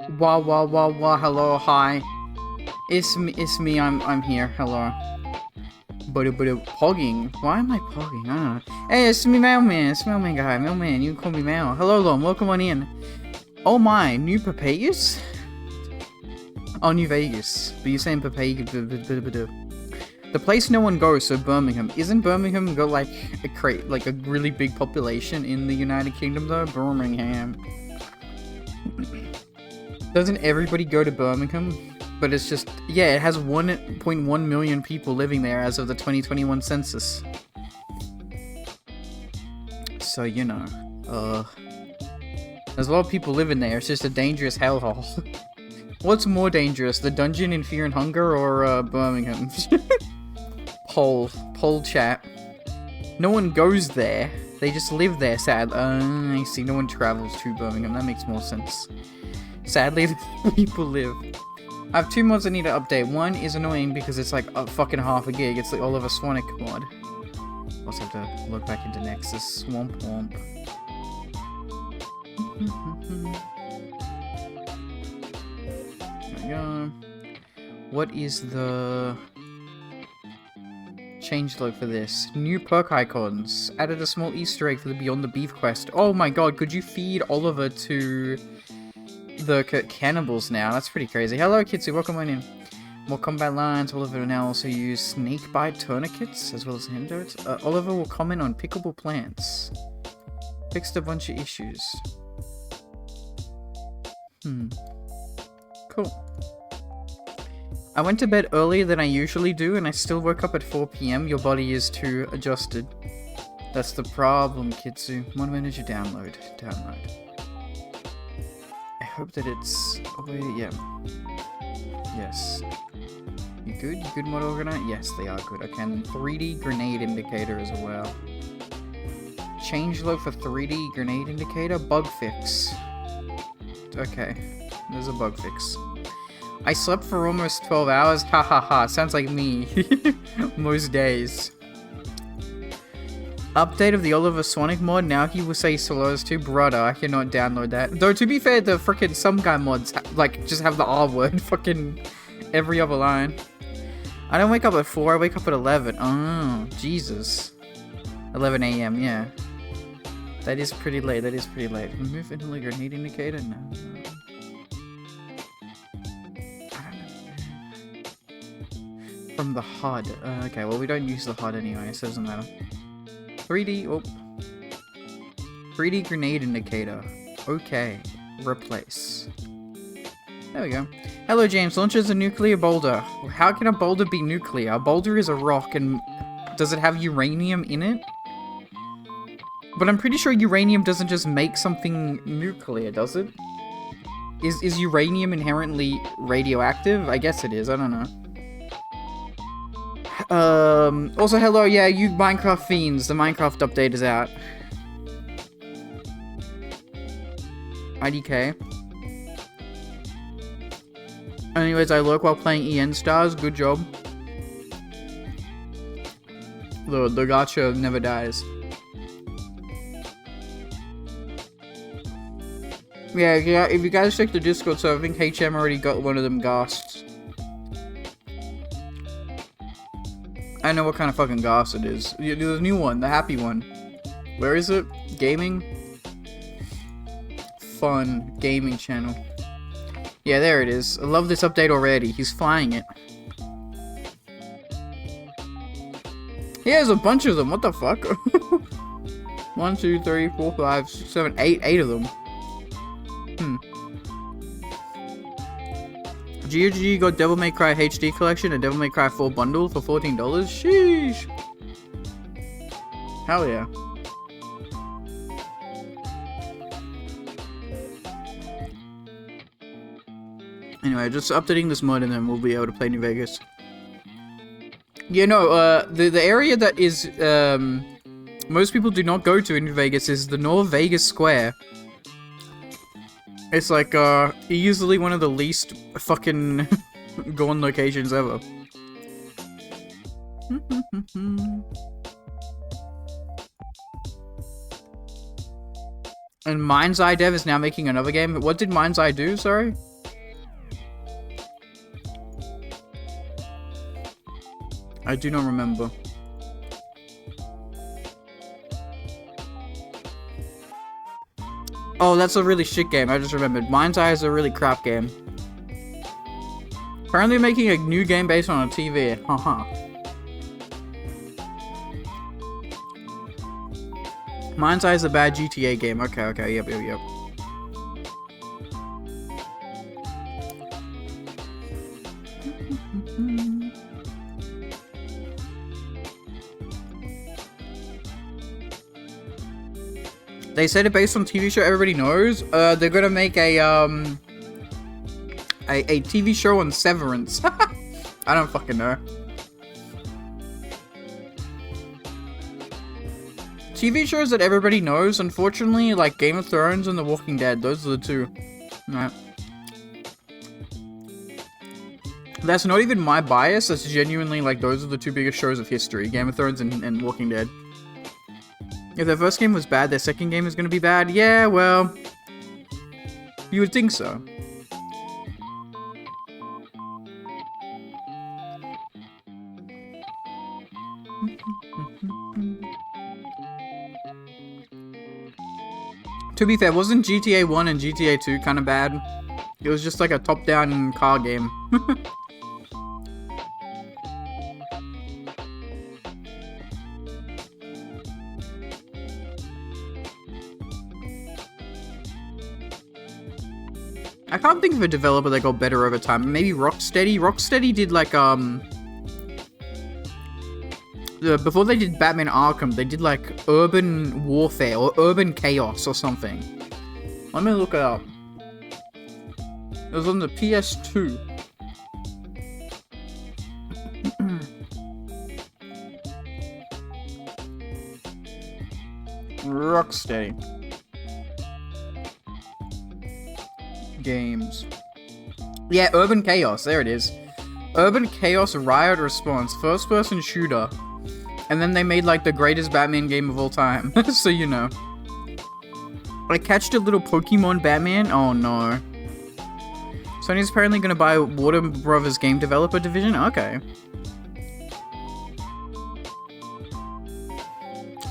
Wah, hello, hi. It's me, I'm here, hello. But pogging? Why am I pogging? I don't know. Hey, it's me, Mailman guy, Mailman, you can call me Mail. Hello, Lom, welcome on in. Oh my, New Papayas? Oh, New Vegas. But you're saying Papayas. The place no one goes, so Birmingham. Isn't Birmingham got like a really big population in the United Kingdom though? Birmingham. Doesn't everybody go to Birmingham? But it's just, yeah, it has 1.1 million people living there as of the 2021 census. So, you know, there's a lot of people living there. It's just a dangerous hellhole. What's more dangerous, the dungeon in Fear and Hunger or Birmingham? Poll chat. No one goes there. They just live there, sad. I see, no one travels to Birmingham. That makes more sense. Sadly, the people live. I have two mods I need to update. One is annoying because it's like fucking half a gig. It's the Oliver Swanick mod. Also have to look back into Nexus. Swamp Womp. There we go. What is the changelog for this? New perk icons. Added a small Easter egg for the Beyond the Beef quest. Oh my god, could you feed Oliver to the cannibals now? That's pretty crazy. Hello, Kitsu, welcome on in. More combat lines. Oliver will now also use snakebite tourniquets as well as antidotes. Oliver will comment on pickable plants. Fixed a bunch of issues. Cool. I went to bed earlier than I usually do, and I still woke up at 4 PM. Your body is too adjusted. That's the problem, Kitsu. Mod manager download. I hope that it's... Oh, wait, yeah. Yes. You good? You good, mod organizer? Yes, they are good. Okay, and 3D grenade indicator as well. Changelog for 3D grenade indicator. Bug fix. Okay. There's a bug fix. I slept for almost 12 hours. Ha ha ha. Sounds like me. Most days. Update of the Oliver Swanick mod. Now he will say Solos too. Brother, I cannot download that. Though, to be fair, the frickin' some guy mods, like, just have the R word fucking every other line. I don't wake up at 4, I wake up at 11. Oh, Jesus. 11 AM, yeah. That is pretty late, Remove vanilla grenade indicator? No. From the HUD. Okay, well, we don't use the HUD anyway, so it doesn't matter. 3D, oh. 3D grenade indicator. Okay. Replace. There we go. Hello, James. Launches a nuclear boulder. How can a boulder be nuclear? A boulder is a rock, and does it have uranium in it? But I'm pretty sure uranium doesn't just make something nuclear, does it? Is uranium inherently radioactive? I guess it is. I don't know. Also, hello, yeah, you Minecraft fiends, the Minecraft update is out. IDK. Anyways, I lurk while playing EN Stars, good job. The gacha never dies. Yeah, if you guys check the Discord server, I think HM already got one of them ghasts. I know what kind of fucking gas it is. The new one, the happy one. Where is it? Gaming? Fun gaming channel. Yeah, there it is. I love this update already. He's flying it. He has a bunch of them. What the fuck? 1, 2, 3, 4, 5, 6, 7, 8. 8 of them. GOG got Devil May Cry HD collection and Devil May Cry 4 bundle for $14. Sheesh. Hell yeah. Anyway, just updating this mod and then we'll be able to play New Vegas. Yeah, no, the area that is, most people do not go to in New Vegas is the North Vegas Square. It's like, easily one of the least fucking gone locations ever. And Mind's Eye Dev is now making another game. What did Mind's Eye do, sorry? I do not remember. Oh, that's a really shit game. I just remembered. Mind's Eye is a really crap game. Apparently making a new game based on a TV. Haha. Mind's Eye is a bad GTA game. Okay, yep. They said it based on TV show everybody knows. They're gonna make a TV show on Severance. I don't fucking know. TV shows that everybody knows, unfortunately, like Game of Thrones and The Walking Dead. Those are the two. Right. That's not even my bias. That's genuinely like those are the two biggest shows of history: Game of Thrones and Walking Dead. If their first game was bad, their second game is going to be bad? Yeah, well, you would think so. To be fair, wasn't GTA 1 and GTA 2 kind of bad? It was just like a top-down car game. I can't think of a developer that got better over time. Maybe Rocksteady? Rocksteady did like, before they did Batman Arkham, they did like Urban Warfare or Urban Chaos or something. Let me look it up. It was on the PS2. Rocksteady. Games. Yeah, Urban Chaos. There it is. Urban Chaos Riot Response. First person shooter. And then they made like the greatest Batman game of all time. So you know. I catched a little Pokemon Batman. Oh no. Sony's apparently gonna buy Warner Brothers game developer division? Okay.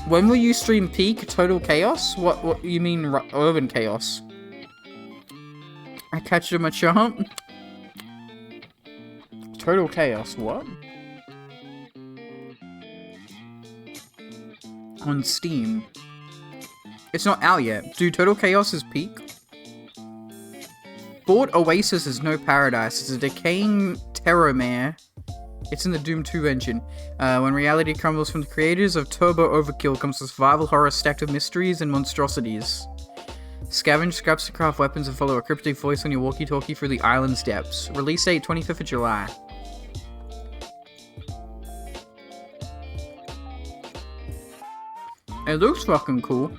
When will you stream Peak? Total Chaos? What you mean Urban Chaos? I catch him a chomp. Total Chaos, what? On Steam. It's not out yet. Dude, Total Chaos is Peak. Fort Oasis is no paradise. It's a decaying terror mare. It's in the Doom 2 engine. When reality crumbles from the creators of Turbo Overkill comes the survival horror stacked with mysteries and monstrosities. Scavenge scraps to craft weapons and follow a cryptic voice on your walkie-talkie through the island's depths. Release date 25th of July. It looks fucking cool.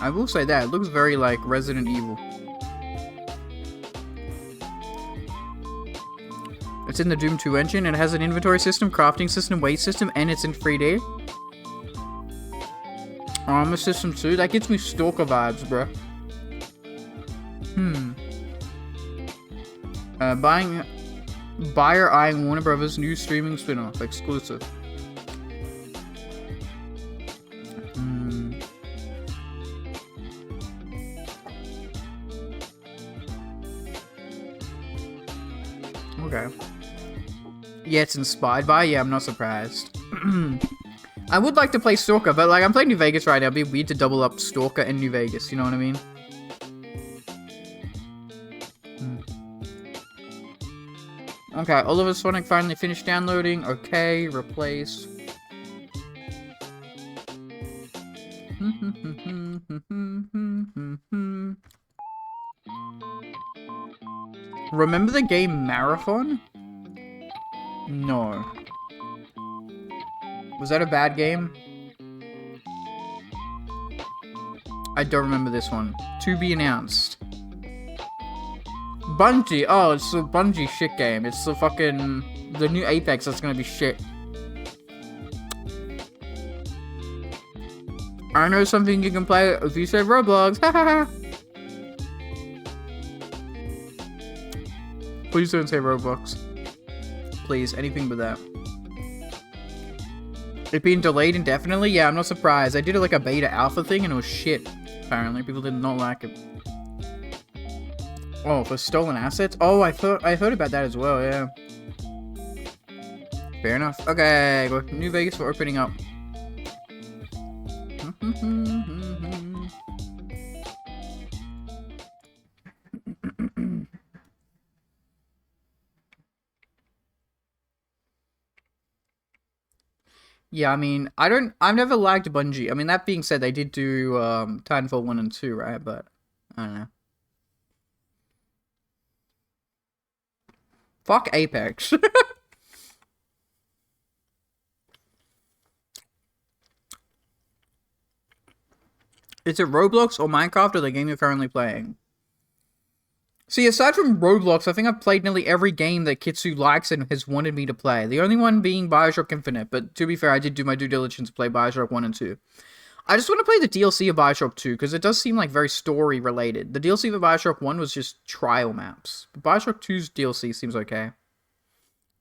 I will say that. It looks very like Resident Evil. It's in the Doom 2 engine and it has an inventory system, crafting system, weight system, and it's in 3D. Armor system too? That gives me Stalker vibes, bro. Buyer eyeing Warner Brothers' new streaming spin-off. Exclusive. Okay. Yeah, it's inspired by? Yeah, I'm not surprised. I would like to play Stalker, but like I'm playing New Vegas right now. It'd be weird to double up Stalker and New Vegas, you know what I mean? Okay, Oliver Sonic finally finished downloading. Okay, replace. Remember the game Marathon? No. Was that a bad game? I don't remember this one. To be announced. Bungie. Oh, it's a Bungie shit game. It's the fucking... the new Apex that's gonna be shit. I know something you can play if you say Roblox. Please don't say Roblox. Please, anything but that. It being delayed indefinitely? Yeah, I'm not surprised. I did like a beta alpha thing and it was shit. Apparently, people did not like it. Oh, for stolen assets? Oh, I heard about that as well, yeah. Fair enough. Okay, New Vegas for opening up. Yeah, I mean, I've never liked Bungie. I mean, that being said, they did do Titanfall 1 and 2, right? But I don't know. Fuck Apex. Is it Roblox or Minecraft or the game you're currently playing? See, aside from Roblox, I think I've played nearly every game that Kitsu likes and has wanted me to play. The only one being Bioshock Infinite, but to be fair, I did do my due diligence to play Bioshock 1 and 2. I just want to play the DLC of Bioshock 2, because it does seem like very story-related. The DLC of Bioshock 1 was just trial maps. But Bioshock 2's DLC seems okay.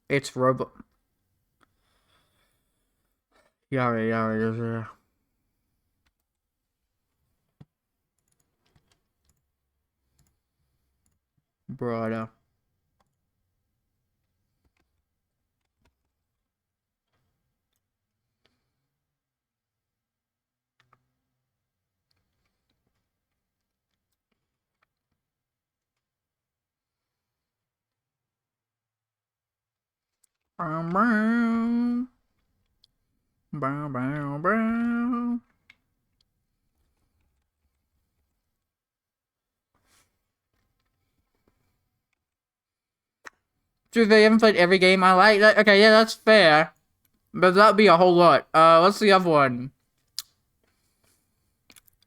It's Roblox. Yeah. Brother. Bow. Dude, they haven't played every game I like. Okay, yeah, that's fair. But that'd be a whole lot. What's the other one?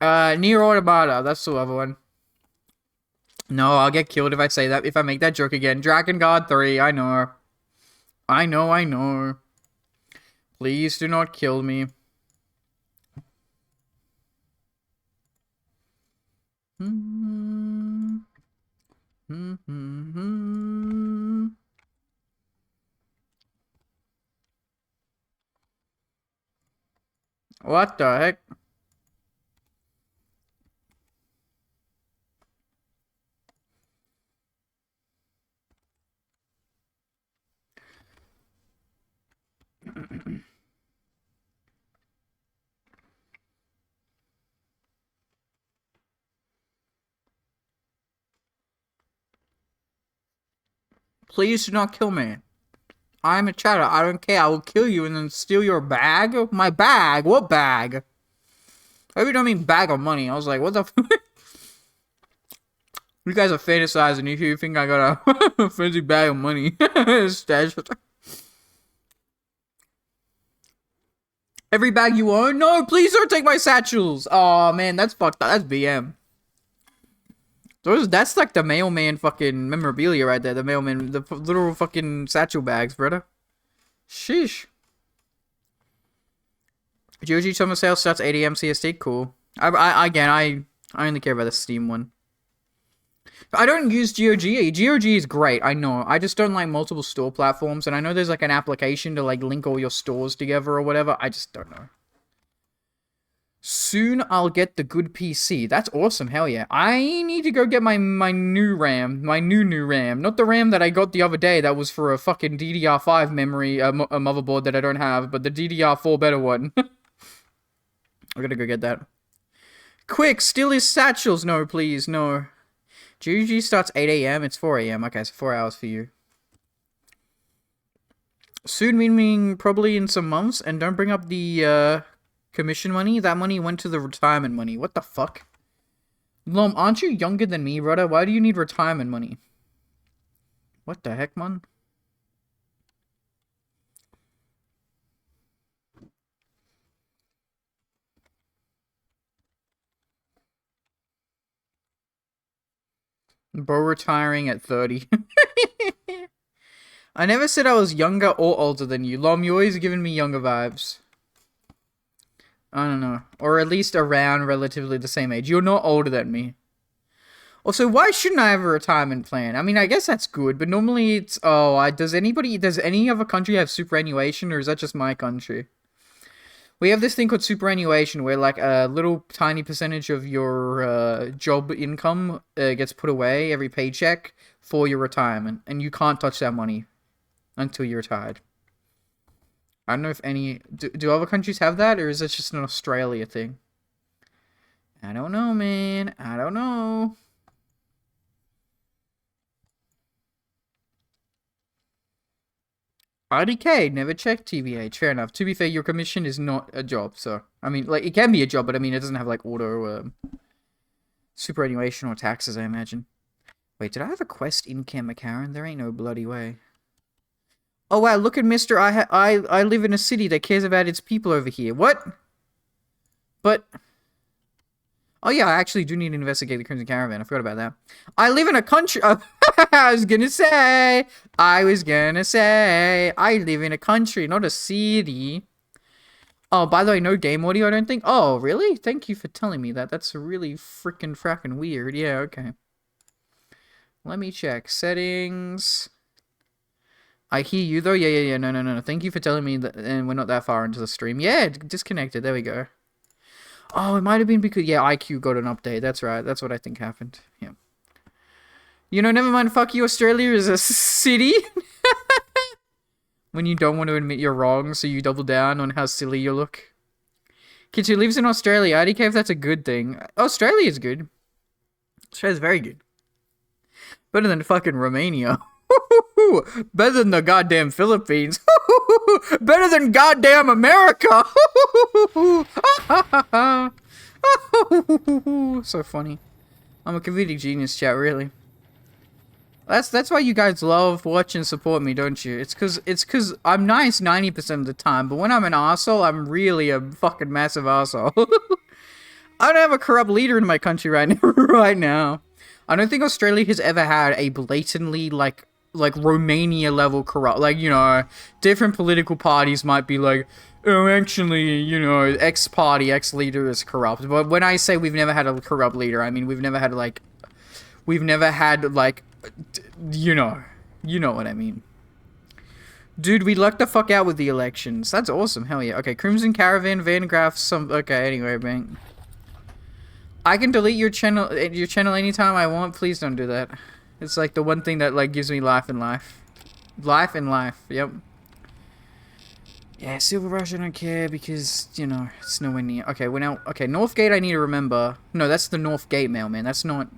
Nier Automata. That's the other one. No, I'll get killed if I say that. If I make that joke again. Dragon Guard 3. I know. I know. Please do not kill me. What the heck? Please do not kill me. I'm a chatter. I don't care. I will kill you and then steal your bag. My bag? What bag? I hope you don't mean bag of money. I was like, what the fuck? You guys are fantasizing. You think I got a fancy bag of money? Stash. Every bag you own? No, please don't take my satchels. Oh man, that's fucked up. That's BM. That's like the mailman fucking memorabilia right there. The mailman, the little fucking satchel bags, brother. Sheesh. GOG summer sale starts 8 AM CST. Cool. I only care about the Steam one. I don't use GOG. GOG is great. I know. I just don't like multiple store platforms, and I know there's like an application to like link all your stores together or whatever. I just don't know. Soon I'll get the good PC. That's awesome. Hell yeah. I need to go get my new RAM. My new RAM. Not the RAM that I got the other day that was for a fucking DDR5 memory, a motherboard that I don't have, but the DDR4 better one. I gotta go get that. Quick, steal his satchels. No, please, no. GG starts 8 AM. It's 4 AM. Okay, so 4 hours for you. Soon meaning probably in some months, and don't bring up the, commission money. That money went to the retirement money. What the fuck? Lom, aren't you younger than me, brother? Why do you need retirement money? What the heck, man? Bro retiring at 30. I never said I was younger or older than you. Lom, you always giving me younger vibes. I don't know. Or at least around relatively the same age. You're not older than me. Also, why shouldn't I have a retirement plan? I mean, I guess that's good, but normally it's... Oh, does any other country have superannuation, or is that just my country? We have this thing called superannuation, where like a little tiny percentage of your job income gets put away every paycheck for your retirement, and you can't touch that money until you're retired. I don't know if any... Do other countries have that, or is it just an Australia thing? I don't know, man. I don't know. RDK, never checked TVH. Fair enough. To be fair, your commission is not a job, so... I mean, like, it can be a job, but I mean, it doesn't have, like, auto, superannuation or taxes, I imagine. Wait, did I have a quest in Camacaren? There ain't no bloody way. Oh, wow, look at Mr. I live in a city that cares about its people over here. What? But... Oh, yeah, I actually do need to investigate the Crimson Caravan. I forgot about that. I live in a country... I was gonna say... I live in a country, not a city. Oh, by the way, no game audio, I don't think. Oh, really? Thank you for telling me that. That's really frickin' weird. Yeah, okay. Let me check. Settings... I hear you, though. Yeah. No. Thank you for telling me that, and we're not that far into the stream. Yeah, disconnected. There we go. Oh, it might have been because... Yeah, IQ got an update. That's right. That's what I think happened. Yeah. You know, never mind. Fuck you, Australia is a city. When you don't want to admit you're wrong, so you double down on how silly you look. Kid who lives in Australia. I don't care if that's a good thing. Australia is good. Australia's very good. Better than fucking Romania. Better than the goddamn Philippines. Better than goddamn America. So funny. I'm a comedic genius, chat, really. That's why you guys love, watch, and support me, don't you? It's cause I'm nice 90% of the time, but when I'm an arsehole, I'm really a fucking massive arsehole. I don't have a corrupt leader in my country right now. I don't think Australia has ever had a blatantly, like Romania level corrupt, like, you know, different political parties might be like, oh, actually, you know, X party, X leader is corrupt. But when I say we've never had a corrupt leader, I mean, we've never had, you know what I mean. Dude, we lucked the fuck out with the elections. That's awesome, hell yeah. Okay, Crimson Caravan, Vangraff, okay, anyway, man. I can delete your channel anytime I want. Please don't do that. It's like the one thing that like gives me life in life. Life in life, yep. Yeah, Silver Rush I don't care because, you know, it's nowhere near. Okay, we're now... Okay, Northgate I need to remember. No, that's the Northgate mailman. That's not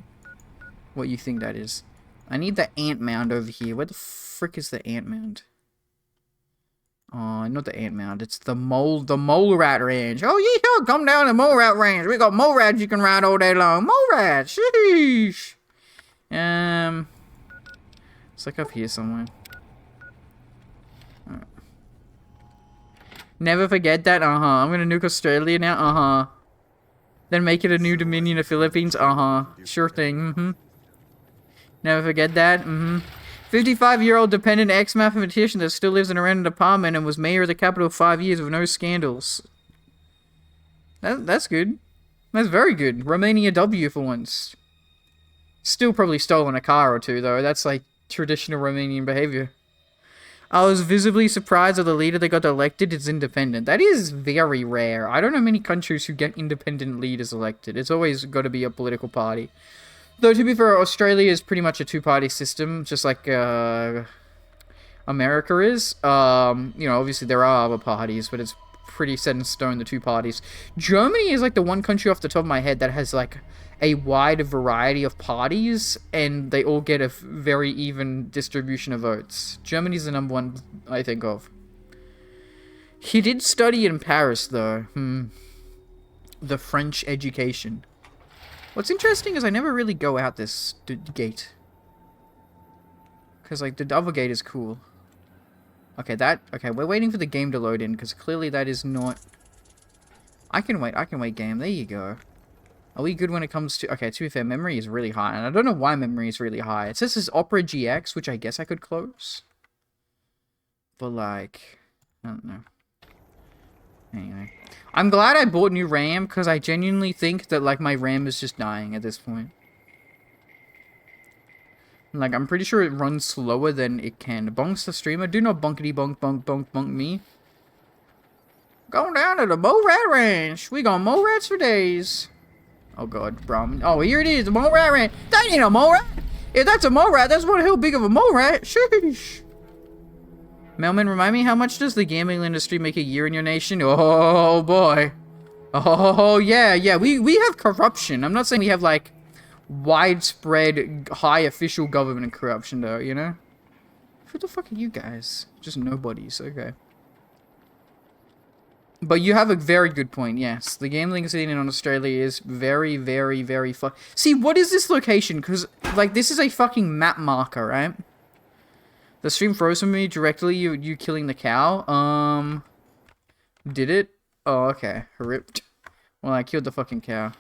what you think that is. I need the ant mound over here. Where the frick is the ant mound? Oh, not the ant mound. It's the mole rat range. Oh, yeah, come down to mole rat range. We got mole rats you can ride all day long. Mole rats, sheesh. It's like up here somewhere. Right. Never forget that. I'm gonna nuke Australia now. Then make it a new Dominion of Philippines. Sure thing. Never forget that. 55-year-old dependent ex-mathematician that still lives in a rented apartment and was mayor of the capital 5 years with no scandals. That's good. That's very good. Romania W for once. Still probably stolen a car or two, though. That's like traditional Romanian behavior. I was visibly surprised that the leader that got elected is independent. That is very rare. I don't know many countries who get independent leaders elected. It's always got to be a political party. Though, to be fair, Australia is pretty much a two-party system, just like America is. You know, obviously there are other parties, but it's pretty set in stone, the two parties. Germany is like the one country off the top of my head that has like a wide variety of parties, and they all get a very even distribution of votes. Germany's the number one I think of. He did study in Paris, though. The French education. What's interesting is I never really go out this gate. Because, like, the double gate is cool. Okay, okay, we're waiting for the game to load in, because clearly that is not... I can wait, game. There you go. Are we good when it comes to... Okay, to be fair, memory is really high, and I don't know why memory is really high. It says it's Opera GX, which I guess I could close. But, like... I don't know. Anyway. I'm glad I bought new RAM, because I genuinely think that, like, my RAM is just dying at this point. Like, I'm pretty sure it runs slower than it can. Bonks the streamer. Do not bonkety bonk bonk bonk bonk me. Going down to the Mole Rat Ranch. We got mole rats for days. Oh god, Brahmin. Oh, here it is, the Mole Rat Ranch. That ain't a mole rat. If that's a mole rat, that's one hell big of a mole rat. Sheesh. Melman, remind me, how much does the gambling industry make a year in your nation? Oh boy. Oh yeah. We have corruption. I'm not saying we have like widespread high official government corruption though, you know? Who the fuck are you guys? Just nobodies, okay. But you have a very good point, yes. The gambling scene in Australia is very, very, very fun. See, what is this location? Because, like, this is a fucking map marker, right? The stream froze from me directly, you killing the cow. Did it? Oh, okay. Ripped. Well, I killed the fucking cow.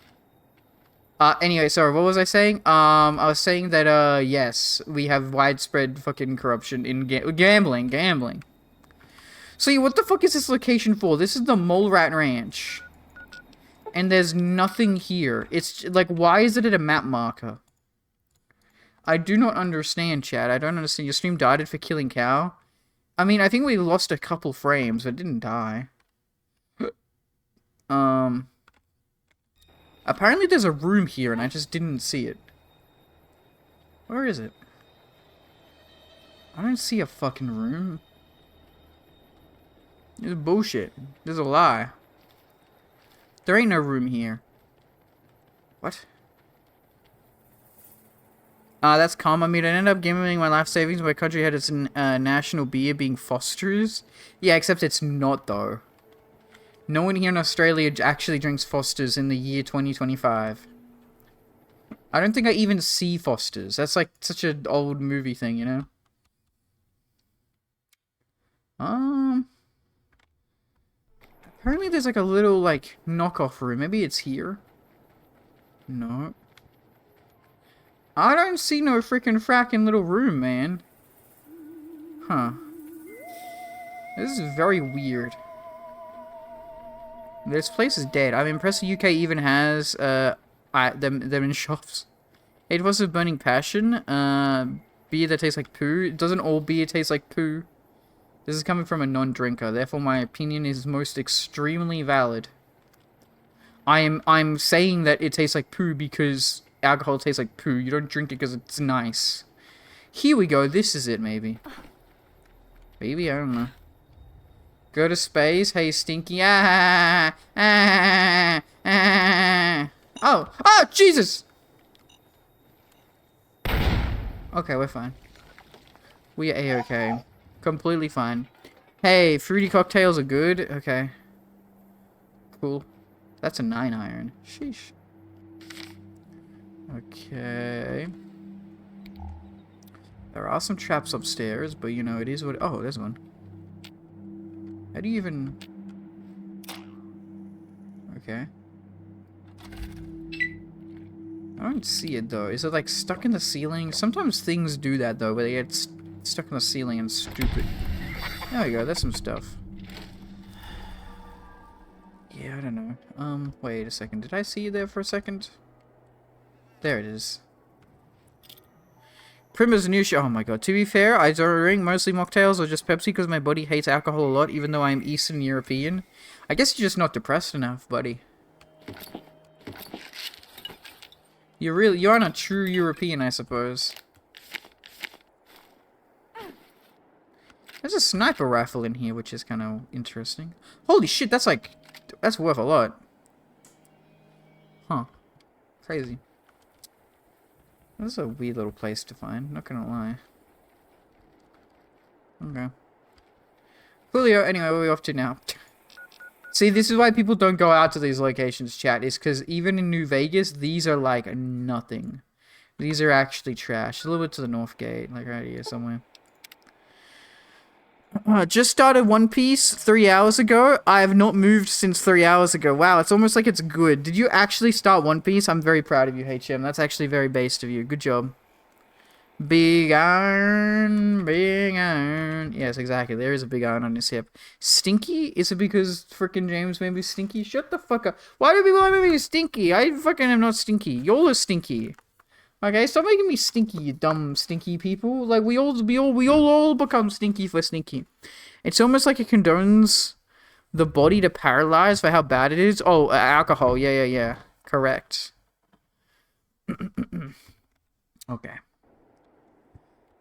Anyway, sorry, what was I saying? I was saying that, yes, we have widespread fucking corruption in gambling. See, what the fuck is this location for? This is the Mole Rat Ranch. And there's nothing here. It's, like, why is it at a map marker? I do not understand, Chad. I don't understand. Your stream died for killing cow? I mean, I think we lost a couple frames, but didn't die. Apparently there's a room here, and I just didn't see it. Where is it? I don't see a fucking room. This is bullshit. This is a lie. There ain't no room here. What? That's calm. I mean, I ended up gambling my life savings. My country had its national beer being Foster's. Yeah, except it's not, though. No one here in Australia actually drinks Foster's in the year 2025. I don't think I even see Foster's. That's like such an old movie thing, you know? Apparently there's like a little, like, knockoff room. Maybe it's here? No. I don't see no freaking fracking little room, man. Huh. This is very weird. This place is dead. I'm impressed the UK even has, them in shops. 8 Voices of Burning Passion. Beer that tastes like poo. Doesn't all beer taste like poo? This is coming from a non-drinker, therefore my opinion is most extremely valid. I'm saying that it tastes like poo because alcohol tastes like poo. You don't drink it because it's nice. Here we go. This is it, maybe. Maybe, I don't know. Go to space. Hey, Stinky. Oh, Jesus! Okay, we're fine. We are A-okay. Completely fine. Hey, fruity cocktails are good. Okay. Cool. That's a 9 iron. Sheesh. Okay. There are some traps upstairs, but you know, it is what... Oh, there's one. How do you even... Okay. I don't see it, though. Is it, like, stuck in the ceiling? Sometimes things do that, though, where they get stuck in the ceiling and stupid. There we go, that's some stuff. Yeah, I don't know. Wait a second. Did I see you there for a second? There it is. Prima's new show. Oh my god. To be fair, I drink mostly mocktails or just Pepsi because my body hates alcohol a lot, even though I'm Eastern European. I guess you're just not depressed enough, buddy. You're not a true European, I suppose. There's a sniper rifle in here, which is kind of interesting. Holy shit, that's worth a lot. Huh. Crazy. This is a weird little place to find, not gonna lie. Okay. Julio, anyway, where are we off to now? See, this is why people don't go out to these locations, chat, is because even in New Vegas, these are like nothing. These are actually trash. A little bit to the north gate, like right here somewhere. Just started One Piece 3 hours ago. I have not moved since 3 hours ago. Wow, it's almost like it's good. Did you actually start One Piece? I'm very proud of you, HM. That's actually very based of you. Good job. Big iron, big iron. Yes, exactly. There is a big iron on his hip. Stinky? Is it because frickin' James made me stinky? Shut the fuck up. Why do people make me stinky? I fucking am not stinky. Y'all are stinky. Okay, stop making me stinky, you dumb stinky people. Like we all become stinky for stinky. It's almost like it condones the body to paralyze for how bad it is. Oh, alcohol. Yeah. Correct. Okay.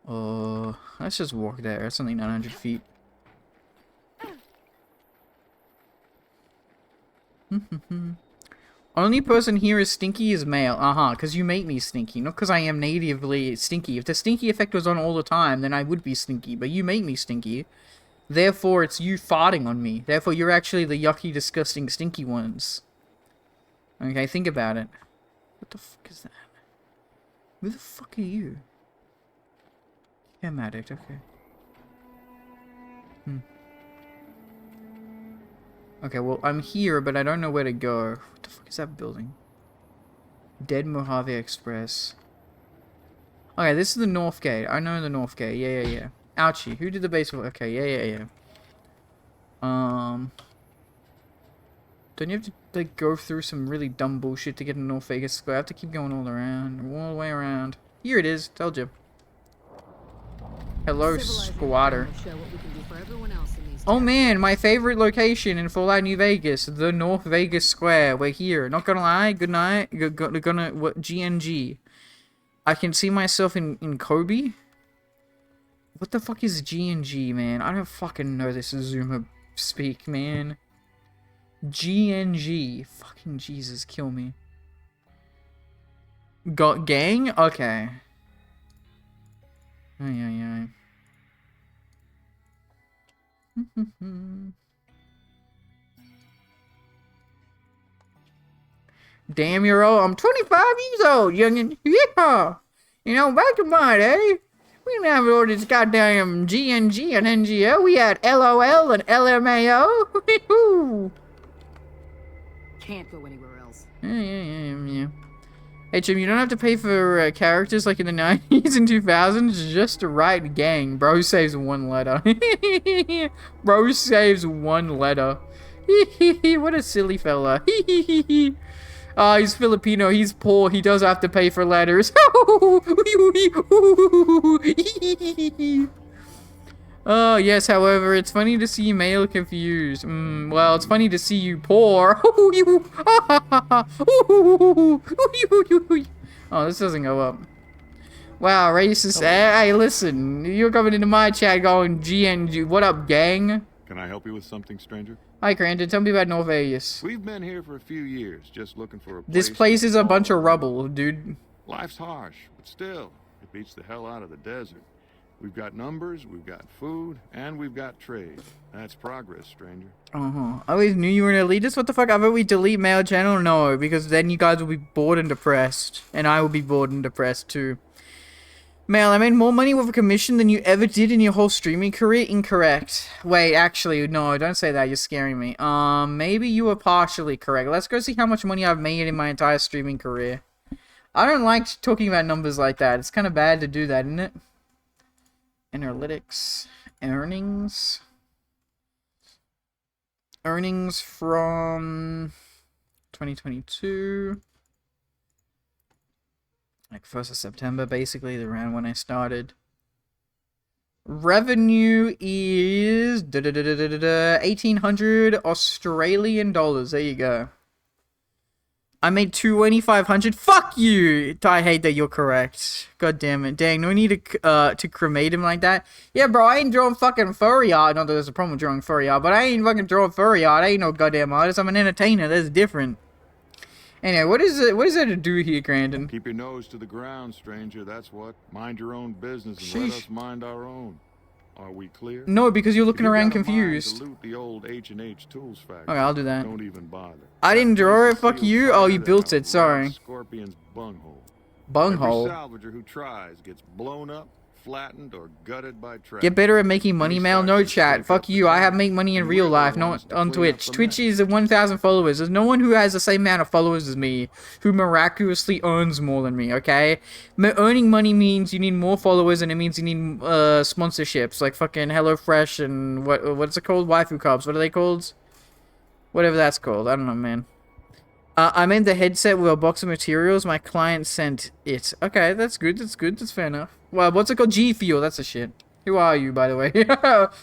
Let's just walk there. It's only 900 feet. Only person here is stinky is male. Because you make me stinky. Not because I am natively stinky. If the stinky effect was on all the time, then I would be stinky. But you make me stinky. Therefore, it's you farting on me. Therefore, you're actually the yucky, disgusting, stinky ones. Okay, think about it. What the fuck is that? Who the fuck are you? Chem addict, okay. Okay, well, I'm here, but I don't know where to go. What the fuck is that building? Dead Mojave Express. Okay, this is the North Gate. I know the North Gate. Yeah. Ouchie. Who did the baseball? Okay, yeah. Don't you have to, like, go through some really dumb bullshit to get to North Vegas Square? I have to keep going all the way around. Here it is. Told you. Hello, squatter. Oh man, my favorite location in Fallout New Vegas, the North Vegas Square. We're here. Not gonna lie. Good night. What? GNG. I can see myself in Kobe. What the fuck is GNG, man? I don't fucking know this Zoomer speak, man. GNG. Fucking Jesus, kill me. Got gang? Okay. Ay. Damn, you're old. I'm 25 years old, youngin'. Yeah. You know, back in my day, we didn't have all this goddamn GNG and NGO. We had LOL and LMAO. Can't go anywhere else. Yeah. Hey, Jim, you don't have to pay for characters like in the 90s and 2000s. Just to write gang. Bro saves one letter. Bro saves one letter. What a silly fella. He's Filipino. He's poor. He does have to pay for letters. Oh, yes, however, it's funny to see male confused. Well, it's funny to see you poor. Oh, this doesn't go up. Wow, racist. Hey, listen, you're coming into my chat going GNG. What up, gang? Can I help you with something, stranger? Hi, Crandon. Tell me about North Vegas. We've been here for a few years, just looking for a place. This place is a bunch of rubble, dude. Life's harsh, but still, it beats the hell out of the desert. We've got numbers, we've got food, and we've got trade. That's progress, stranger. I always knew you were an elitist. What the fuck? I bet we delete male channel? No, because then you guys will be bored and depressed. And I will be bored and depressed too. Male, I made more money with a commission than you ever did in your whole streaming career? Incorrect. Wait, actually, no, don't say that. You're scaring me. Maybe you were partially correct. Let's go see how much money I've made in my entire streaming career. I don't like talking about numbers like that. It's kind of bad to do that, isn't it? Analytics, earnings from 2022, like 1st of September, basically, around when I started. Revenue is 1,800 Australian dollars. There you go. I made 2,500. Fuck you! I hate that you're correct. God damn it. Dang, no need to cremate him like that. Yeah, bro, I ain't drawing fucking furry art. Not that there's a problem with drawing furry art, but I ain't fucking drawing furry art. I ain't no goddamn artist. I'm an entertainer. That's different. Anyway, what is there to do here, Grandin? Keep your nose to the ground, stranger. That's what. Mind your own business and let us mind our own. Are we clear? No, because you're looking around confused. To loot the old H&H Tools factory. Okay, I'll do that. Don't even bother. I didn't draw it. Fuck you. Oh, you built it. Sorry. Scorpion's bunghole. Bunghole. Every salvager who tries gets blown up, flattened, or gutted by trash. Get better at making money, Mel. No chat. Fuck you. I have make money in real life, not on Twitch. Twitch is 1,000 followers. There's no one who has the same amount of followers as me who miraculously earns more than me, okay? Earning money means you need more followers, and it means you need sponsorships, like fucking HelloFresh and what's it called? Waifu Cups. What are they called? Whatever that's called. I don't know, man. I made the headset with a box of materials. My client sent it. Okay, that's good. That's good. That's fair enough. Well, what's it called? G Fuel. That's a shit. Who are you, by the way?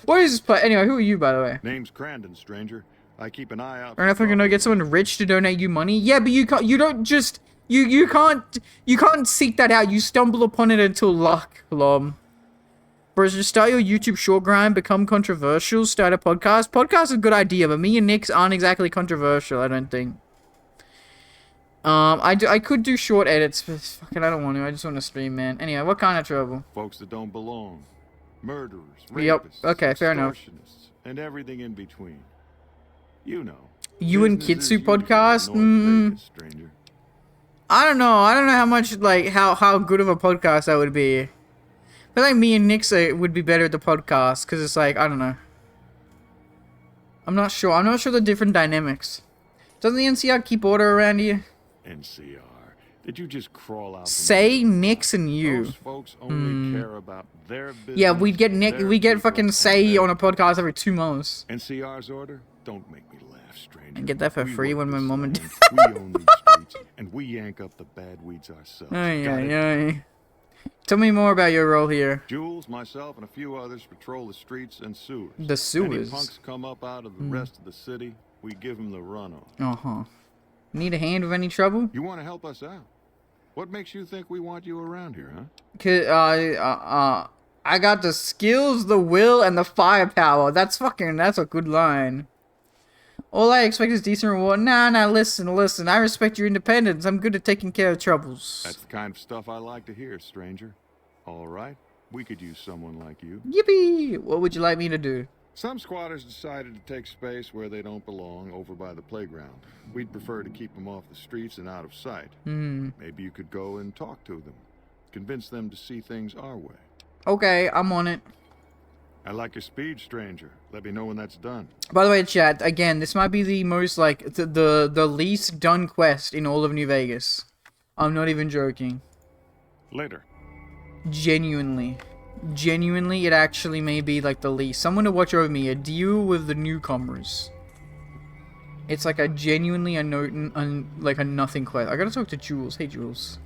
What is this play? Anyway, who are you, by the way? Name's Crandon, stranger. I keep an eye out. Or if I can get someone rich to donate you money. Yeah, but you can't. You don't just. You can't seek that out. You stumble upon it until luck, Lom. Whereas just start your YouTube short grind, become controversial, start a podcast. Podcast is a good idea, but me and Nick's aren't exactly controversial, I don't think. I could do short edits, but fucking I don't want to. I just want to stream, man. Anyway, what kind of trouble? Folks that don't belong. Murderers, rapists, Yep. Okay, fair enough. extortionists, and everything in between. You know. You and Business as Kitsu usual in podcast? North Vegas, stranger. I don't know. I don't know how much, like, how good of a podcast that would be. I feel like me and Nick's would be better at the podcast, because it's like, I don't know. I'm not sure. I'm not sure the different dynamics. Doesn't the NCR keep order around here? NCR. Did you just crawl out? from Say the- Nick's and you. Those folks only care about their business. Yeah, we'd get Nick. their We get people, fucking and say their- on a podcast every 2 months. NCR's order? Don't make me laugh, stranger. I get that for We free work when my this mom and land, we own these streets, and we yank up the bad weeds ourselves. Ay, Got ay, it? ay. Tell me more about your role here. Jules, myself, and a few others patrol the streets and sewers. The sewers? Any punks come up out of the rest of the city, we give them the runoff. Uh-huh. Need a hand with any trouble? You want to help us out? What makes you think we want you around here, huh? I got the skills, the will, and the firepower. That's a good line. All I expect is decent reward. Nah, listen. I respect your independence. I'm good at taking care of troubles. That's the kind of stuff I like to hear, stranger. All right, we could use someone like you. Yippee! What would you like me to do? Some squatters decided to take space where they don't belong over by the playground. We'd prefer to keep them off the streets and out of sight. Maybe you could go and talk to them. Convince them to see things our way. Okay, I'm on it. I like your speed, stranger. Let me know when that's done. By the way, chat, again, this might be the most, like, the least done quest in all of New Vegas. I'm not even joking. Later. Genuinely, it actually may be, like, the least. Someone to watch over me, a deal with the newcomers. It's like a genuinely a nothing quest. I gotta talk to Jules. Hey, Jules.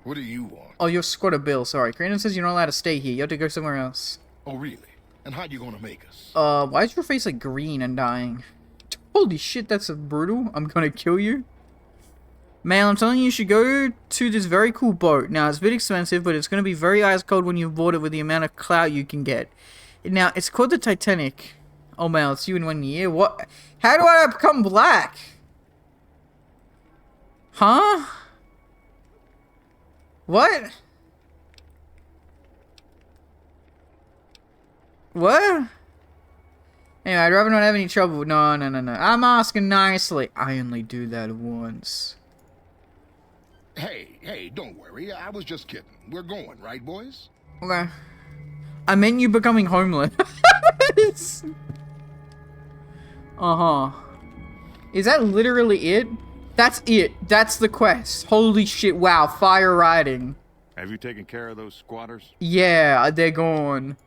What do you want? Oh, you're Squatter Bill, sorry. Crandon says you're not allowed to stay here. You have to go somewhere else. Oh, really? And how you gonna make us? Why is your face, like, green and dying? Holy shit, that's brutal. I'm gonna kill you. Man, I'm telling you, you should go to this very cool boat. Now, it's a bit expensive, but it's gonna be very ice cold when you board it with the amount of clout you can get. Now, it's called the Titanic. Oh, man, it's you in 1 year. What? How do I become black? Huh? What? What? Anyway, I'd rather not have any trouble. No. I'm asking nicely. I only do that once. Hey, don't worry. I was just kidding. We're going, right, boys? Okay. I meant you becoming homeless. Uh-huh. Is that literally it? That's it. That's the quest. Holy shit, wow. Fire riding. Have you taken care of those squatters? Yeah, they're gone.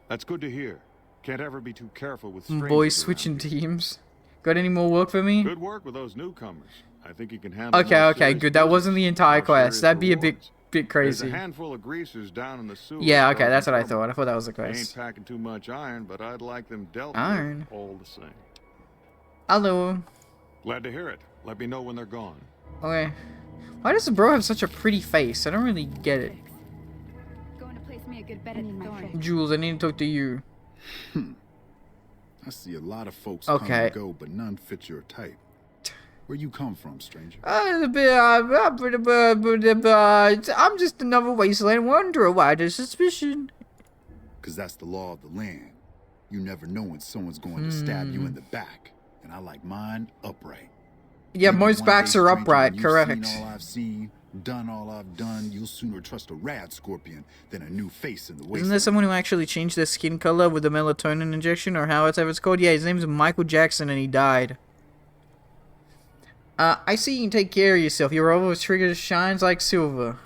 That's good to hear. Can't ever be too careful with strangers Boys around switching here. teams. Got any more work for me? Good work with those newcomers. I think you can handle. Okay, more okay, serious good. That wasn't the business, entire more quest. serious That'd be a rewards. bit There's a crazy. handful of greasers down in the sewer. Yeah, okay, that's what I trouble. thought. I thought that was the They ain't quest. packing too much iron, but I'd like them dealt Iron? with all the same. Hello. Glad to hear it. Let me know when they're gone. Okay. Why does the bro have such a pretty face? I don't really get it. Going to place me a good bet at the Thorn. Jules, I need to talk to you. I see a lot of folks Okay. come and go, but none fit your type. Where you come from, stranger? I'm just another wasteland wanderer. Why does suspicion? Because that's the law of the land. You never know when someone's going to stab you in the back. And I like mine upright. Yeah, Maybe most one backs day, are stranger, upright, when you've correct. Seen all I've seen, done all I've done, you'll sooner trust a rad scorpion than a new face in the wasteland. Isn't there someone who actually changed their skin color with the melatonin injection, or however it's called? Yeah, his name's Michael Jackson, and he died. I see you can take care of yourself. Your revolver trigger shines like silver.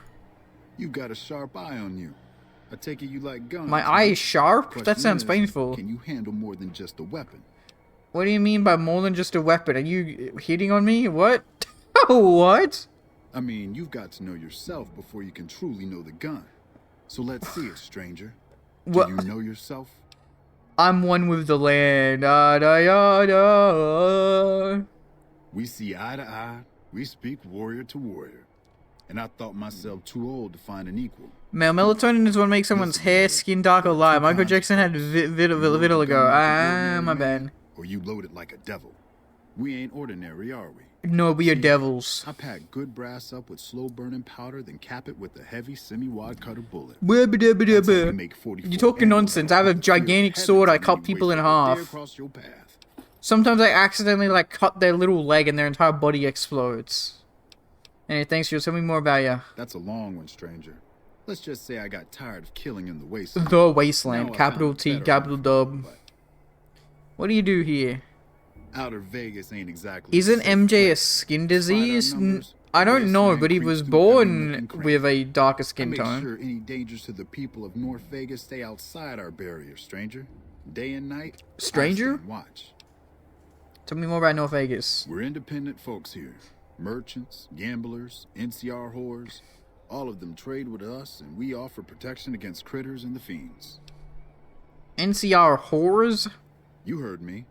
You got a sharp eye on you. I take it you like guns. My huh? eye is sharp? That Question sounds is, painful. Can you handle more than just a weapon? What do you mean by more than just a weapon? Are you hitting on me? What? What? I mean, you've got to know yourself before you can truly know the gun. So let's see it, stranger. Do What? you know yourself? I'm one with the land. Da, da, da, da. We see eye to eye. We speak warrior to warrior. And I thought myself too old to find an equal. Male melatonin is what makes someone's hair, skin dark or light. Michael Jackson had vitiligo. Ah, my bad. Or you loaded like a devil. We ain't ordinary, are we? No, we are devils. I pack good brass up with slow burning powder, then cap it with a heavy semi-wide cutter bullet. You're talking nonsense. I have a gigantic sword. I cut people in half. Sometimes I accidentally like cut their little leg and their entire body explodes. Anyway, thanks, Jules. Tell me more about you. That's a long one, stranger. Let's just say I got tired of killing in the wasteland. The Wasteland. Now I Capital found T, better capital life, dub. but What do you do here? Outer Vegas ain't exactly. Isn't a safe MJ a place. skin Despite our disease? numbers, I don't know, wasteland but he creeps was through every born nook and cranny. with a darker I skin make tone. sure any dangers to the people of North Vegas stay outside our barrier, stranger. Day and night. I Stranger? stand watch. Tell me more about North Vegas. We're independent folks here. Merchants, gamblers, NCR whores. All of them trade with us, and we offer protection against critters and the fiends. NCR horrors? You heard me.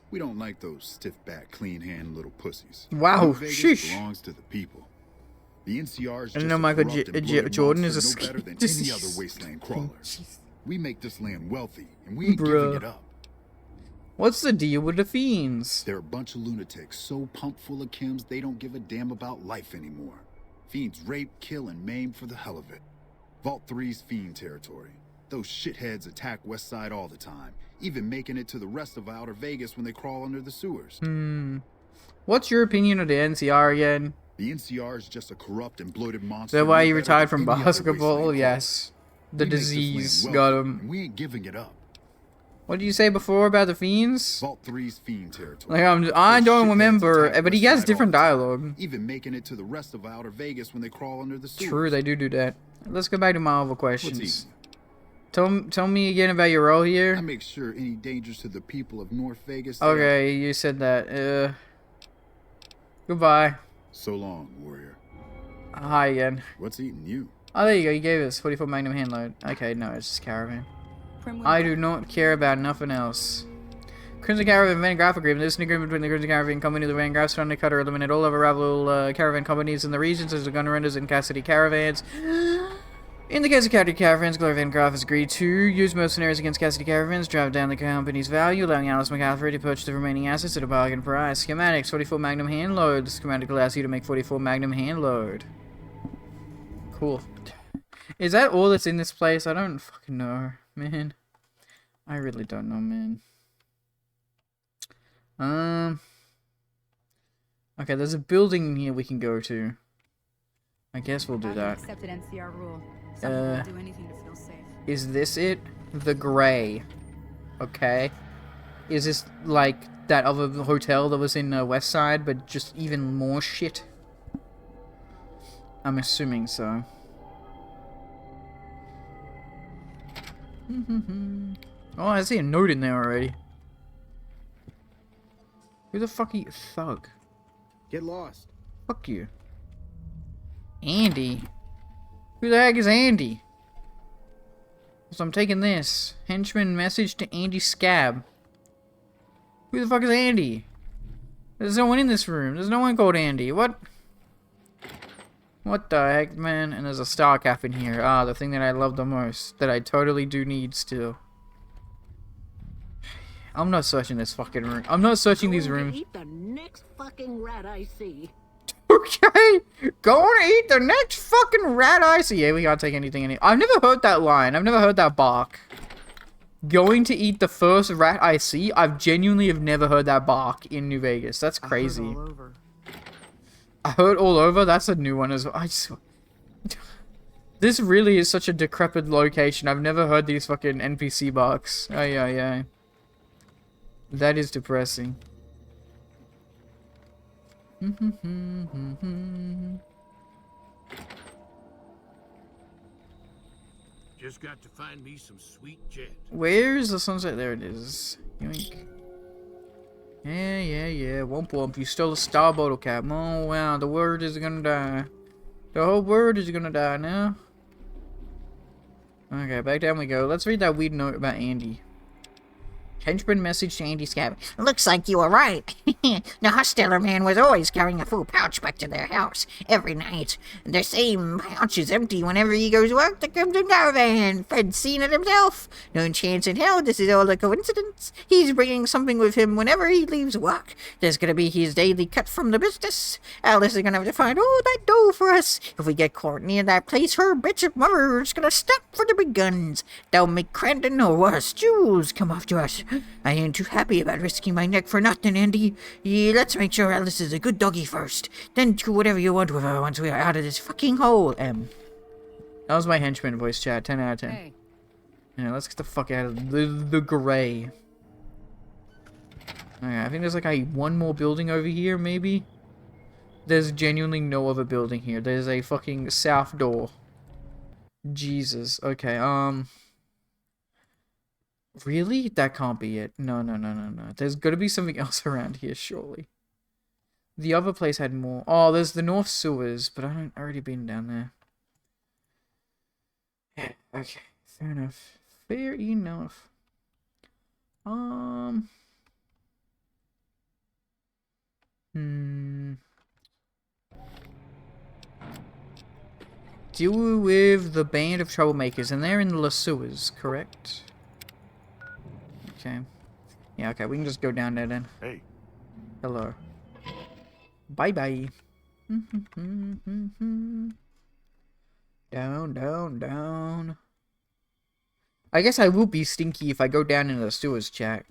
We don't like those stiff-backed, clean-hand little pussies. Wow, New Vegas sheesh. belongs to the people. The NCR is I just know a Michael corrupt and J- bloated Jordan is monster a no better than skin any other disease. wasteland crawler. We make this land wealthy, and we ain't Bruh. giving it up. What's the deal with the fiends? They're a bunch of lunatics so pumped full of chems they don't give a damn about life anymore. Fiends rape, kill, and maim for the hell of it. Vault 3's fiend territory. Those shitheads attack West Side all the time, even making it to the rest of Outer Vegas when they crawl under the sewers. What's your opinion of the NCR again? The NCR is just a corrupt and bloated Is monster. that why no you better retired than from any other basketball? wasteland Yes. The crawler. We make this land disease wealthy, got him. and we ain't giving it up. What did you say before about the fiends? Vault 3's fiend territory. Like, I Those don't shitheads remember, attack but he West has Side different all the time, dialogue. even making it to the rest of Outer Vegas when they crawl under the sewers. True, they do that. Let's go back to my other What's questions. easy? Tell me again about your role I here. make sure any dangers to the people of North Vegas. stay Okay, you said that. Goodbye. So long, warrior. Hi again. What's eating you? Oh, there you go. You gave us 44 Magnum hand load. Okay, no, it's just Caravan. Primwood I do not care about nothing else. Crimson Caravan Van Graff Agreement. This is an agreement between the Crimson Caravan Company, the Van Graffs, Thunder Cutter, eliminate all other rival caravan companies in the regions as the gun renders and Cassidy Caravans. In the case of Cassidy Caravans, Glory Van Graff has agreed to use mercenaries against Cassidy Caravans, drive down the company's value, allowing Alice McCaffrey to purchase the remaining assets at a bargain price. Schematics, 44 Magnum hand load. The schematic allows you to make 44 Magnum hand load. Cool. Is that all that's in this place? I don't fucking know, man. I really don't know, man. Okay, there's a building in here we can go to. I guess we'll do that. Accepted NCR rule. Some people will do anything to feel safe. Is this it? The Gray. Okay. Is this like that other hotel that was in West Side, but just even more shit? I'm assuming so. Oh, I see a note in there already. Who the fuck are you? Thug. Get lost. Fuck you. Andy? Who the heck is Andy? So I'm taking this. Henchman message to Andy Scab. Who the fuck is Andy? There's no one in this room. There's no one called Andy. What? What the heck, man? And there's a star cap in here. Ah, the thing that I love the most. That I totally do need still. I'm not searching this fucking room. I'm not searching these rooms. Eat the next fucking rat I see. Okay, go on and eat the next fucking rat I see. Yeah, we can't take anything. I've never heard that line. I've never heard that bark. Going to eat the first rat I see. I've genuinely have never heard that bark in New Vegas. That's crazy. All over. I heard all over. That's a new one as well. This really is such a decrepit location. I've never heard these fucking NPC barks. Oh yeah. That is depressing. Just got to find me some sweet jet. Where's the sunset? There it is. Yoink. Yeah. Womp womp. You stole a star bottle cap. Oh, wow. The world is gonna die. The whole world is gonna die now. Okay, back down we go. Let's read that weird note about Andy. Henchman message to Andy Scab. Looks like you were right. The Hosteller man was always carrying a full pouch back to their house every night. The same pouch is empty whenever he goes to work. There comes a caravan. Fred's seen it himself. No chance in hell this is all a coincidence. He's bringing something with him whenever he leaves work. There's gonna be his daily cut from the business. Alice is gonna have to find all that dough for us. If we get caught near that place, her bitch of mother's gonna stop for the big guns. They'll make Crandon or worse, Jules come after us. I ain't too happy about risking my neck for nothing, Andy. Yeah, let's make sure Alice is a good doggy first. Then do whatever you want with her once we are out of this fucking hole, Em. That was my henchman voice chat. 10 out of 10. Hey, Yeah, let's get the fuck out of the gray. Okay, I think there's like one more building over here, maybe? There's genuinely no other building here. There's a fucking south door. Jesus. Okay, Really? That can't be it. No. There's gotta be something else around here, surely. The other place had more. Oh, there's the North Sewers, but I haven't already been down there. Yeah, okay. Fair enough. Fair enough. Deal with the band of troublemakers, and they're in the sewers, correct? Okay. Yeah, okay, we can just go down there then. Hey. Hello. Bye-bye. Down. I guess I will be stinky if I go down into the sewers, chat.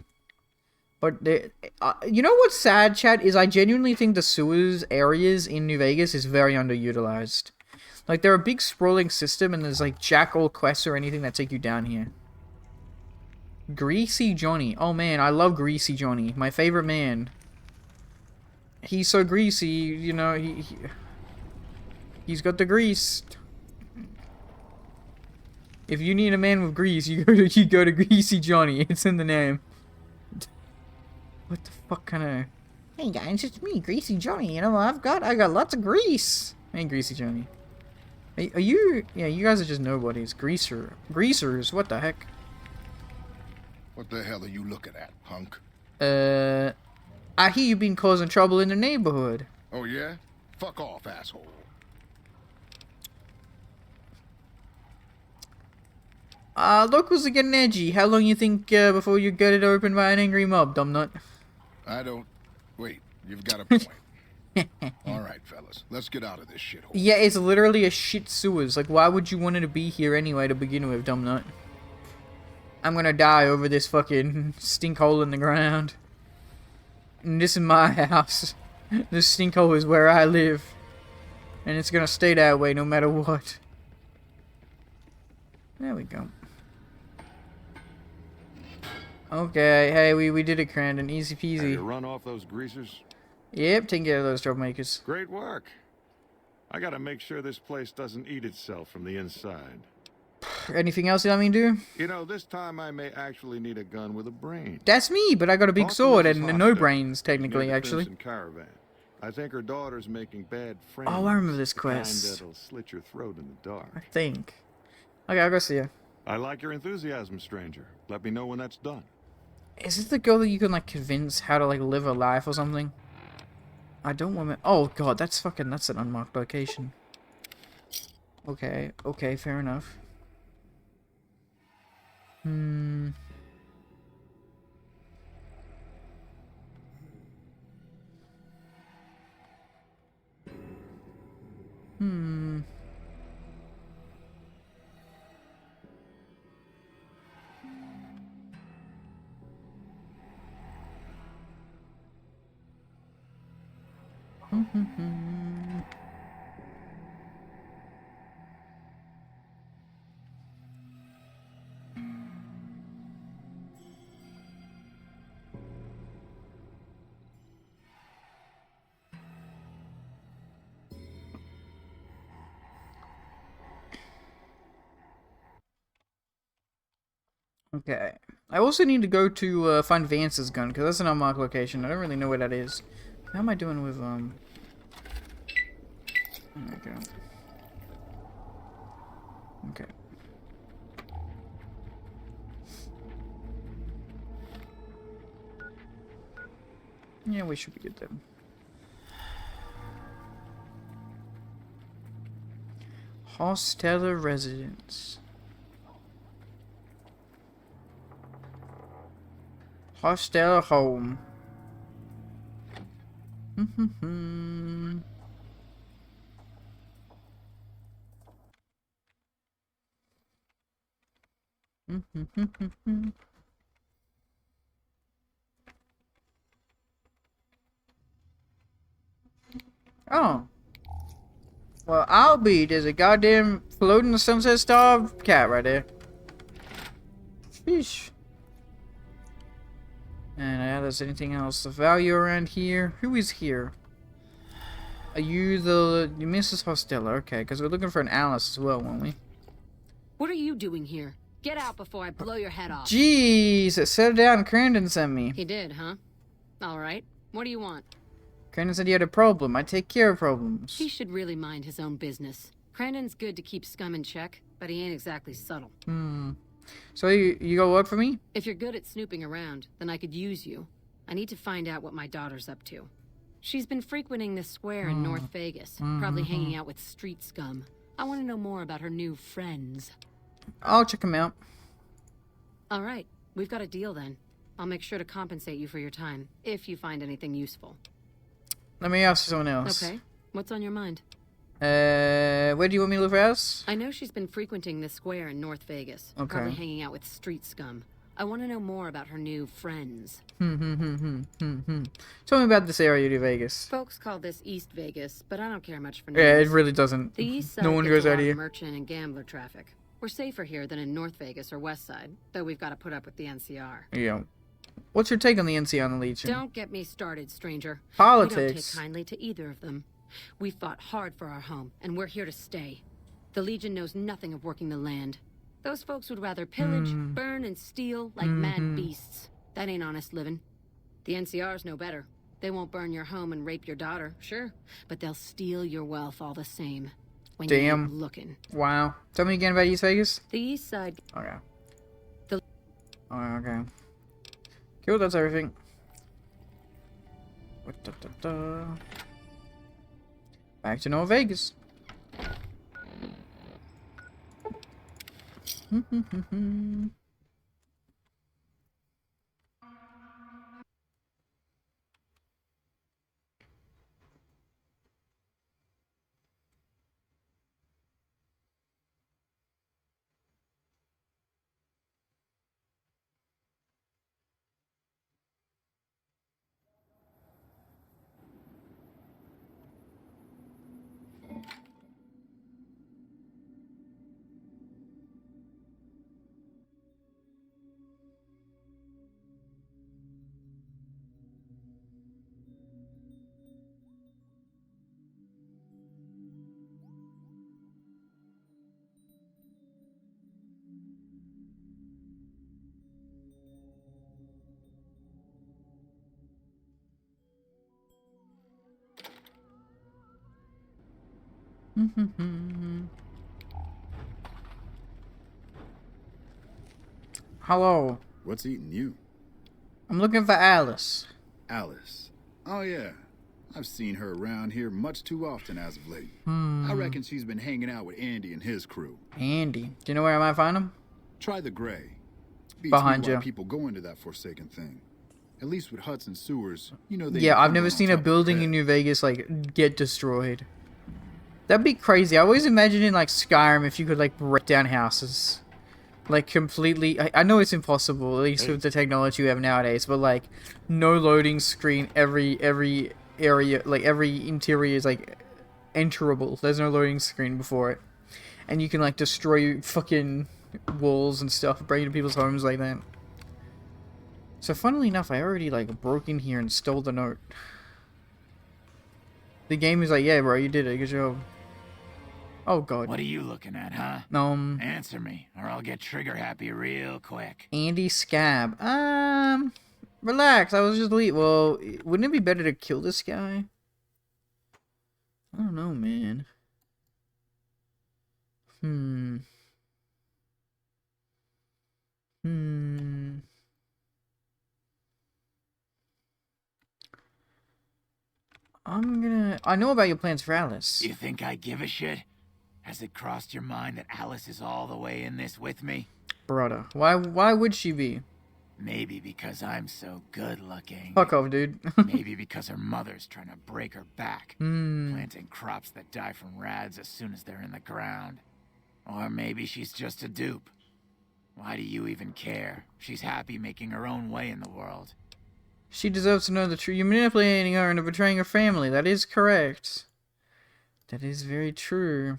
But, you know what's sad, chat, is I genuinely think the sewers areas in New Vegas is very underutilized. Like, they're a big sprawling system, and there's, like, jack all quests or anything that take you down here. Greasy Johnny. Oh man, I love Greasy Johnny. My favorite man. He's so greasy, you know, he's got the grease. If you need a man with grease, you go to Greasy Johnny. It's in the name. What the fuck kind of... Hey guys, it's me, Greasy Johnny. You know what I got lots of grease. Hey, Greasy Johnny. Are you... Yeah, you guys are just nobodies. Greasers, what the heck? What the hell are you looking at, punk? I hear you've been causing trouble in the neighborhood. Oh, yeah? Fuck off, asshole. Locals are getting edgy. How long you think before you get it opened by an angry mob, dumbnut? I don't... Wait, you've got a point. All right, fellas, let's get out of this shithole. Yeah, it's literally a shit sewers. Like, why would you want it to be here anyway to begin with, dumbnut? I'm gonna die over this fucking stink hole in the ground. And this is my house. This stink hole is where I live. And it's gonna stay that way no matter what. There we go. Okay, hey, we did it, Crandon. Easy Have you peasy. run off those greasers? Yep, taking care of those troublemakers. Great work. I gotta make sure this place doesn't eat itself from the inside. Anything else you want me to do? You know, this time I may actually need a gun with a brain. That's me, but I got a big Talk to sword Mrs. and no Hostetter brains, near technically, the actually. Crimson Caravan. I think her daughter's making bad friends. Oh, I remember this the kind quest. that'll slit your throat in the I dark. think. Okay, I'll go see her. I like your enthusiasm, stranger. Let me know when that's done. Is this the girl that you can, like, convince how to, like, live a life or something? I don't want to... Oh, God, that's an unmarked location. Okay, fair enough. Okay. I also need to go to find Vance's gun, because that's an unmarked location. I don't really know where that is. How am I doing with, Okay. Okay. Yeah, we should be good then. Hosteller residence. Hosteller home. Oh. Well, I'll be. There's a goddamn floating Sunset Star cat right there. Sheesh. And there's anything else of value around here? Who is here? Are you Mrs. Hostella? Okay, because we're looking for an Alice as well, won't we? What are you doing here? Get out before I blow your head off. Jeez, settle down. Crandon sent me. He did, huh? Alright. What do you want? Crandon said he had a problem. I take care of problems. He should really mind his own business. Crandon's good to keep scum in check, but he ain't exactly subtle. So you go work for me? If you're good at snooping around, then I could use you. I need to find out what my daughter's up to. She's been frequenting the square in North Vegas, probably hanging out with street scum. I want to know more about her new friends. I'll check them out. Alright, we've got a deal then. I'll make sure to compensate you for your time, if you find anything useful. Let me ask someone else. Okay, what's on your mind? Where do you want me to look for else? I know she's been frequenting the square in North Vegas, probably hanging out with street scum. I want to know more about her new friends. Tell me about this area of Vegas. Folks call this East Vegas, but I don't care much for names. Yeah, it really doesn't. The East Side no one gets goes a out lot of here. merchant and gambler traffic. We're safer here than in North Vegas or West Side, though we've got to put up with the NCR. Yeah. What's your take on the NCR and the Legion? Don't get me started, stranger. Politics. We don't take kindly to either of them. We fought hard for our home, and we're here to stay. The Legion knows nothing of working the land. Those folks would rather pillage, burn, and steal like mad beasts. That ain't honest living. The NCR's no better. They won't burn your home and rape your daughter, sure, but they'll steal your wealth all the same. When you ain't looking. Wow. Tell me again about East Vegas. The East Side. Okay. The okay. Cool, that's everything. Back to North Vegas. Hello. What's eating you? I'm looking for Alice. Alice. Oh, yeah. I've seen her around here much too often as of late. I reckon she's been hanging out with Andy and his crew. Andy. Do you know where I might find him? Try the Gray. Beats Behind me why you. people go into that forsaken thing. At least with Hudson Sewers, you know they. Yeah, I've come never on seen a top of building their in head. New Vegas, like, get destroyed. That'd be crazy. I always imagine in, like, Skyrim if you could, like, break down houses. Like, completely... I know it's impossible, at least with the technology we have nowadays, but, like, no loading screen, every area, like, every interior is, like, enterable. There's no loading screen before it. And you can, like, destroy fucking walls and stuff, break into people's homes like that. So, funnily enough, I already, like, broke in here and stole the note. The game is like, yeah, bro, you did it. Good job. Oh god. What are you looking at, huh? Answer me, or I'll get trigger happy real quick. Andy Scab. Relax. I was just well, wouldn't it be better to kill this guy? I don't know, man. I know about your plans for Alice. You think I give a shit? Has it crossed your mind that Alice is all the way in this with me? Brother, why would she be? Maybe because I'm so good looking. Fuck off, dude. Maybe because her mother's trying to break her back. Planting crops that die from rads as soon as they're in the ground. Or maybe she's just a dupe. Why do you even care? She's happy making her own way in the world. She deserves to know the truth. You're manipulating her into betraying her family. That is correct. That is very true.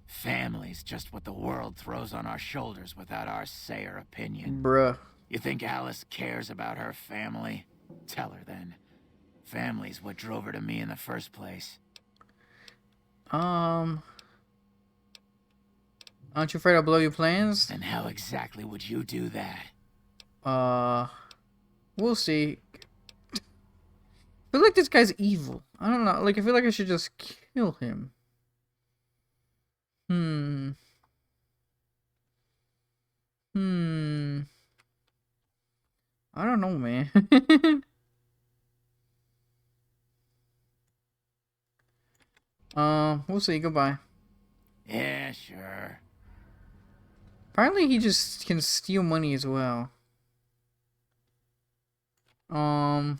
Family's just what the world throws on our shoulders without our say or opinion. Bruh. You think Alice cares about her family? Tell her then. Family's what drove her to me in the first place. Aren't you afraid I'll blow your plans? And how exactly would you do that? We'll see. I feel like this guy's evil. I don't know. Like, I feel like I should just kill him. I don't know, man. We'll see. Goodbye. Yeah, sure. Apparently he just can steal money as well. Let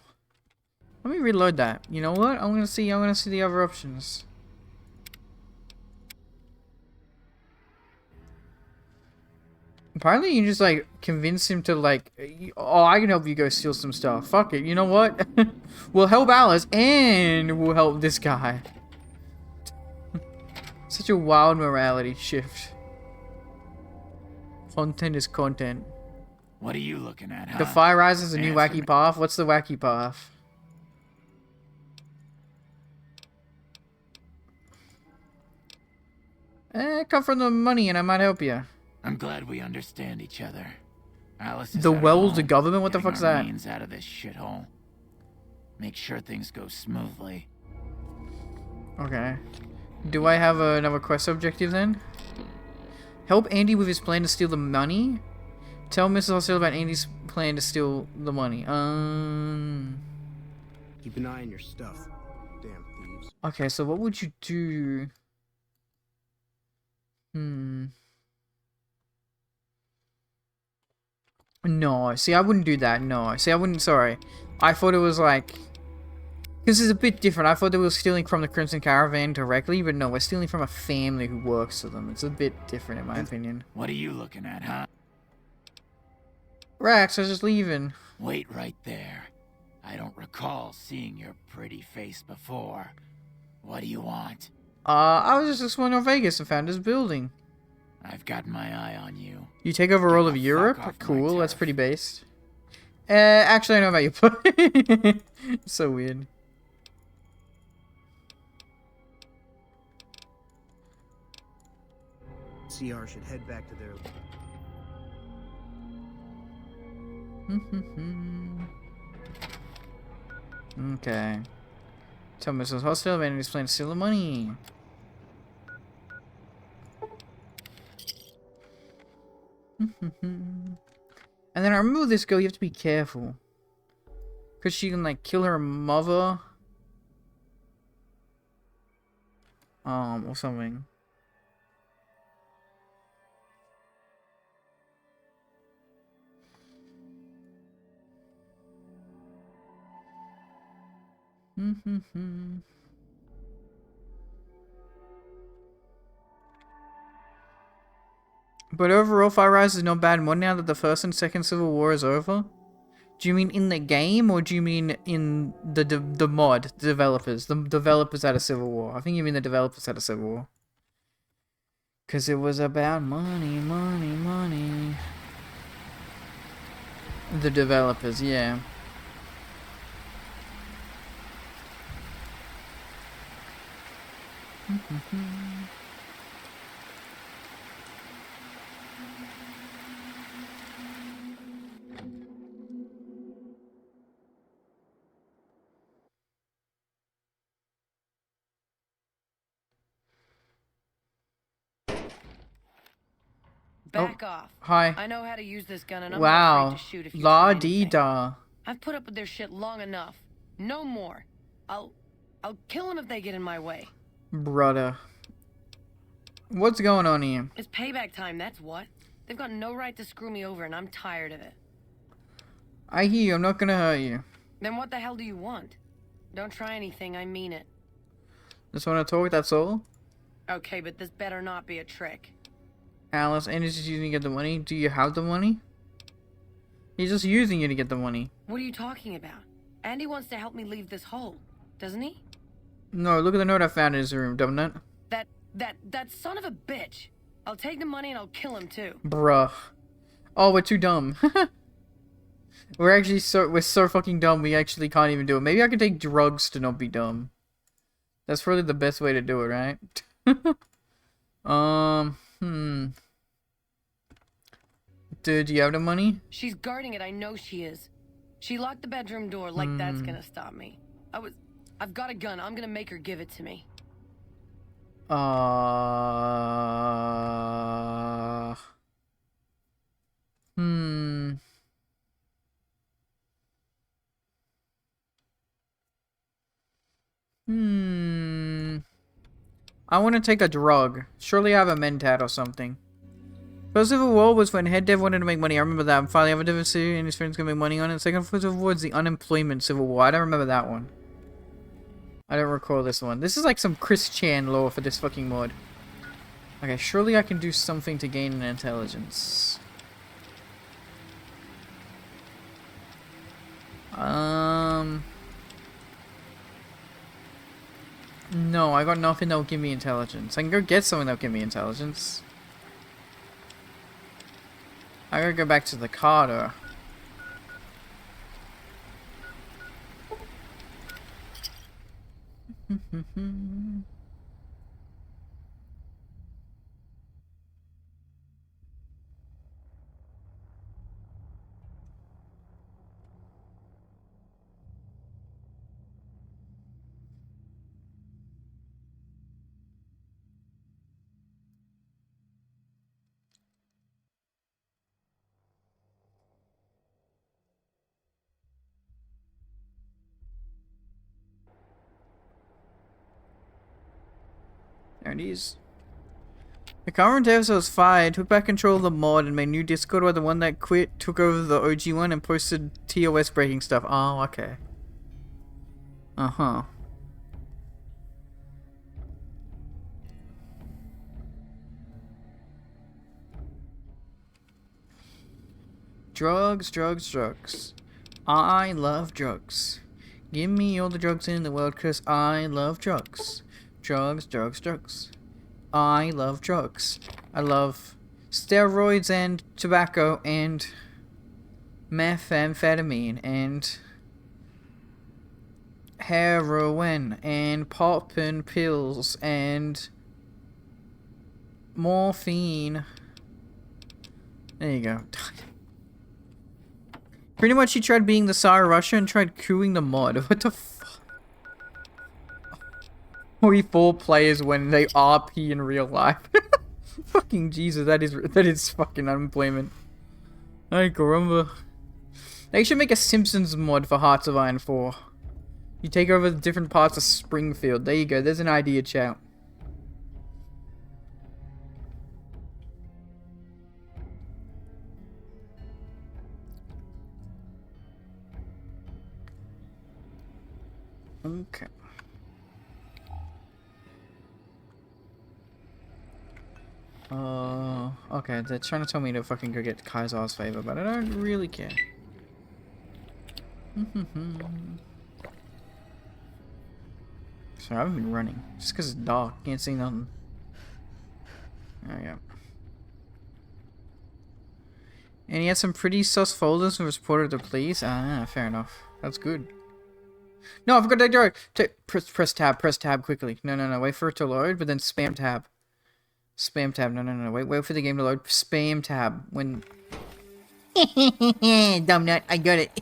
me reload that. You know what? I'm gonna see the other options. Apparently you just like convince him to like, oh, I can help you go steal some stuff. Fuck it. You know what? We'll help Alice and we'll help this guy. Such a wild morality shift. Content is content. What are you looking at, huh? The Fire Rise is a new wacky path. What's the wacky path? Come from the money and I might help you. I'm glad we understand each other. Alice is the at Wells, home, the government? What the fuck's that? Out of this shithole. Make sure things go smoothly. Okay. Do I have another quest objective then? Help Andy with his plan to steal the money? Tell Mrs. Hostile about Andy's plan to steal the money. Keep an eye on your stuff. Damn thieves. Okay, so what would you do? No, see, I wouldn't do that. No, see, I wouldn't. Sorry, I thought it was like, this is a bit different. I thought they were stealing from the Crimson Caravan directly, but no, we're stealing from a family who works for them. It's a bit different, in my opinion. What are you looking at, huh? Rex, I was just leaving. Wait right there. I don't recall seeing your pretty face before. What do you want? I was just exploring Vegas and found this building. I've got my eye on you. You take over all of Europe? Cool, that's pretty based. Actually, I know about your plan. So weird. CR should head back to their... Okay. Tell Mrs. Hostile man he's playing to steal the money. And then I remove this girl, you have to be careful. Because she can like kill her mother. Or something. But overall, Fire Rise is not bad more now that the first and second Civil War is over. Do you mean in the game, or do you mean in the mod, the developers? The developers had a Civil War. I think you mean the developers had a Civil War. Because it was about money, money, money. The developers, yeah. Back off. Hi. I know how to use this gun and I'm not Wow. afraid to shoot if you La try dee anything. da. I've put up with their shit long enough. No more. I'll kill them if they get in my way. Brother. What's going on here? It's payback time, that's what. They've got no right to screw me over and I'm tired of it. I hear you. I'm not gonna hurt you. Then what the hell do you want? Don't try anything, I mean it. Just wanna talk, that's all? Okay, but this better not be a trick. Alice, and is just using you to get the money? Do you have the money? He's just using you to get the money. What are you talking about? Andy wants to help me leave this hole, doesn't he? No, look at the note I found in his room, dumb nut. That son of a bitch. I'll take the money and I'll kill him too. Bruh. Oh, we're too dumb. we're so fucking dumb we actually can't even do it. Maybe I could take drugs to not be dumb. That's probably the best way to do it, right? Dude, do you have the money? She's guarding it, I know she is. She locked the bedroom door like that's gonna stop me. I've got a gun, I'm gonna make her give it to me. I want to take a drug. Surely I have a mentat or something. First Civil War was when Head Dev wanted to make money. I remember that. Finally, have a different city and his friends gonna make money on it. Second Civil War is the unemployment Civil War. I don't remember that one. I don't recall this one. This is like some Chris Chan lore for this fucking mod. Okay, surely I can do something to gain an intelligence. No, I got nothing that'll give me intelligence. I can go get something that'll give me intelligence. I gotta go back to the Carter. There it is. The current devs was fired, took back control of the mod, and made new Discord while the one that quit took over the OG one and posted TOS breaking stuff. Oh, okay. Uh-huh. Drugs, drugs, drugs. I love drugs. Give me all the drugs in the world, 'cause I love drugs. Drugs, drugs, drugs. I love drugs. I love steroids and tobacco and methamphetamine and heroin and poppin' pills and morphine. There you go. Pretty much he tried being the Tsar of Russia and tried cooing the mod. What the fuck? 44 players when they RP in real life. Fucking Jesus, that is fucking unemployment. Ay, caramba. They should make a Simpsons mod for Hearts of Iron 4. You take over the different parts of Springfield. There you go, there's an idea, chat. Okay. Okay, they're trying to tell me to fucking go get Kaiser's favor, but I don't really care. Sorry, I haven't been running. Just because it's dark, can't see nothing. There we go. And he had some pretty sus folders and was reported to police. Ah, fair enough. That's good. No, I forgot to do it. Press tab quickly. No, wait for it to load, but then spam tab. Spam tab. No, wait for the game to load. Spam tab. When... Dumb nut, I got it.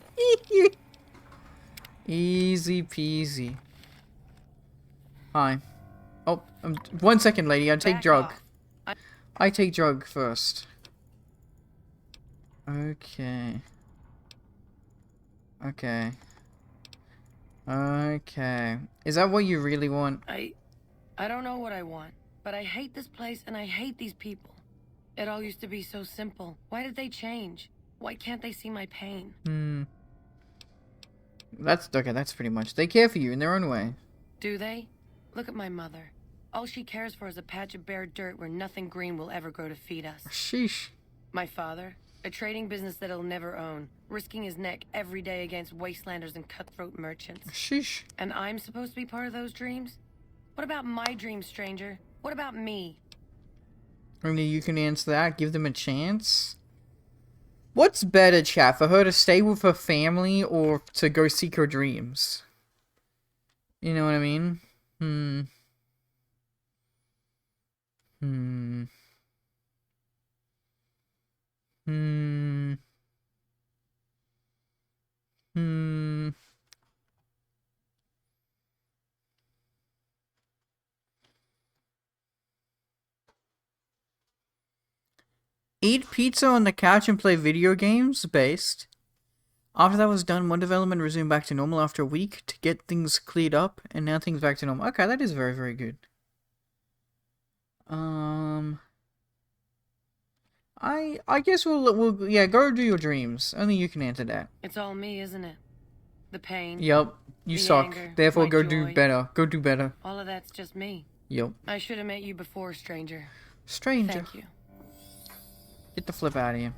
Easy peasy. Hi. Oh, 1 second, lady. I take drug. I take drug first. Okay. Okay. Okay. Is that what you really want? I don't know what I want, but I hate this place and I hate these people. It all used to be so simple. Why did they change? Why can't they see my pain? That's okay, that's pretty much. They care for you in their own way. Do they? Look at my mother. All she cares for is a patch of bare dirt where nothing green will ever grow to feed us. Sheesh. My father, a trading business that he'll never own, risking his neck every day against wastelanders and cutthroat merchants. Sheesh. And I'm supposed to be part of those dreams? What about my dreams, stranger? What about me? Only you can answer that. Give them a chance. What's better, chat? For her to stay with her family or to go seek her dreams? You know what I mean? Eat pizza on the couch and play video games? Based. After that was done, one development resumed back to normal after a week to get things cleared up, and now things back to normal. Okay, that is very, very good. I guess we'll yeah, go do your dreams. Only you can answer that. It's all me, isn't it? The pain. Yup. You suck. Anger, therefore, go joy. do better. Go do better. All of that's just me. Yup. I should have met you before, stranger. Stranger. Thank you. Get the flip out of here.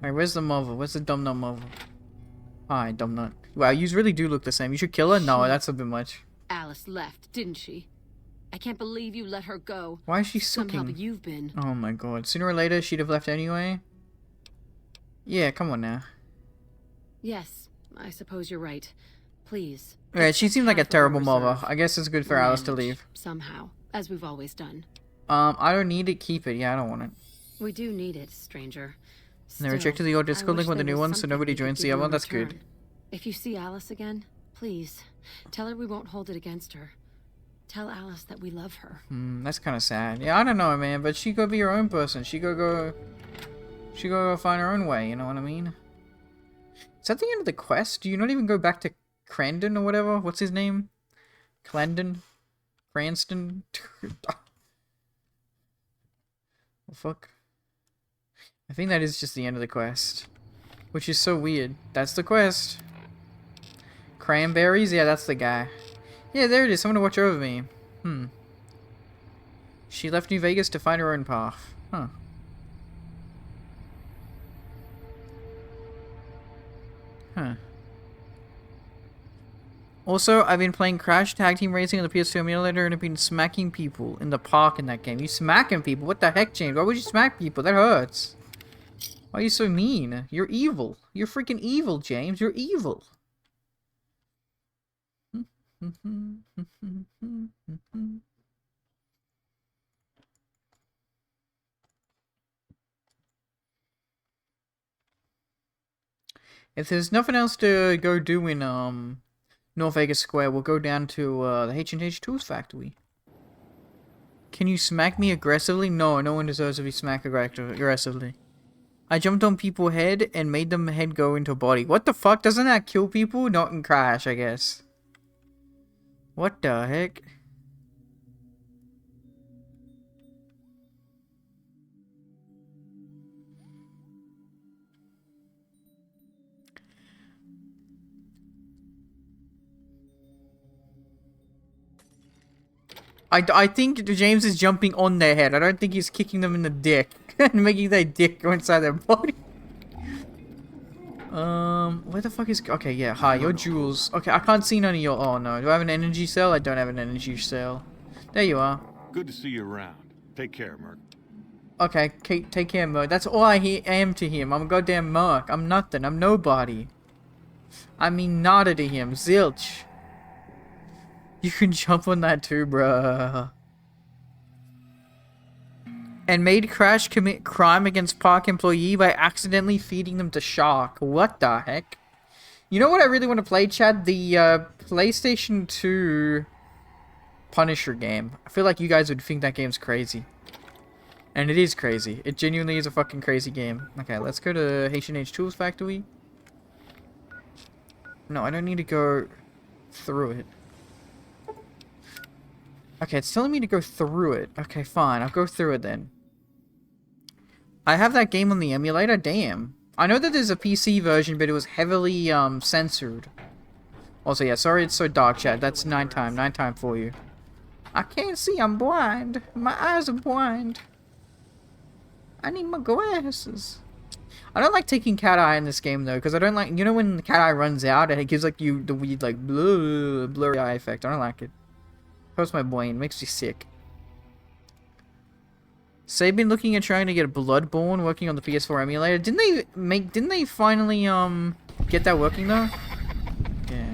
Alright, where's the mother? Where's the dumb nut mother? Hi, dumb nut. Wow, you really do look the same. You should kill her? No, that's a bit much. Alice left, didn't she? I can't believe you let her go. Why is she Somehow sucking? you've been. Oh my god. Sooner or later, she'd have left anyway. Yeah, come on now. Yes, I suppose you're right. Please. Alright, she seems like a terrible mother. I guess it's good for Alice to leave. Somehow, as we've always done. I don't need it. Keep it. Yeah, I don't want it. We do need it, stranger. And they rejected the old Discord link with the new one, so nobody joins the other one. That's return. good. If you see Alice again, please, tell her we won't hold it against her. Tell Alice that we love her. That's kind of sad. Yeah, I don't know, man, but she go be her own person. She go find her own way, you know what I mean? Is that the end of the quest? Do you not even go back to Crandon or whatever? What's his name? Clandon? Cranston? Oh, fuck. I think that is just the end of the quest. Which is so weird. That's the quest. Cranberries? Yeah, that's the guy. Yeah, there it is. Someone to watch over me. She left New Vegas to find her own path. Huh. Huh. Also, I've been playing Crash Tag Team Racing on the PS2 emulator and I've been smacking people in the park in that game. You smacking people? What the heck, James? Why would you smack people? That hurts. Why are you so mean? You're evil. You're freaking evil, James. You're evil. If there's nothing else to go do in North Vegas Square, we'll go down to the H&H Tools Factory. Can you smack me aggressively? No, no one deserves to be smacked aggressively. I jumped on people's head and made them head go into body. What the fuck? Doesn't that kill people? Not in Crash, I guess. What the heck? I think James is jumping on their head. I don't think he's kicking them in the dick and making their dick go inside their body. Where the fuck is... Okay, yeah, hi, you're Jules. Okay, I can't see none of your... Oh, no. Do I have an energy cell? I don't have an energy cell. There you are. Good to see you around. Take care, Merc. Okay, take care, Merc. That's all I am to him. I'm a goddamn Merc. I'm nothing. I'm nobody. I mean nada to him. Zilch. You can jump on that too, bruh. And made Crash commit crime against park employee by accidentally feeding them to shark. What the heck? You know what I really want to play, Chad? The PlayStation 2 Punisher game. I feel like you guys would think that game's crazy. And it is crazy. It genuinely is a fucking crazy game. Okay, let's go to H&H Tools Factory. No, I don't need to go through it. Okay, it's telling me to go through it. Okay, fine. I'll go through it then. I have that game on the emulator? Damn. I know that there's a PC version, but it was heavily censored. Also, yeah, sorry it's so dark, chat. That's nighttime for you. I can't see, I'm blind. My eyes are blind. I need my glasses. I don't like taking cat eye in this game though, because I don't like, you know when the cat eye runs out and it gives like you the weird like blurry eye effect. I don't like it. Hurts my brain, makes you sick. So they've been looking at trying to get a Bloodborne working on the PS4 emulator. Didn't they finally get that working though? Okay.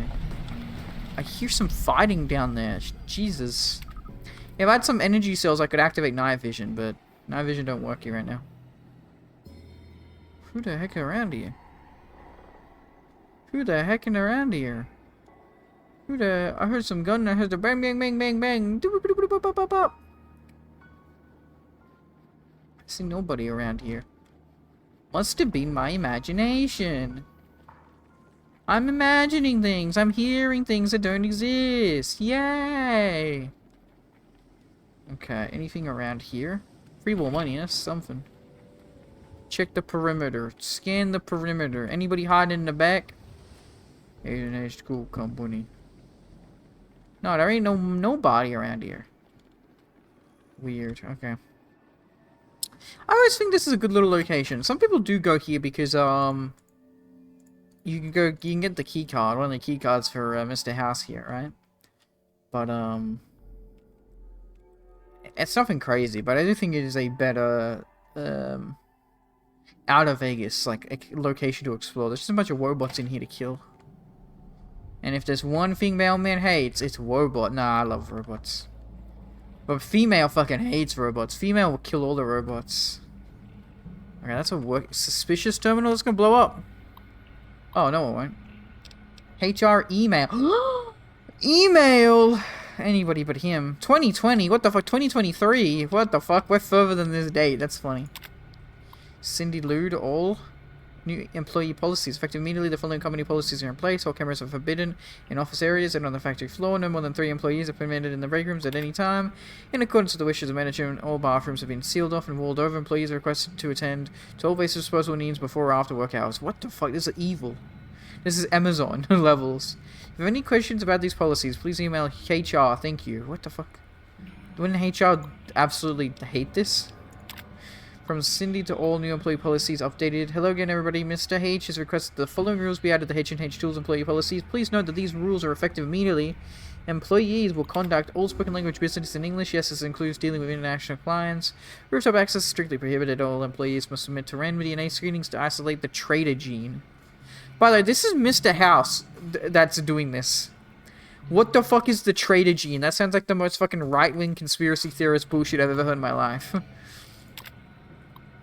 I hear some fighting down there. Jesus. Yeah, if I had some energy cells I could activate night vision, but night vision don't work here right now. Who the heck around here? Who the heck in around here? I heard some gun, I heard the bang bang bang bang bang. I see nobody around here. Must have been my imagination. I'm imagining things. I'm hearing things that don't exist. Yay! Okay, anything around here? Free will money, that's something. Check the perimeter. Scan the perimeter. Anybody hiding in the back? H&H Tool Company. No, there ain't nobody around here. Weird. Okay. I always think this is a good little location. Some people do go here because you can get the key card, one of the key cards for Mr. House here, right? But it's nothing crazy, but I do think it is a better out of Vegas like a location to explore. There's just a bunch of robots in here to kill. And if there's one thing Mailman hates, it's robot. Nah, I love robots. But female fucking hates robots. Female will kill all the robots. Okay, that's a suspicious terminal that's gonna blow up. Oh, no it won't. HR email. Email! Anybody but him. 2020? What the fuck? 2023? What the fuck? We're further than this date. That's funny. Cindy Lude, all new employee policies. Effective immediately, the following company policies are in place. All cameras are forbidden in office areas and on the factory floor. No more than 3 employees are permitted in the break rooms at any time. In accordance with the wishes of management, all bathrooms have been sealed off and walled over. Employees are requested to attend to all basic disposable needs before or after work hours. What the fuck? This is evil. This is Amazon levels. If you have any questions about these policies, please email HR. Thank you. What the fuck? Wouldn't HR absolutely hate this? From Cindy to all new employee policies updated. Hello again, everybody. Mr. H has requested the following rules be added to H&H Tools employee policies. Please note that these rules are effective immediately. Employees will conduct all spoken language business in English. Yes, this includes dealing with international clients. Rooftop access is strictly prohibited. All employees must submit to random DNA screenings to isolate the traitor gene. By the way, this is Mr. House that's doing this. What the fuck is the traitor gene? That sounds like the most fucking right-wing conspiracy theorist bullshit I've ever heard in my life.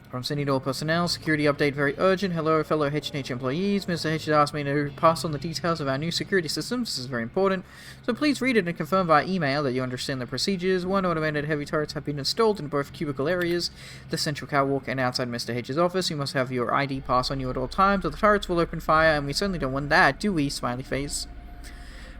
From Cindy to all personnel, security update very urgent. Hello, fellow H&H employees. Mr. H has asked me to pass on the details of our new security systems. This is very important. So please read it and confirm via email that you understand the procedures. 1 automated heavy turrets have been installed in both cubicle areas, the central catwalk and outside Mr. H's office. You must have your ID pass on you at all times or the turrets will open fire, and we certainly don't want that, do we? Smiley face.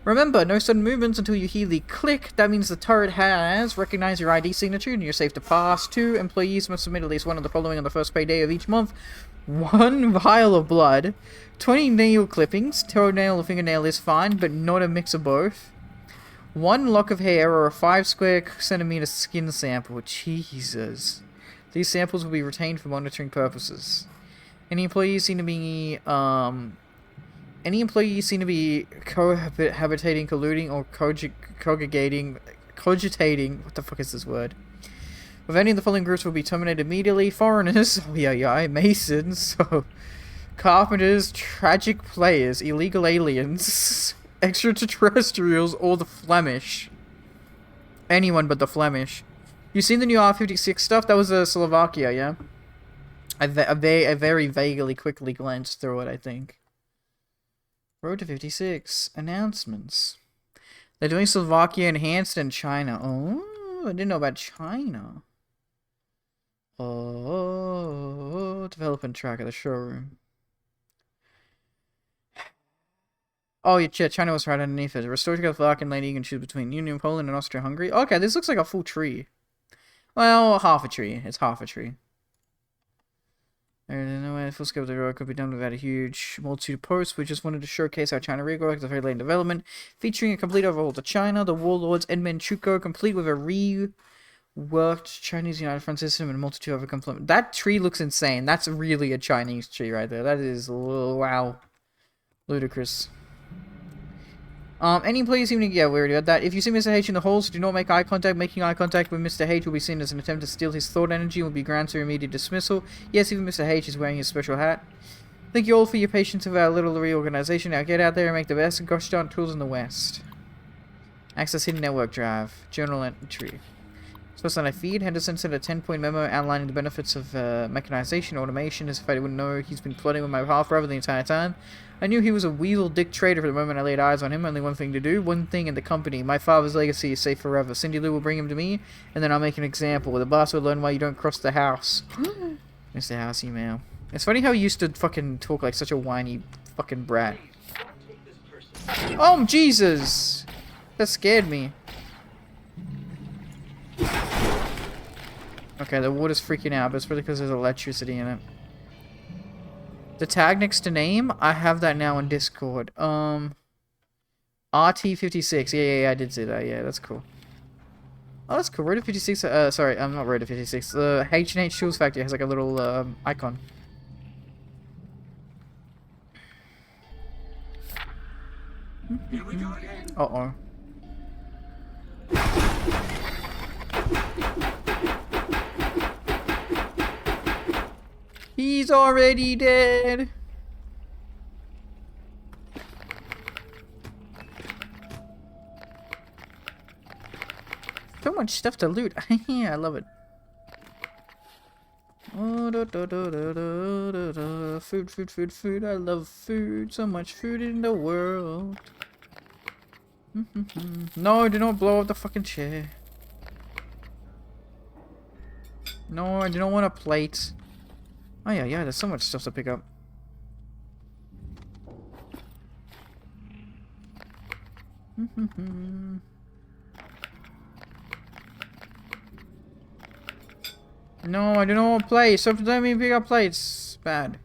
Remember, no sudden movements until you hear the click. That means the turret has recognized your ID signature and you're safe to pass. 2 employees must submit at least one of the following on the first payday of each month. 1 vial of blood, 20 nail clippings. Toenail or fingernail is fine, but not a mix of both. 1 lock of hair or a 5 square centimeter skin sample. Jesus. These samples will be retained for monitoring purposes. Any employees seen to be cohabitating, colluding, or cogitating, what the fuck is this word? With any of the following groups will be terminated immediately. Foreigners, oh yeah, Masons, so carpenters, tragic players, illegal aliens, extraterrestrials, or the Flemish. Anyone but the Flemish. You seen the new R56 stuff? That was Slovakia, yeah? I very vaguely quickly glanced through it, I think. Road to 56. Announcements. They're doing Slovakia enhanced and China. Oh, I didn't know about China. Oh, development track at the showroom. Oh, yeah, China was right underneath it. Restored Czechoslovakian lady, you can choose between Union, Poland, and Austria-Hungary. Okay, this looks like a full tree. Well, half a tree. It's half a tree. There's no way the full scale of the road could be done without a huge multitude of posts. We just wanted to showcase how China Regal is a very late in development, featuring a complete overhaul to China, the warlords Enmenchuko, complete with a reworked Chinese United Front system and a multitude of complement. That tree looks insane. That's really a Chinese tree right there. That is, wow, ludicrous. Any employees seem to... Yeah, we already had that. If you see Mr. H in the halls, do not make eye contact. Making eye contact with Mr. H will be seen as an attempt to steal his thought energy and will be granted immediate dismissal. Yes, even Mr. H is wearing his special hat. Thank you all for your patience with our little reorganization. Now get out there and make the best and gosh darn tools in the West. Access hidden network drive. Journal entry. First line I feed. Henderson sent a 10-point memo outlining the benefits of mechanization, automation, as if I wouldn't know he's been plotting with my half-brother the entire time. I knew he was a weasel dick traitor from the moment I laid eyes on him. Only one thing to do, one thing in the company. My father's legacy is safe forever. Cindy Lou will bring him to me, and then I'll make an example. The boss will learn why you don't cross the house. Mr. House email. It's funny how he used to fucking talk like such a whiny fucking brat. Oh, Jesus! That scared me. Okay, the water's freaking out, but it's probably because there's electricity in it. The tag next to name, I have that now in Discord. RT56. Yeah, I did see that. Yeah, that's cool. Oh, that's cool. Road to 56. Sorry, I'm not Road to 56. The H&H Tools Factory has like a little icon. Here we go again. Uh-oh. He's already dead. So much stuff to loot. Yeah, I love it. Oh, food. I love food. So much food in the world. No, do not blow up the fucking chair. No, I do not want a plate. Oh yeah, there's so much stuff to pick up. No, I do not want plates. Stop telling me to pick up plates. Bad.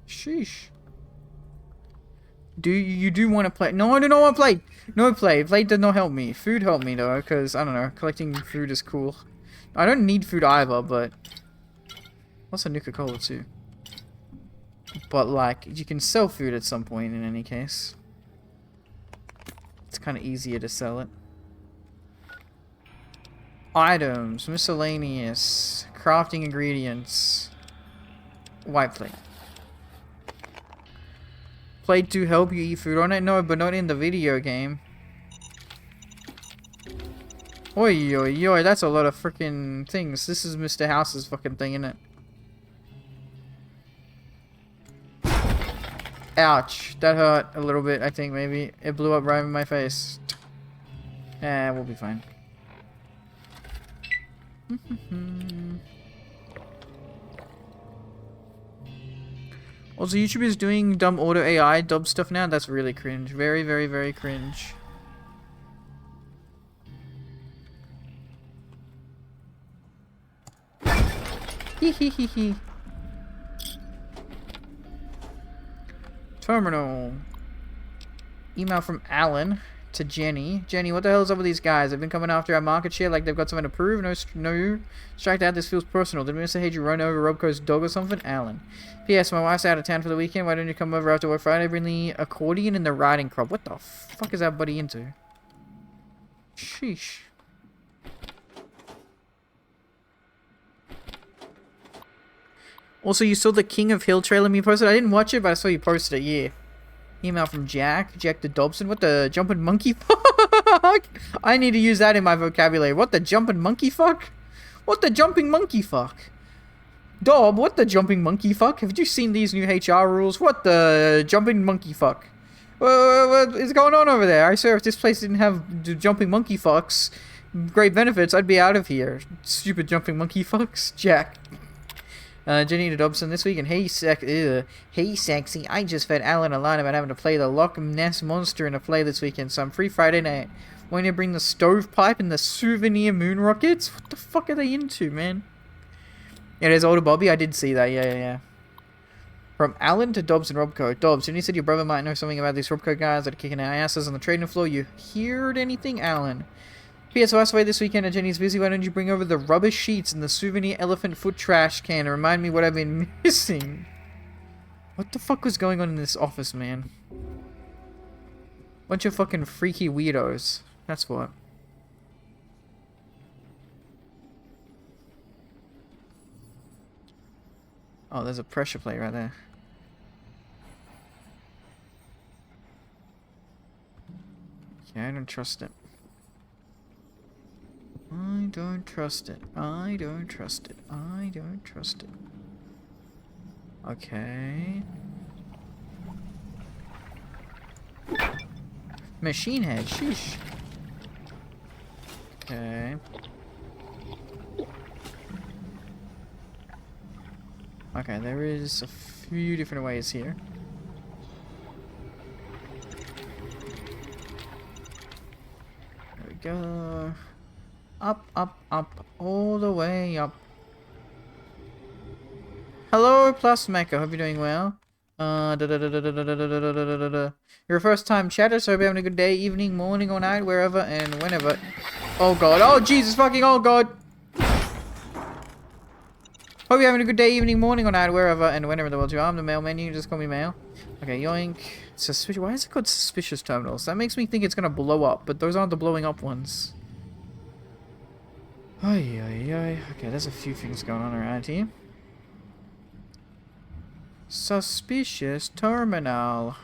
Sheesh. You do want a plate? No, I do not want a plate. No plate. Plate did not help me. Food helped me though, because I don't know, collecting food is cool. I don't need food either, but also Nuka-Cola too. But like, you can sell food at some point in any case. It's kind of easier to sell it. Items, miscellaneous, crafting ingredients, white plate. Plate do help you eat food on it? No, but not in the video game. Oi, that's a lot of freaking things. This is Mr. House's fucking thing, isn't it? Ouch. That hurt a little bit, I think, maybe. It blew up right in my face. We'll be fine. Also, YouTube is doing dumb auto AI dub stuff now. That's really cringe. Very, very, very cringe. Hee. Terminal. Email from Alan to Jenny. Jenny, what the hell is up with these guys? They've been coming after our market share like they've got something to prove. No, strike out. This feels personal. Did Mr. Hage run over Robco's dog or something? Alan. P.S. My wife's out of town for the weekend. Why don't you come over after work Friday? Bring the accordion and the riding crop. What the fuck is that buddy into? Sheesh. Also, you saw the King of Hill trailer me posted? I didn't watch it, but I saw you posted it, yeah. Email from Jack the Dobson. What the jumping monkey fuck? I need to use that in my vocabulary. What the jumping monkey fuck? What the jumping monkey fuck? Dob, what the jumping monkey fuck? Have you seen these new HR rules? What the jumping monkey fuck? What is going on over there? I swear if this place didn't have jumping monkey fucks, great benefits, I'd be out of here. Stupid jumping monkey fucks. Jack. Jenny Dobson this week, and hey sexy, I just fed Alan a line about having to play the Loch Ness Monster in a play this weekend, so I'm free Friday night. Want to bring the stovepipe and the souvenir moon rockets? What the fuck are they into, man? Yeah, there's older Bobby, I did see that, yeah. From Alan to Dobbs and Robco. Dobbs, when you said your brother might know something about these Robco guys that are kicking our asses on the trading floor, you heard anything, Alan? P.S. Last way this weekend and Jenny's busy, why don't you bring over the rubber sheets and the souvenir elephant foot trash can to remind me what I've been missing? What the fuck was going on in this office, man? Bunch of fucking freaky weirdos. That's what. Oh, there's a pressure plate right there. Yeah, I don't trust it. I don't trust it. I don't trust it. I don't trust it. Okay. Machine head. Sheesh. Okay. Okay, there is a few different ways here. There we go. Up, up, up, all the way up. Hello, Plus Mecha. Hope you're doing well. You're a first-time chatter, so hope you're having a good day, evening, morning, or night, wherever and whenever. Oh god. Oh Jesus fucking. Oh god. Hope you're having a good day, evening, morning, or night, wherever and whenever in the world you are. I'm the mailman. You can just call me Mail. Okay, yoink. Suspicious. Why is it called suspicious terminals? That makes me think it's gonna blow up, but those aren't the blowing up ones. Ay, ay, ay. Okay, there's a few things going on around here. Suspicious terminal.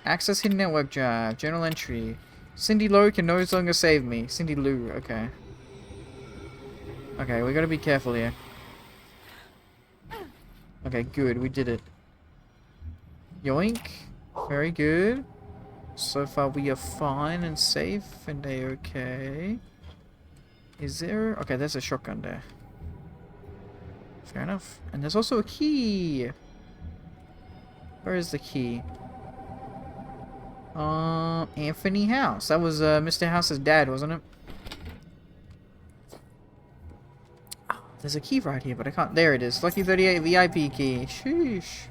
Access hidden network drive. Journal entry. Cindy Lowe can no longer save me. Cindy Lou. Okay. Okay, we gotta be careful here. Okay, good. We did it. Yoink. Very good. So far we are fine and safe and a-okay. Is there... Okay, there's a shotgun there. Fair enough. And there's also a key. Where is the key? Anthony House. That was Mr. House's dad, wasn't it? Oh, there's a key right here, but I can't... There it is. Lucky 38 VIP key. Sheesh.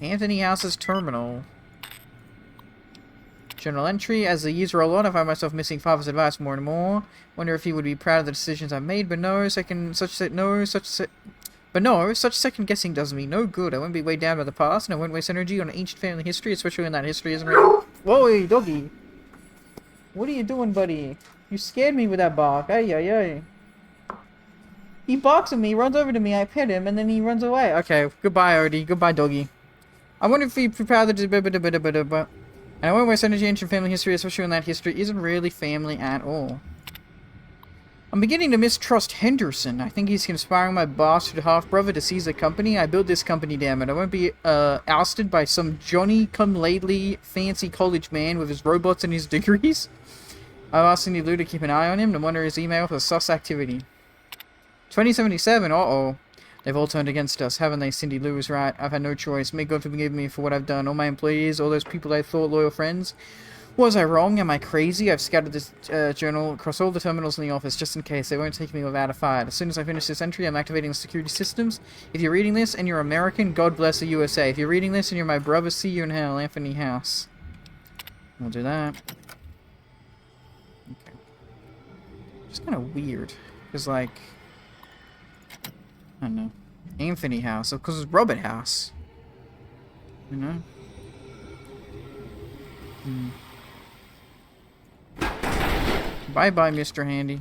Anthony House's terminal. Journal entry. As the years roll on, I find myself missing father's advice more and more. Wonder if he would be proud of the decisions I've made, but no, such second guessing does me no good. I won't be weighed down by the past, and I won't waste energy on ancient family history, especially when that history isn't really... Whoa, doggy! What are you doing, buddy? You scared me with that bark. Ay, ay, ay. He barks at me, runs over to me, I pet him, and then he runs away. Okay, goodbye, Odie. Goodbye, doggy. I wonder if he'd be proud of the... And I won't waste energy on ancient family history, especially when that history isn't really family at all. I'm beginning to mistrust Henderson. I think he's conspiring my bastard half-brother to seize the company. I built this company, damn it. I won't be ousted by some Johnny-come-lately fancy college man with his robots and his degrees. I've asked Cindy Lou to keep an eye on him to monitor his email for sus activity. 2077, uh-oh. They've all turned against us, haven't they? Cindy Lou is right. I've had no choice. May God forgive me for what I've done. All my employees, all those people I thought loyal friends. Was I wrong? Am I crazy? I've scattered this journal across all the terminals in the office just in case. They won't take me without a fight. As soon as I finish this entry, I'm activating the security systems. If you're reading this and you're American, God bless the USA. If you're reading this and you're my brother, see you in hell. Anthony House. We'll do that. Okay. It's kind of weird. Because, like... I don't know. Anthony House. Because it's Robert House. You know? Bye-bye, Mr. Handy.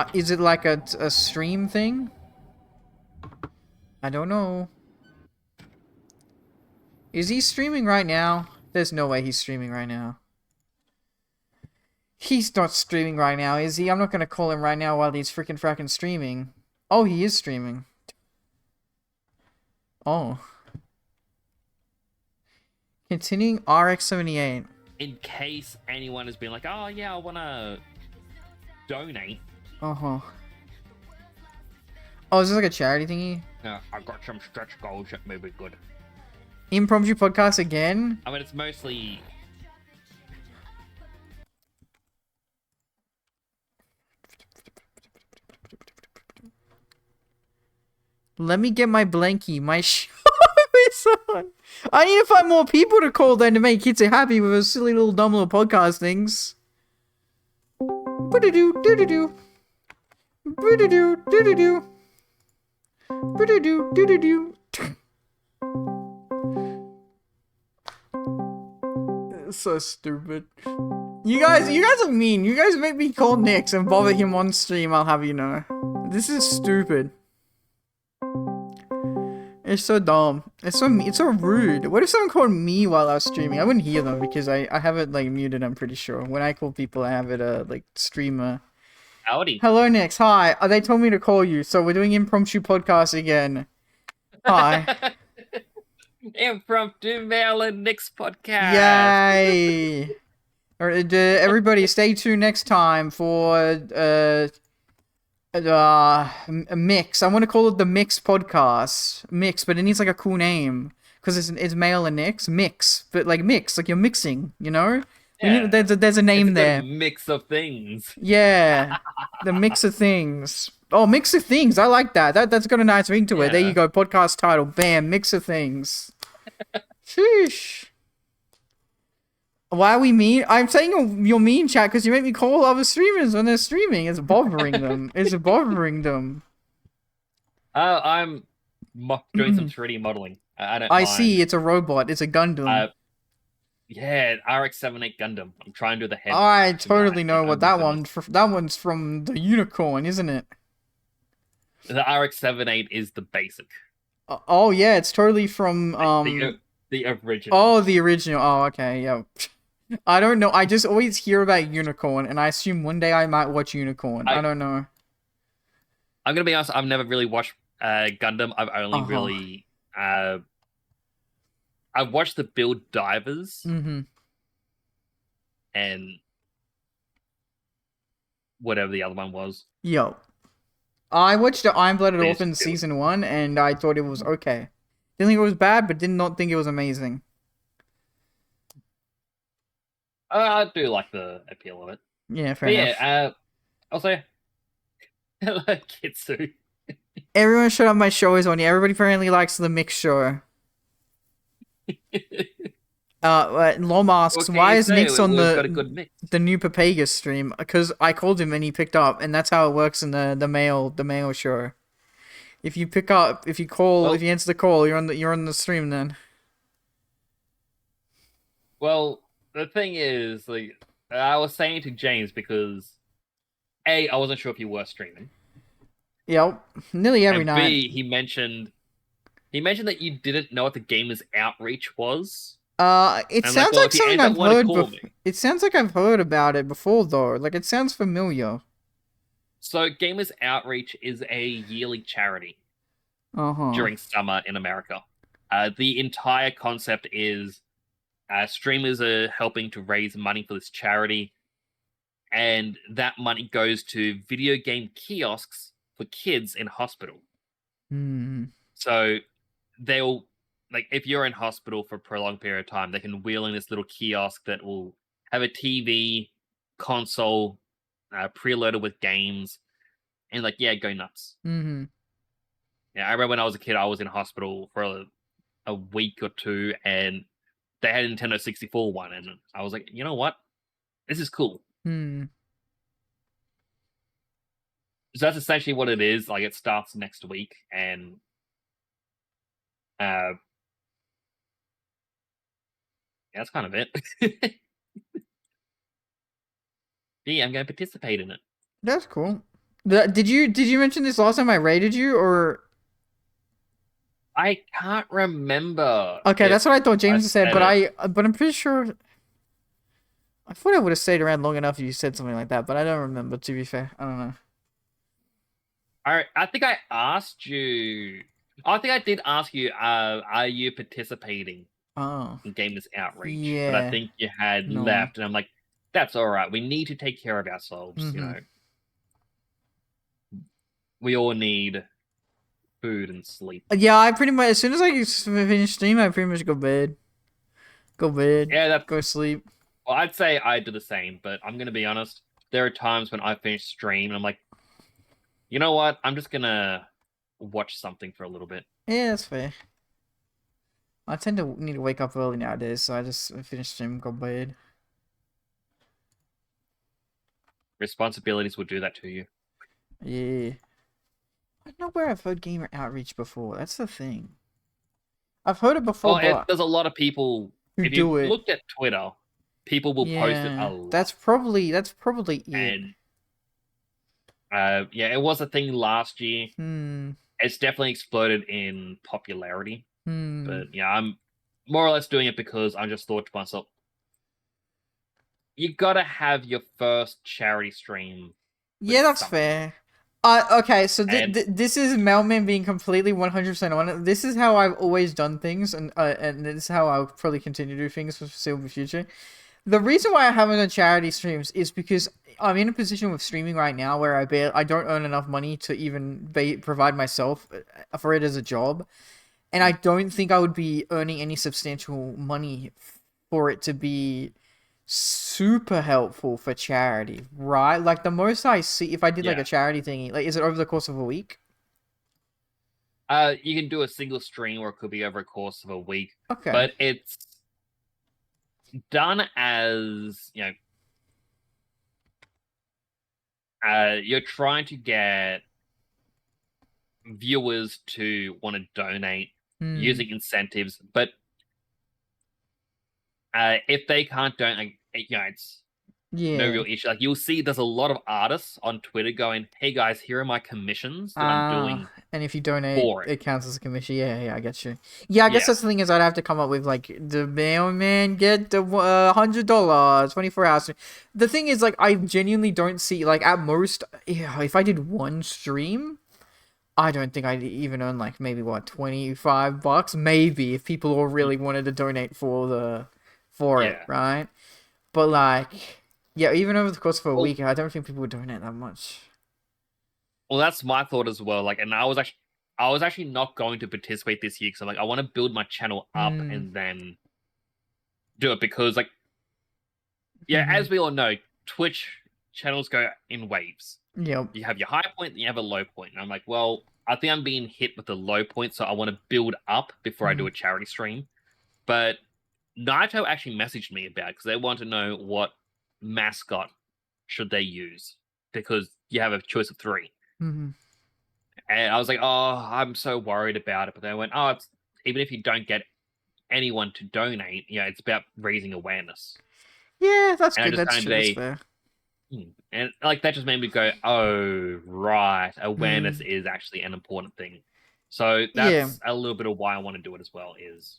Is it like a stream thing? I don't know. Is he streaming right now? There's no way he's streaming right now. He's not streaming right now, is he? I'm not gonna call him right now while he's fracking streaming. Oh, he is streaming. Oh. Continuing RX78. In case anyone has been like, oh yeah, I wanna donate. Uh-huh. Oh, is this like a charity thingy? I got some stretch goals that may be good. Impromptu podcast again? I mean, it's mostly... Let me get my blankie, my son. I need to find more people to call then to make kids happy with a silly little dumb little podcast things. Boo-doo-doo, doo-doo-doo. Boo-doo-doo, doo-doo-doo. Boo-doo-doo, doo-doo-doo. It's so stupid. You guys are mean. You guys make me call Nix and bother him on stream, I'll have you know. This is stupid. It's so dumb. It's so rude. What if someone called me while I was streaming? I wouldn't hear them because I have it like muted, I'm pretty sure. When I call people, I have it like streamer. Howdy. Hello, Nix. Hi. They told me to call you, so we're doing impromptu podcast again. Hi. Impromptu Mel and Nick's podcast. Yay! Everybody, stay tuned next time for a mix. I want to call it the Mix podcast. Mix, but it needs like a cool name because it's male and mix, but like mix, like you're mixing, you know? Yeah. There's a name there. Mix of things. Yeah, the mix of things. Oh, mix of things. I like that. That's got a nice ring to it. There you go. Podcast title. Bam. Mix of things. Sheesh. Why are we mean? I'm saying you're mean, chat, because you make me call other streamers when they're streaming. It's bothering them. It's bothering them. I'm doing some 3D modeling. I don't I mind. see. It's a robot. It's a Gundam. Yeah, RX-78 Gundam. I'm trying to do the head. I totally know what that one's from the Unicorn, isn't it? The RX-78 is the basic. Oh yeah, it's totally from the original. Oh, the original. Oh, okay, yeah. I don't know. I just always hear about Unicorn, and I assume one day I might watch Unicorn. I don't know. I'm gonna be honest. I've never really watched Gundam. I've only really I've watched the Build Divers and whatever the other one was. Yo. I watched the Iron-Blooded Orphans season 1, and I thought it was okay. Didn't think it was bad, but did not think it was amazing. I do like the appeal of it. Yeah, fair enough. Yeah, also, hello, Kitsu. Everyone shut up, my show is on. Yeah, everybody apparently likes the mix show. Lom asks, why is Nix on the new Papaga stream? Because I called him and he picked up, and that's how it works in the mail show. If you pick up, if you call, if you answer the call, you're on the stream then. Well, the thing is, like, I was saying to James because A, I wasn't sure if you were streaming. Yep, nearly every night. B, he mentioned that you didn't know what the Gamers Outreach was. It sounds like something I've heard before. It sounds like I've heard about it before, though. Like, it sounds familiar. So, Gamers Outreach is a yearly charity during summer in America. The entire concept is streamers are helping to raise money for this charity, and that money goes to video game kiosks for kids in hospital. So, they'll, like, if you're in hospital for a prolonged period of time, they can wheel in this little kiosk that will have a TV, console, preloaded with games, and like, yeah, go nuts. Yeah, I remember when I was a kid, I was in hospital for a week or two, and they had a Nintendo 64 one, and I was like, you know what? This is cool. So that's essentially what it is. Like, it starts next week, and yeah, that's kind of it. Yeah, I'm going to participate in it. That's cool. Did you mention this last time I raided you, or? I can't remember. Okay, that's what I thought James said, but it. but I'm pretty sure. I thought I would have stayed around long enough if you said something like that, but I don't remember. To be fair, I don't know. I think I asked you. I think I did ask you. Are you participating in Gamers Outreach? Yeah. But I think you had left, and I'm like, that's all right. We need to take care of ourselves. You know, we all need food and sleep. Yeah, I pretty much as soon as I finish stream, I pretty much go bed. Yeah, go sleep. Well, I'd say I do the same, but I'm gonna be honest. There are times when I finish stream and I'm like, you know what? I'm just gonna watch something for a little bit. Yeah, that's fair. I tend to need to wake up early nowadays, so I just finish stream, go bed. Responsibilities will do that to you. Yeah. I don't know where I've heard Gamer Outreach before. That's the thing. I've heard it before. Well, there's a lot of people who if do you it. looked at Twitter, people will post it a lot. That's probably it. And yeah, it was a thing last year. Hmm. It's definitely exploded in popularity. Hmm. But yeah, I'm more or less doing it because I just thought to myself, you gotta have your first charity stream. Yeah, that's fair. Okay, so this is Melman being completely 100% honest. This is how I've always done things, and this is how I'll probably continue to do things for the foreseeable future. The reason why I haven't done charity streams is because I'm in a position with streaming right now where I don't earn enough money to even provide myself for it as a job, and I don't think I would be earning any substantial money for it to be super helpful for charity, right? Like the most I see, if I did like a charity thingy, like is it over the course of a week? You can do a single stream, or it could be over a course of a week. Okay, but it's done as you're trying to get viewers to want to donate using incentives, but if they can't donate, it's no real issue. Like you'll see, there's a lot of artists on Twitter going, "Hey guys, here are my commissions that I'm doing." And if you donate, it counts as a commission. Yeah, I get you. Yeah, I guess that's the thing is I'd have to come up with like the mailman get the $100, 24 hours. The thing is, like, I genuinely don't see like at most, if I did one stream, I don't think I'd even earn like maybe $25, maybe if people all really wanted to donate for it, right? But like, yeah, even over the course of a week, I don't think people would donate that much. Well, that's my thought as well. Like, and I was actually not going to participate this year because I'm like, I want to build my channel up and then do it because, like, as we all know, Twitch channels go in waves. Yep. You have your high point, and you have a low point. And I'm like, well, I think I'm being hit with the low point, so I want to build up before I do a charity stream. But Naito actually messaged me about it because they want to know what mascot should they use because you have a choice of 3. And I was like, oh, I'm so worried about it. But they went, oh, even if you don't get anyone to donate, it's about raising awareness. Yeah, that's good. That's fair. And like that just made me go, oh, right. Awareness is actually an important thing. So that's a little bit of why I want to do it as well is...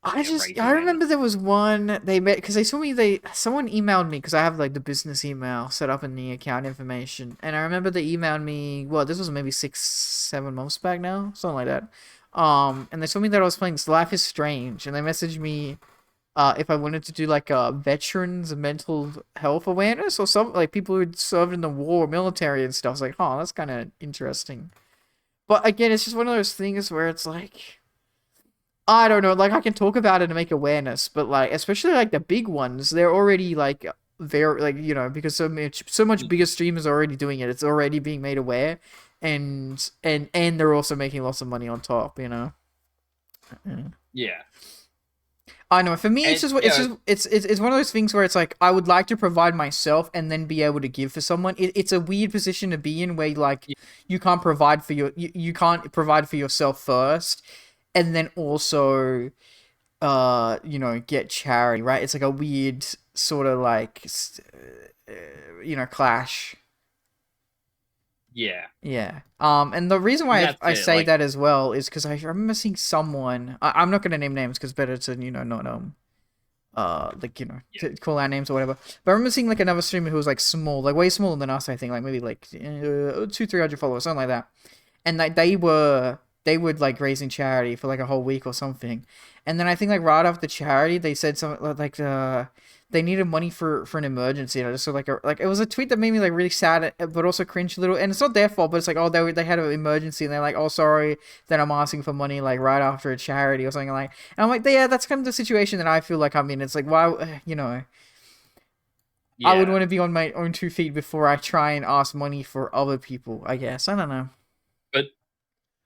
I remember there was one they met because someone emailed me because I have like the business email set up in the account information, and I remember they emailed me. Well, this was maybe 6-7 months back now, something like that. And they told me that I was playing Life is Strange, and they messaged me if I wanted to do like a veterans mental health awareness or something, like people who had served in the war, military and stuff. I was like, oh, that's kind of interesting. But again, it's just one of those things where it's like, I don't know, like I can talk about it and make awareness, but like especially like the big ones, they're already like very like because so much bigger streamers are already doing it. It's already being made aware, and they're also making lots of money on top. Yeah. I know. For me, it's one of those things where it's like I would like to provide myself and then be able to give for someone. It's a weird position to be in where like you can't provide for you can't provide for yourself first. And then also, get charity, right? It's like a weird sort of like, clash. Yeah. Yeah. And the reason why I say like... that as well is because I remember seeing someone. I'm not gonna name names because better to not like to call out names or whatever. But I remember seeing like another streamer who was like small, like way smaller than us. I think like maybe like 200-300 followers, something like that. And like they would like raising charity for like a whole week or something. And then I think like right after charity, they said something like they needed money for an emergency. And I just saw like it was a tweet that made me like really sad, but also cringe a little. And it's not their fault, but it's like, oh, they had an emergency and they're like, oh, sorry, then I'm asking for money like right after a charity or something like. And I'm like, yeah, that's kind of the situation that I feel like I'm in. It's like, why, Yeah. I would want to be on my own 2 feet before I try and ask money for other people, I guess. I don't know. But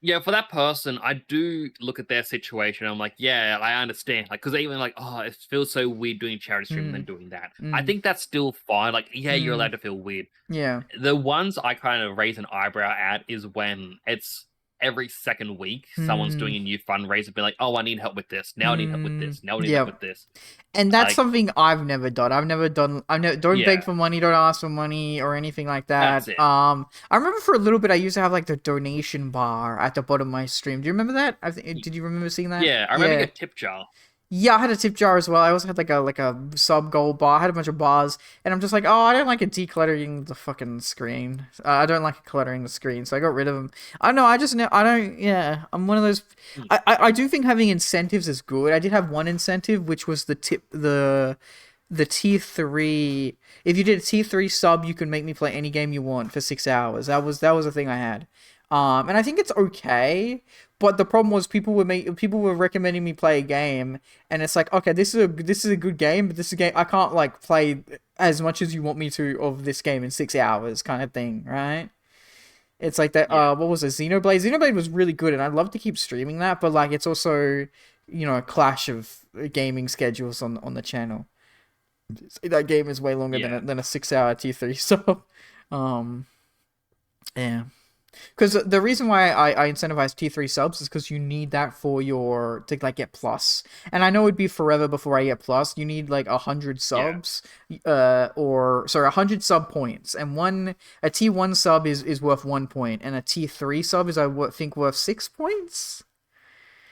yeah, for that person, I do look at their situation. I'm like, yeah, I understand. Like, because even like, oh, it feels so weird doing charity stream and then doing that. I think that's still fine. Like, yeah, you're allowed to feel weird. Yeah. The ones I kind of raise an eyebrow at is when it's every second week someone's doing a new fundraiser, be like, oh, I need help with this. Now I need help with this. Now I need help with this. And that's like, something I've never done. Don't beg for money, don't ask for money or anything like that. That's it. I remember for a little bit I used to have like the donation bar at the bottom of my stream. Do you remember that? Did you remember seeing that? Yeah, I remember a tip jar. Yeah, I had a tip jar as well. I also had like a sub goal bar. I had a bunch of bars, and I'm just like, oh, I don't like it decluttering the fucking screen. I don't like cluttering the screen, so I got rid of them. I don't know. I don't. Yeah, I'm one of those. I do think having incentives is good. I did have one incentive, which was the tier 3. If you did a tier 3 sub, you can make me play any game you want for 6 hours. That was a thing I had. And I think it's okay, but the problem was people were recommending me play a game, and it's like, okay, this is a good game, but this is a game I can't like play as much as you want me to of this game in 6 hours, kind of thing, right? It's like that. What was it? Xenoblade. Xenoblade was really good, and I'd love to keep streaming that, but like it's also a clash of gaming schedules on the channel. That game is way longer than a 6-hour tier 3 sub. Yeah. Because the reason why I incentivize tier 3 subs is because you need that to like get plus. And I know it'd be forever before I get plus. You need like 100 subs, 100 sub points. And a tier 1 sub is worth 1 point, and a tier 3 sub is think worth 6 points.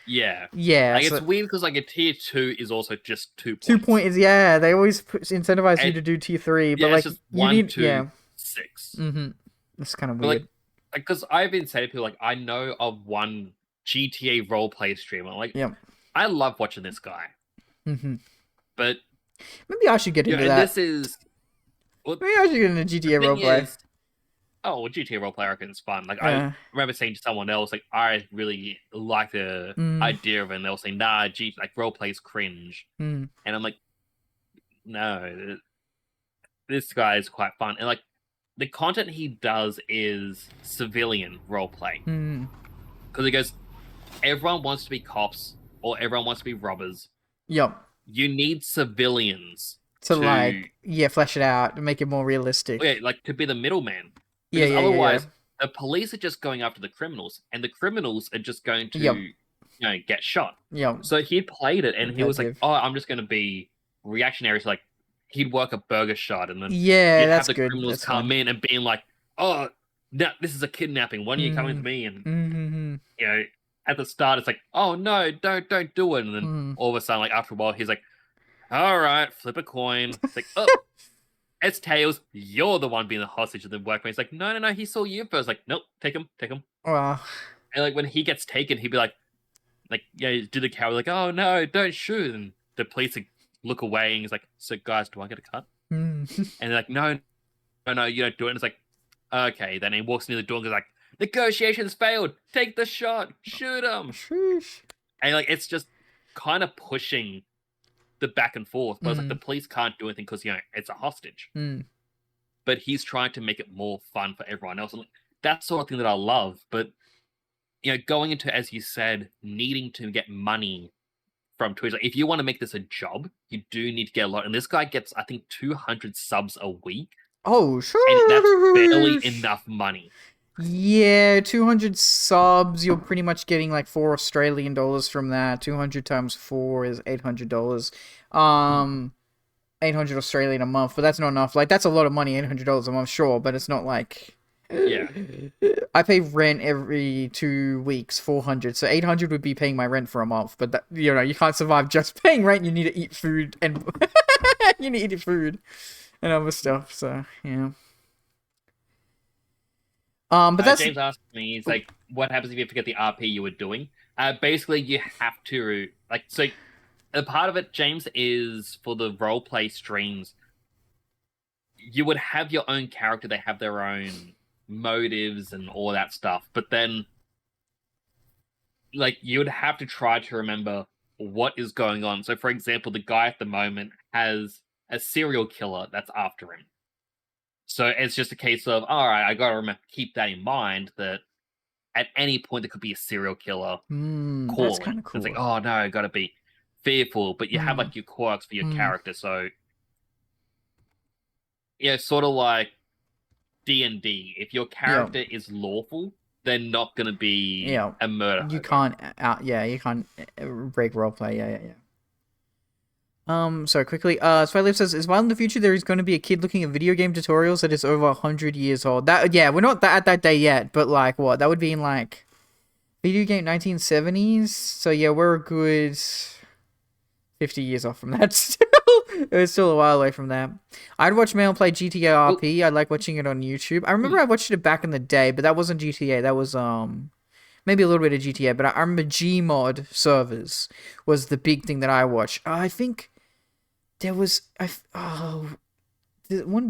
Yeah. Yeah. Like, it's weird because like a tier 2 is also just 2 points. 2 points, yeah. They always incentivize you to do tier 3, but like it's just 1, 2, 6. It's kind of weird. Because I've been saying to people, like, I know of one GTA roleplay streamer. Like, I love watching this guy. But maybe I should get into that. Maybe I should get into GTA roleplay. GTA roleplay I reckon is fun. Like, I remember saying to someone else, like, I really like the idea of it, and they'll say, nah, like, roleplay's cringe. And I'm like, no, this guy is quite fun. And, like, the content he does is civilian roleplay. Because he goes, everyone wants to be cops, or everyone wants to be robbers. Yep. You need civilians to flesh it out, to make it more realistic. Yeah, like, to be the middleman. Because otherwise, the police are just going after the criminals, and the criminals are just going to, get shot. So he played it, and he was like, oh, I'm just going to be reactionary. So, like, he'd work a burger shot, and then you'd have the criminals come in and being like, oh, no, this is a kidnapping. Why don't you come with me? And, at the start, it's like, oh, no, don't do it. And then all of a sudden, like, after a while, he's like, all right, flip a coin. It's like, oh, it's Tails. You're the one being the hostage of the workman. It's like, no, he saw you first. Like, nope, take him. Wow. And, like, when he gets taken, he'd be like, do the coward, like, oh, no, don't shoot. And the police look away, and he's like, so guys, do I get a cut? And they're like, no, you don't do it. And it's like, okay. Then he walks near the door and goes like, negotiations failed. Take the shot. Shoot him. And like, it's just kind of pushing the back and forth. But it's like the police can't do anything because, it's a hostage. But he's trying to make it more fun for everyone else. And like, that sort of thing that I love. But, going into, as you said, needing to get money from Twitch. Like, if you want to make this a job, you do need to get a lot. And this guy gets, I think, 200 subs a week. Oh, sure. And that's barely enough money. Yeah, 200 subs, you're pretty much getting like $4 Australian from that. 200 times 4 is $800. 800 Australian a month, but that's not enough. Like, that's a lot of money, $800 a month, sure, but it's not like Yeah. I pay rent every 2 weeks, 400. So 800 would be paying my rent for a month. But that, you know, you can't survive just paying rent. You need to eat food and you need to eat food and other stuff. So yeah. But that's James asked me, he's like, what happens if you forget the RP you were doing? Basically, you have to, like, so a part of it, James, is for the roleplay streams, you would have your own character, they have their own motives and all that stuff, but then, like, you would have to try to remember what is going on. So, for example, the guy at the moment has a serial killer that's after him. So it's just a case of, all right, I gotta remember, keep that in mind, that at any point there could be a serial killer calling. That's kind of cool. It's like, oh no, I gotta be fearful, but you have like your quirks for your character. So yeah, sort of like D&D. If your character is lawful, they're not gonna be a murder. You can't you can't break roleplay. Yeah. So quickly, Swelliv says, is while in the future there is going to be a kid looking at video game tutorials that is over 100 years old. That, yeah, we're not at that day yet, but like, what? That would be in like video game 1970s. So yeah, we're a good 50 years off from that still. It's still a while away from that. I'd watch Male play GTA RP. I like watching it on YouTube. I remember I watched it back in the day, but that wasn't GTA. That was, maybe a little bit of GTA, but I remember Gmod servers was the big thing that I watched. I think there was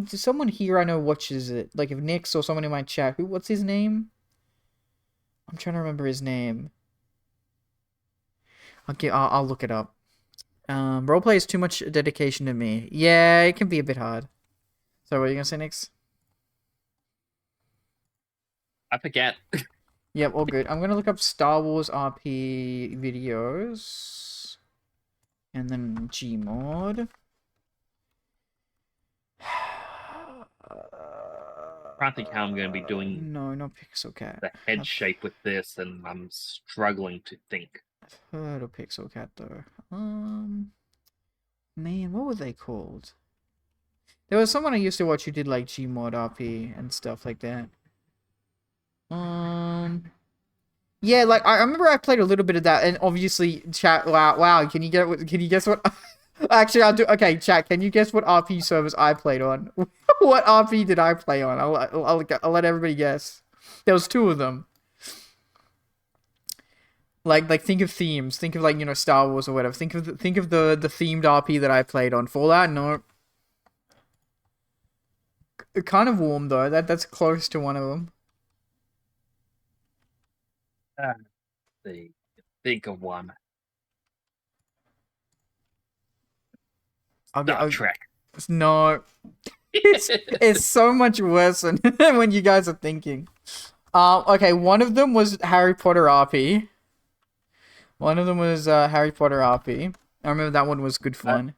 someone here I know watches it. Like if Nix or someone in my chat, what's his name? I'm trying to remember his name. I'll look it up. Roleplay is too much dedication to me. Yeah, it can be a bit hard. So what are you gonna say, Nix? I forget. Yep, all good. I'm gonna look up Star Wars RP videos. And then Gmod. I think how I'm going to be doing no, not Pixel Cat. the head shape with this, and I'm struggling to think. I've heard of Pixel Cat though. Man, what were they called? There was someone I used to watch who did like Gmod RP and stuff like that. Yeah, like I remember I played a little bit of that, and obviously, chat. Wow, can you guess what? Actually, I'll do. Okay, chat. Can you guess what RP servers I played on? What RP did I play on? I'll let everybody guess. There was 2 of them. Like think of themes. Think of like, you know, Star Wars or whatever. Think of the themed RP that I played on. Fallout, no. Kind of warm though. That's close to one of them. Think of one. Star Trek. No. It's so much worse than when you guys are thinking. Okay, one of them was Harry Potter RP. I remember that one was good fun.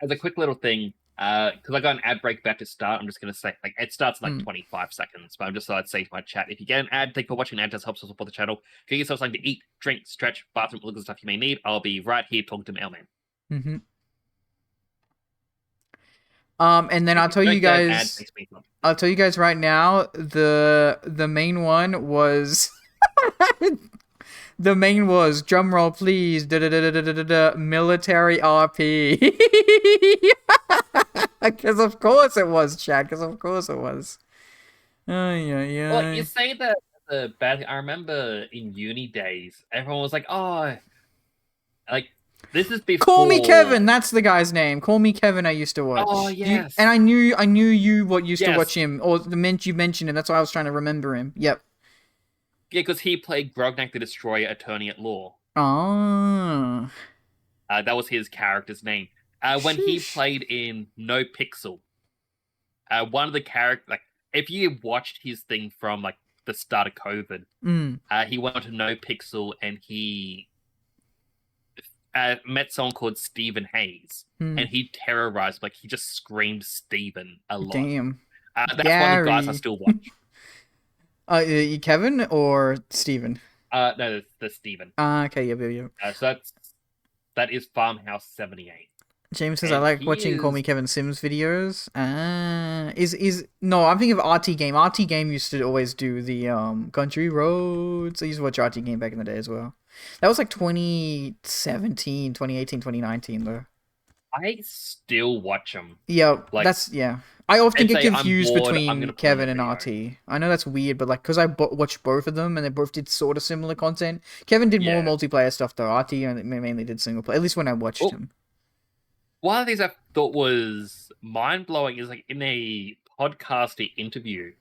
As a quick little thing, because I got an ad break back to start, I'm just going to say, like, it starts in like 25 seconds, but I'm just thought I'd say to my chat, if you get an ad, thank you for watching. An ad just helps us support the channel. Get yourself something to eat, drink, stretch, bathroom, all the stuff you may need. I'll be right here talking to Mailman. And then I'll tell you guys right now, the main one was the main was, drum roll please, military RP. Because of course it was, Chad, because of course it was. Well, you say that the bad. I remember in uni days, everyone was like, oh, like, this is before. Call Me Kevin, that's the guy's name. Call Me Kevin I used to watch. Oh, yes. And I knew you used to watch him, or you mentioned him, that's why I was trying to remember him. Yep. Yeah, because he played Grognak the Destroyer, Attorney at Law. Oh. That was his character's name. When he played in No Pixel, one of the characters, like, if you watched his thing from, like, the start of COVID, he went to No Pixel and he met someone called Stephen Hayes, and he terrorized, like, he just screamed Stephen a lot. Damn. That's one of the guys I still watch. Kevin or Stephen? No, the Stephen. Okay, yeah. So that is Farmhouse 78. James says I like watching Call Me Kevin Sims videos. No, I'm thinking of RT Game. RT Game used to always do the Country Roads. I used to watch RT Game back in the day as well. That was like 2017, 2018, 2019 though. I still watch them. Yeah, I often get confused between Kevin and RT. I know that's weird, but like, because I watched both of them and they both did sort of similar content. Kevin did more multiplayer stuff though. RT mainly did single player, at least when I watched him. One of the things I thought was mind-blowing is like in a podcasty interview,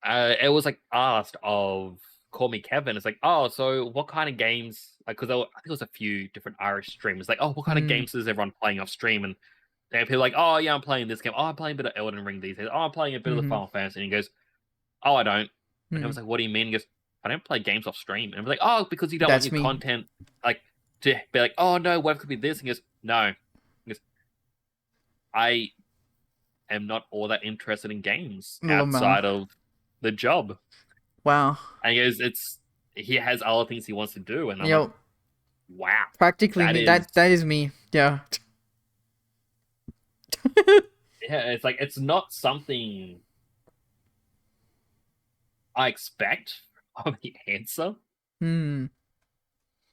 it was like asked of Call Me Kevin. It's like, oh, so what kind of games? Like, because I think it was a few different Irish streamers. Like, oh, what kind of games is everyone playing off stream? And they have people like, oh yeah, I'm playing this game. Oh, I'm playing a bit of Elden Ring these days. Oh, I'm playing a bit of the Final Fantasy. And he goes, oh, I don't. And I was like, what do you mean? He goes, I don't play games off stream. And I'm like, oh, because you don't want your content like to be like, oh no, what if it could be this? And he goes, no. He goes, I am not all that interested in games outside of the job. Wow. And he goes, he has other things he wants to do, and I'm like, wow. Practically that is me. Yeah. Yeah, it's like it's not something I expect of the answer.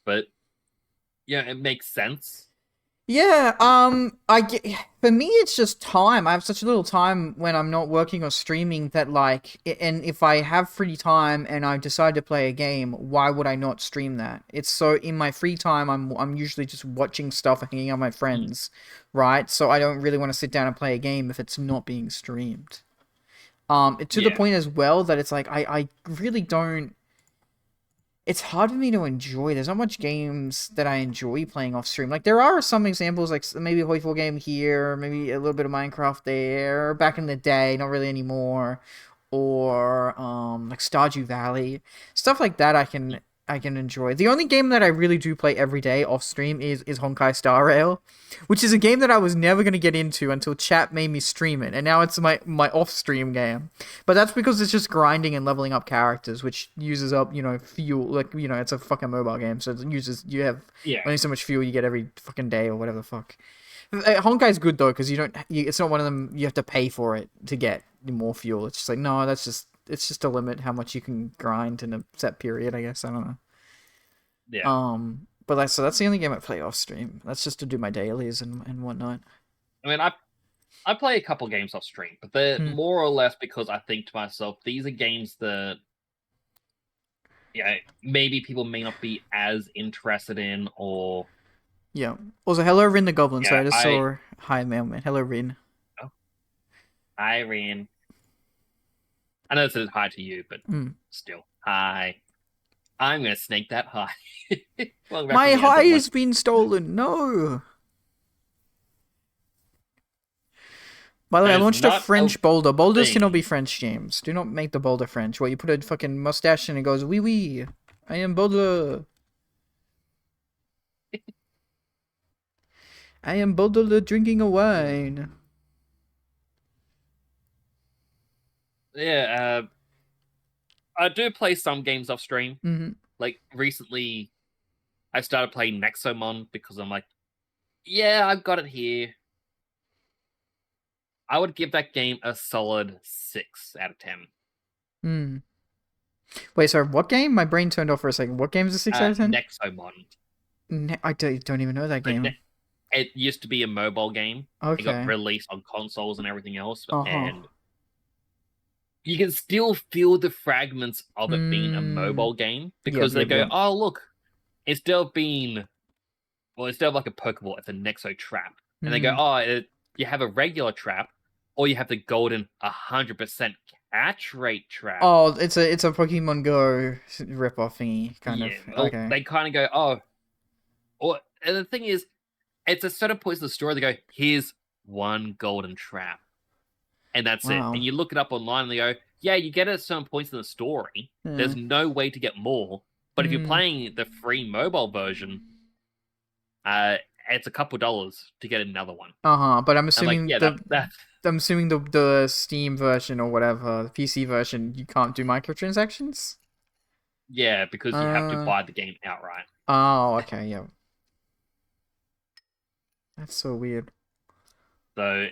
But yeah, it makes sense. Yeah, for me it's just time. I have such a little time when I'm not working or streaming that like, and if I have free time and I decide to play a game, why would I not stream that? It's so in my free time I'm usually just watching stuff and hanging out with my friends, right? So I don't really want to sit down and play a game if it's not being streamed. To the point as well that it's like I really don't. It's hard for me to enjoy. There's not much games that I enjoy playing off stream. Like, there are some examples, like maybe a Hoyful game here, maybe a little bit of Minecraft there, back in the day, not really anymore, or like Stardew Valley. Stuff like that I can enjoy. The only game that I really do play every day off stream is Honkai Star Rail, which is a game that I was never going to get into until chat made me stream it, and now it's my off-stream game. But that's because it's just grinding and leveling up characters, which uses up, fuel. Like, it's a fucking mobile game, so you have only so much fuel you get every fucking day or whatever the fuck. Honkai's good though, because it's not one of them you have to pay for it to get more fuel. It's just like, no, it's just a limit how much you can grind in a set period, I guess. I don't know. Yeah. But that's the only game I play off stream. That's just to do my dailies and whatnot. I mean, I play a couple games off stream, but they're more or less because I think to myself, these are games that maybe people may not be as interested in, or Also, hello Rin the Goblin. So I just saw hi mailman. Hello Rin. Oh. Hi Rin. I know it says hi to you, but still, hi. I'm gonna snake that hi. My hi has been stolen. No. By the way, I launched a French boulder. Boulders cannot be French, James. Do not make the boulder French. Well, you put a fucking mustache and it goes, wee wee. I am boulder. I am boulder drinking a wine. Yeah, I do play some games off stream. Mm-hmm. Like, recently, I started playing Nexomon because I'm like, yeah, I've got it here. I would give that game a solid 6 out of 10. Wait, sorry, what game? My brain turned off for a second. What game is a 6 out of 10? Nexomon. I don't even know that game. It used to be a mobile game. Okay. It got released on consoles and everything else. And you can still feel the fragments of it being a mobile game because they go, oh, look, instead of like a Pokeball, it's a Nexo trap. And they go, oh, you have a regular trap, or you have the golden 100% catch rate trap. Oh, it's a Pokemon Go ripoff thingy, kind of. Well, okay. They kind of go, and the thing is, it's a certain point in the story, they go, here's one golden trap. And that's it. And you look it up online and they go, yeah, you get it at certain points in the story. There's no way to get more. But if you're playing the free mobile version, it's a couple dollars to get another one. But I'm assuming I'm assuming the Steam version or whatever, the PC version, you can't do microtransactions? Yeah, because you have to buy the game outright. Oh, okay, yeah. That's so weird. So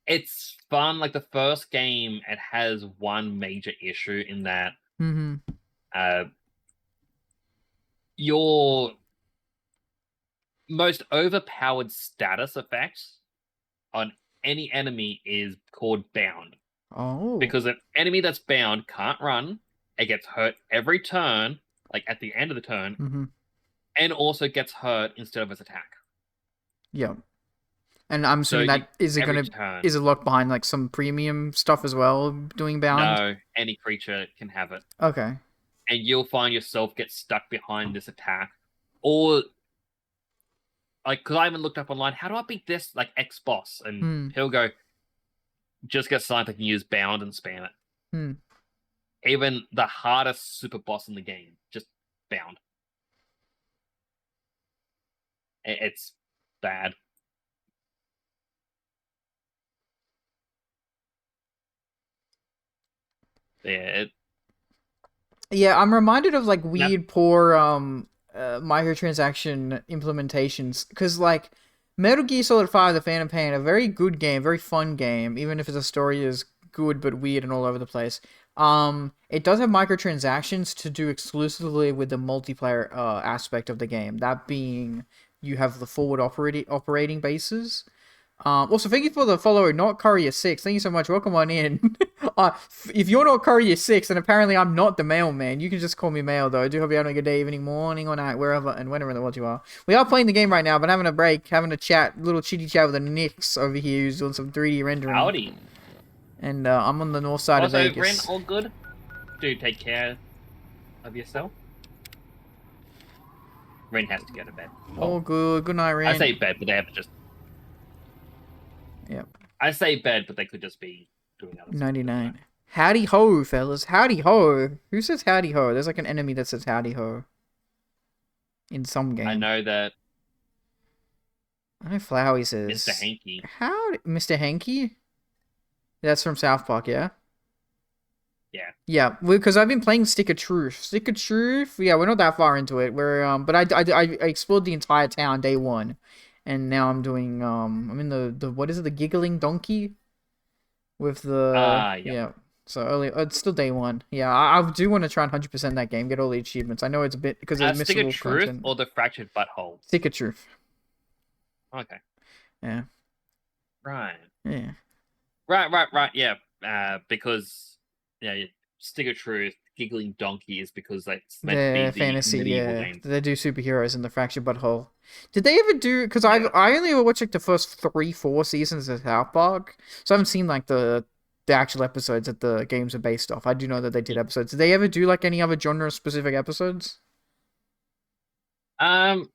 it's fun. Like the first game, it has one major issue in that your most overpowered status effect on any enemy is called bound. Oh. Because an enemy that's bound can't run, it gets hurt every turn, like at the end of the turn, and also gets hurt instead of its attack. Yeah. And I'm assuming that is it locked behind like some premium stuff as well, doing bound? No, any creature can have it. Okay. And you'll find yourself get stuck behind this attack. Or like, because I haven't looked up online, how do I beat this like X boss? And he'll go, just get something that can use bound and spam it. Even the hardest super boss in the game, just bound. It's bad. Yeah, I'm reminded of like weird, poor microtransaction implementations, because like Metal Gear Solid 5: The Phantom Pain, a very good game, very fun game, even if the story is good but weird and all over the place. It does have microtransactions to do exclusively with the multiplayer aspect of the game. That being, you have the forward operating bases. Also, thank you for the follow, Not Courier 6. Thank you so much. Welcome on in. If you're not Courier 6, then apparently I'm not the mailman. You can just call me Mail, though. I do hope you're having a good day, evening, morning, or night, wherever and whenever in the world you are. We are playing the game right now, but having a break, having a chat, little chitty chat with the Nix over here who's doing some 3D rendering. Howdy. And I'm on the north side of Vegas. Ren, all good? Do take care of yourself. Ren has to go to bed. All good. Good night, Ren. I say bed, but they have to just... Yep. I say bed, but they could just be doing other 99. Stuff. Howdy ho, fellas. Howdy ho. Who says howdy ho? There's like an enemy that says howdy ho. In some game. I know that. I know Flowey says. Mr. Hanky. Howdy, Mr. Hanky? That's from South Park, yeah? Yeah. Yeah, because I've been playing Stick of Truth. Stick of Truth? Yeah, we're not that far into it. But I explored the entire town day one. And now I'm doing, I'm in the what is it, the Giggling Donkey? With the, yeah. So it's still day one. Yeah, I do want to try and 100% that game, get all the achievements. I know it's a bit, because there's Stick of missable Truth content. Or the Fractured Butthole? Stick of Truth. Okay. Yeah. Right. Yeah. Right, yeah. Because, yeah, Stick of Truth, Giggling Donkey is because it's meant to be fantasy, medieval game. They do superheroes in the Fractured Butthole. Did they ever do? Because I only ever watched like the first 3-4 seasons of South Park, so I haven't seen like the actual episodes that the games are based off. I do know that they did episodes. Did they ever do like any other genre specific episodes? Not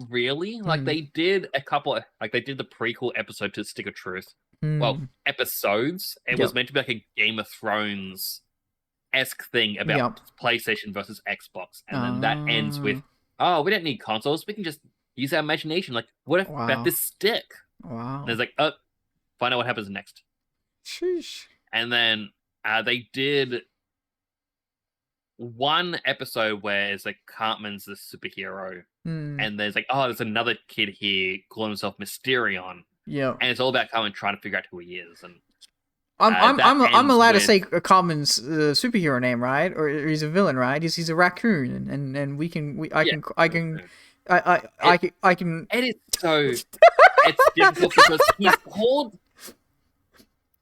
really. Like they did a couple. Like they did the prequel episode to Stick of Truth. Well, episodes. It was meant to be like a Game of Thrones-esque thing about PlayStation versus Xbox. And then that ends with, oh, we don't need consoles. We can just use our imagination. Like, what if about this stick? Wow. And it's like, find out what happens next. Sheesh. And then they did one episode where it's like Cartman's the superhero. And there's like, there's another kid here calling himself Mysterion. Yeah, and it's all about Cartman trying to figure out who he is, and I'm allowed to say Cartman's superhero name, right? Or he's a villain, right? He's a raccoon, and I can. It is so it's difficult because he's called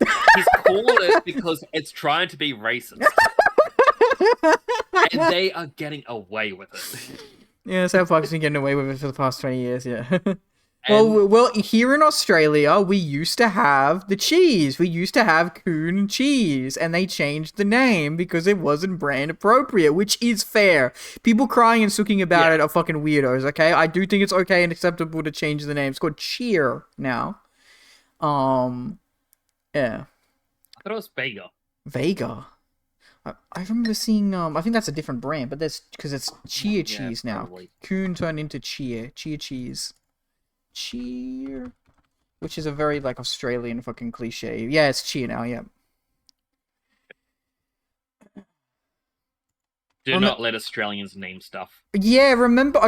it because it's trying to be racist, and they are getting away with it. Yeah, South Park's been getting away with it for the past 20 years. Yeah. Well, here in Australia, we used to have the cheese. We used to have Coon cheese, and they changed the name because it wasn't brand appropriate, which is fair. People crying and sooking about it are fucking weirdos, okay? I do think it's okay and acceptable to change the name. It's called Cheer now. Yeah. I thought it was Vega. Vega? I remember seeing, I think that's a different brand, but that's because it's Cheer cheese now. Probably. Coon turned into Cheer cheese. Cheer, which is a very like Australian fucking cliche. Yeah, it's Cheer now. Yeah. Do not let Australians name stuff. Yeah, I remember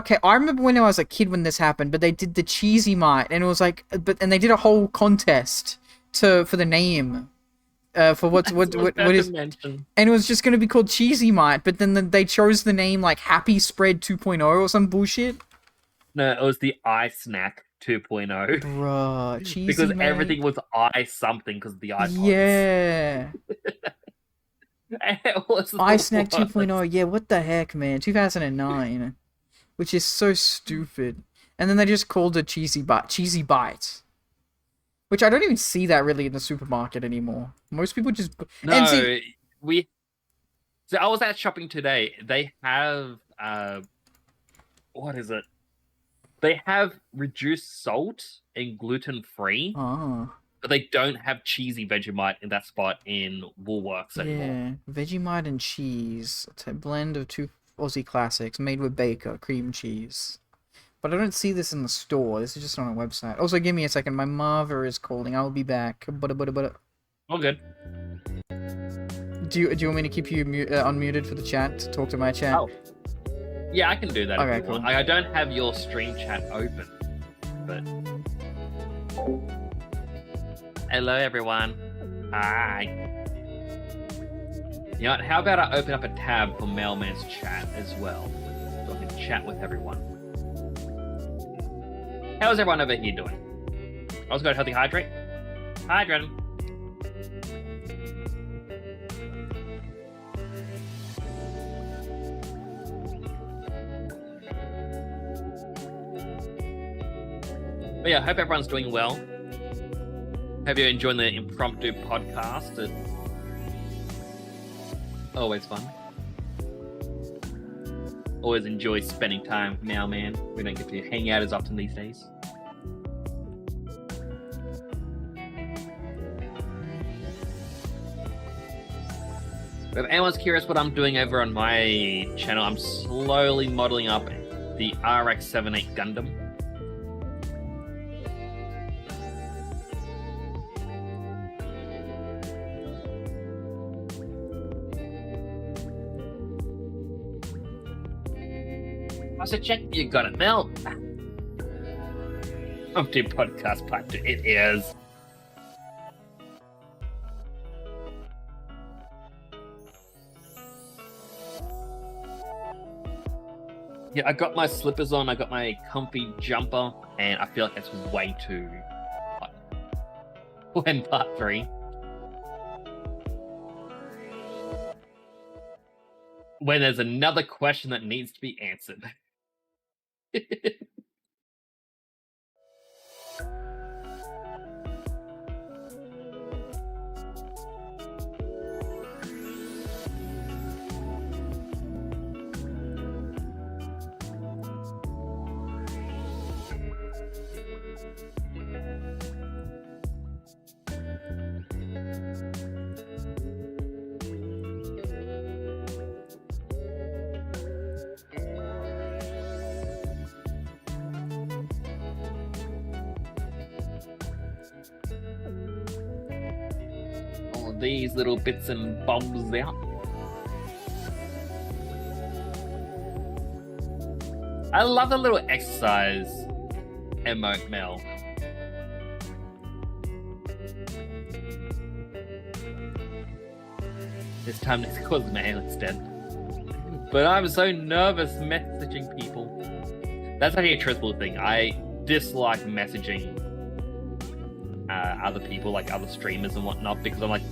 when I was a kid when this happened, but they did the Cheesy Mite, and it was like, and they did a whole contest for the name, for what is, and it was just going to be called Cheesy Mite, but then they chose the name like Happy Spread 2.0 or some bullshit. No, it was the iSnack 2.0. Bruh, Cheesy because Mate. everything was something because of the iPods. Yeah. iSnack 2.0, yeah, what the heck, man? 2009, which is so stupid. And then they just called it Cheesy Bites, which I don't even see that really in the supermarket anymore. Most people just no. So I was out shopping today. They have what is it? They have reduced salt and gluten-free. Oh. But they don't have cheesy Vegemite in that spot in Woolworths anymore. Yeah, Vegemite and cheese. It's a blend of two Aussie classics made with Baker cream cheese. But I don't see this in the store. This is just on a website. Also, give me a second. My mother is calling. I'll be back. All good. Do you want me to keep you unmuted for the chat to talk to my chat? Oh. Yeah, I can do that. Okay, if you want. I don't have your stream chat open, but. Hello, everyone. Hi. You know what? How about I open up a tab for Mailman's chat as well, so I can chat with everyone. How's everyone over here doing? I was going to healthy hydrate. Hydrating. But yeah, I hope everyone's doing well. Hope you're enjoying the impromptu podcast. It's always fun. Always enjoy spending time with Mailman. We don't get to hang out as often these days. If anyone's curious what I'm doing over on my channel, I'm slowly modeling up the RX-78 Gundam. I said, check, you got it, Mel. Humpty Podcast Part 2. It is. Yeah, I got my slippers on, I got my comfy jumper, and I feel like it's way too hot. When Part 3. When there's another question that needs to be answered. These little bits and bobs out. I love the little exercise emote, Mel. This time let's cause mail instead. But I'm so nervous messaging people. That's actually a truthful thing. I dislike messaging other people, like other streamers and whatnot, because I'm like,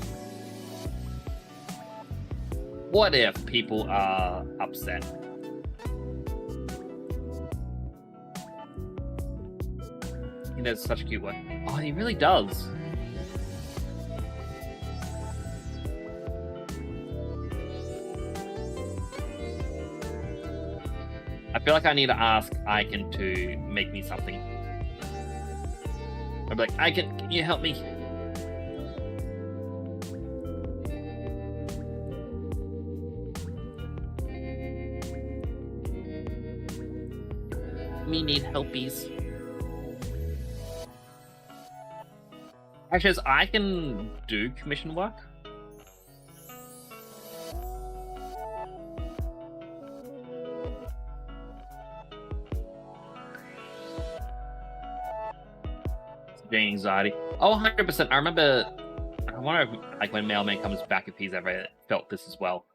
what if people are upset? He does such a cute one. Oh, he really does. I feel like I need to ask Icon to make me something. I'd be like, Icon, can you help me? Me need helpies. Actually, I can do commission work. anxiety. Oh, 100%. I remember, I wonder if, like, when Mailman comes back, if he's ever felt this as well.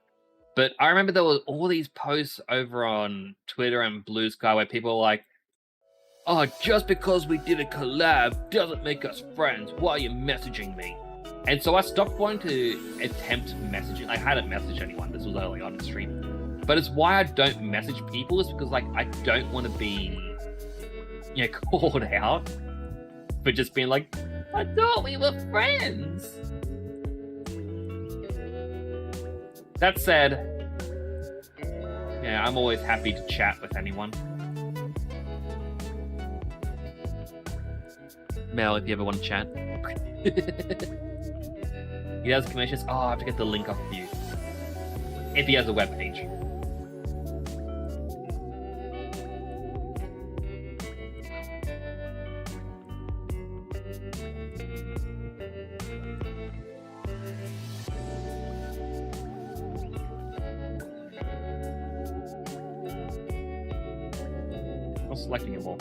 But I remember there were all these posts over on Twitter and Blue Sky where people were like, oh, just because we did a collab doesn't make us friends. Why are you messaging me? And so I stopped wanting to attempt messaging. I hadn't messaged anyone. This was early on the stream. But it's why I don't message people is because, like, I don't want to be, you know, called out for just being like, I thought we were friends. That said, yeah, I'm always happy to chat with anyone. Mel, if you ever want to chat. He has commissions. Oh, I have to get the link off of you. If he has a webpage. I'm selecting it more.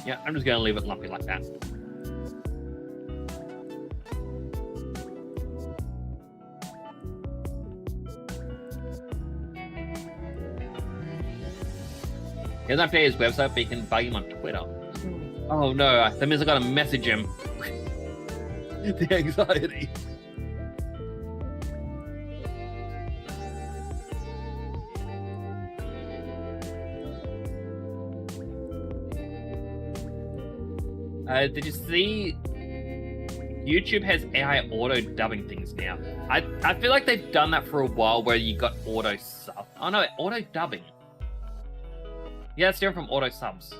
Yeah, I'm just going to leave it lumpy like that. He doesn't update his website, but you can bug him on Twitter. Oh no, that means I gotta message him. The anxiety. Did you see YouTube has AI auto dubbing things now? I feel like they've done that for a while where you got auto sub. Oh no, auto dubbing. Yeah, it's different from auto subs.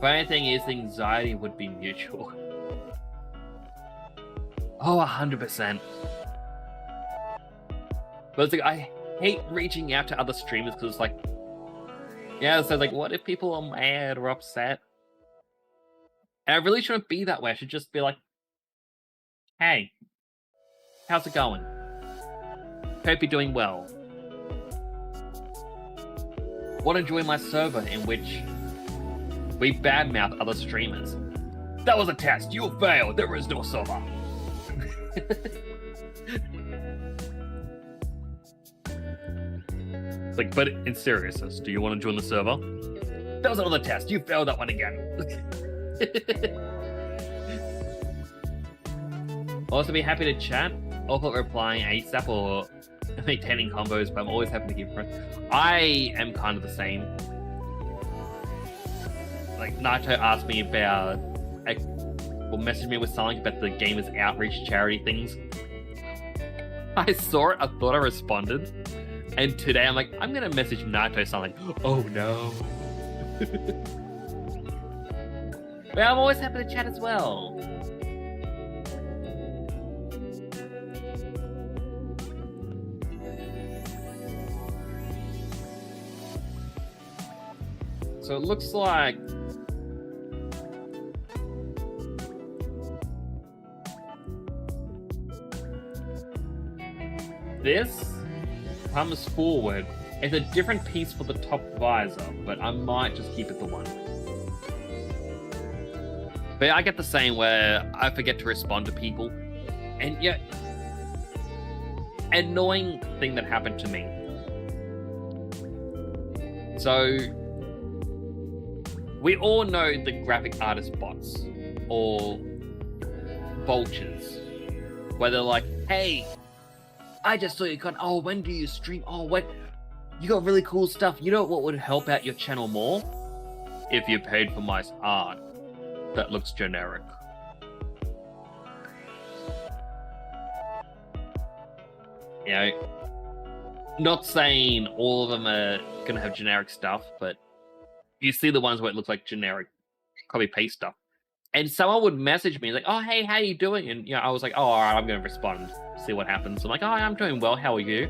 But only thing is, the anxiety would be mutual. Oh, 100%. But it's like, I hate reaching out to other streamers because it's like, yeah, so like, what if people are mad or upset? And I really shouldn't be that way. I should just be like, hey, how's it going? Hope you're doing well. Want to join my server in which we badmouth other streamers? That was a test. You failed. There is no server. Like, but in seriousness, do you want to join the server? That was another test. You failed that one again. Also, be happy to chat. Also, replying ASAP or maintaining combos, but I'm always happy to give friends. I am kind of the same. Like, Naito asked me about, or messaged me with something about the Gamers Outreach charity things. I saw it, I thought I responded, and today I'm like, I'm gonna message Naito something. Oh no. But I'm always happy to chat as well. So it looks like this comes forward. It's a different piece for the top visor, but I might just keep it the one. But I get the same where I forget to respond to people. And yeah, annoying thing that happened to me. So we all know the graphic artist bots or vultures, where they're like, hey, I just saw you got, oh, when do you stream? Oh, when you got really cool stuff. You know what would help out your channel more? If you paid for my art that looks generic. You know, not saying all of them are gonna have generic stuff, but you see the ones where it looks like generic copy paste stuff. And someone would message me like, oh, hey, how you doing? And you know, I was like, oh, all right, I'm going to respond, see what happens. I'm like, oh, I'm doing well. How are you?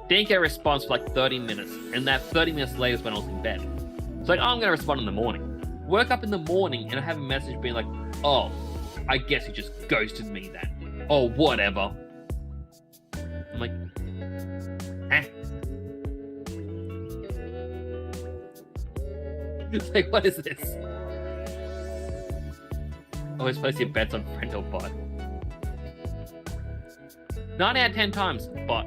Didn't get a response for like 30 minutes. And that 30 minutes later is when I was in bed. So like, oh, I'm going to respond in the morning. Woke up in the morning and I have a message being like, oh, I guess you just ghosted me then. Oh, whatever. I'm like, eh. It's like, what is this? Always place your bets on friend or bot. 9 out of 10 times, bot.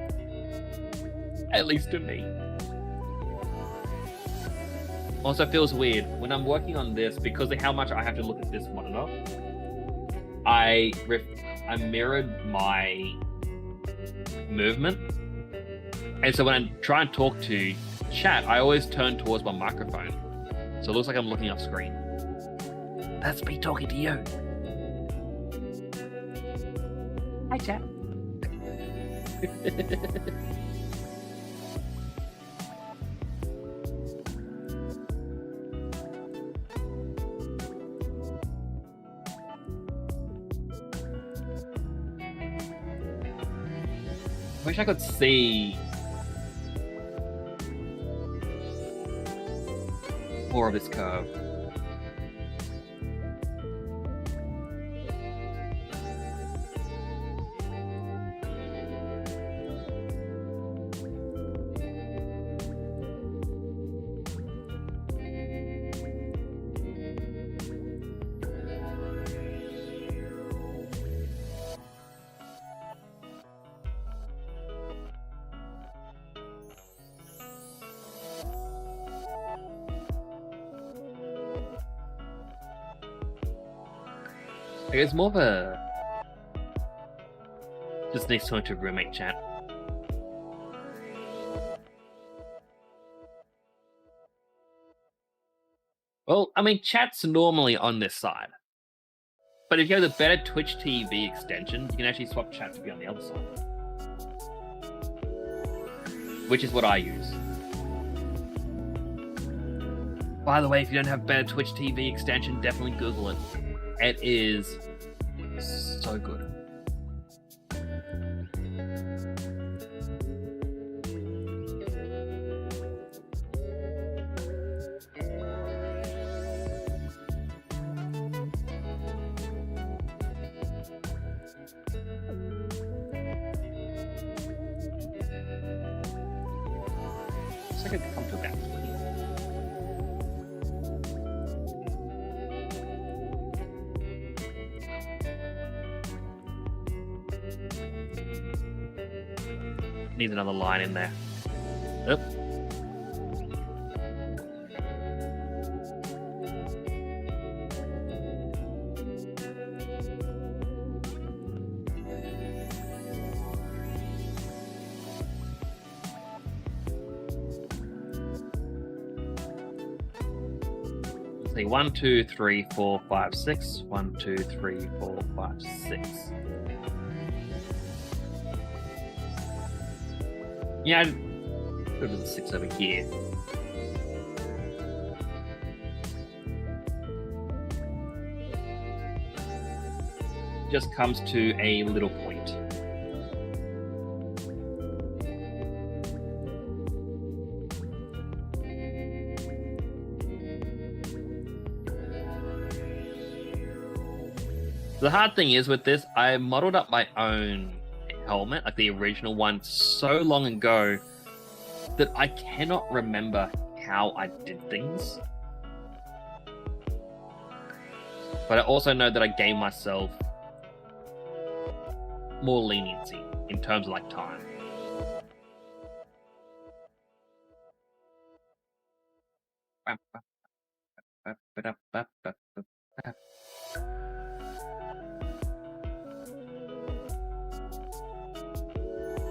At least to me. Also feels weird when I'm working on this because of how much I have to look at this monitor. I mirrored my movement, and so when I try and talk to chat, I always turn towards my microphone, so it looks like I'm looking off screen. That's me talking to you. Hi, chat. Wish I could see more of this curve. It's more of a... Just needs someone to roommate chat. Well, I mean, chat's normally on this side. But if you have the better Twitch TV extension, you can actually swap chat to be on the other side. Which is what I use. By the way, if you don't have better Twitch TV extension, definitely Google it. It is so good. So I could come to that. Needs another line in there. Yep. Let's see, 1, 2, 3, 4, 5, 6. 1, 2, 3, 4, 5, 6. Yeah, I'd go to the 6 over here. Just comes to a little point. The hard thing is with this, I modeled up my own helmet, like the original one, so long ago that I cannot remember how I did things. But I also know that I gave myself more leniency in terms of like time.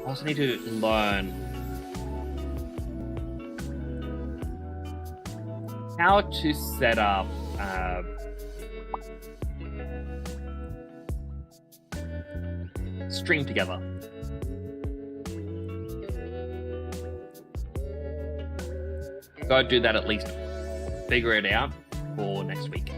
I also need to learn how to set up stream together. Gotta do that, at least figure it out for next week.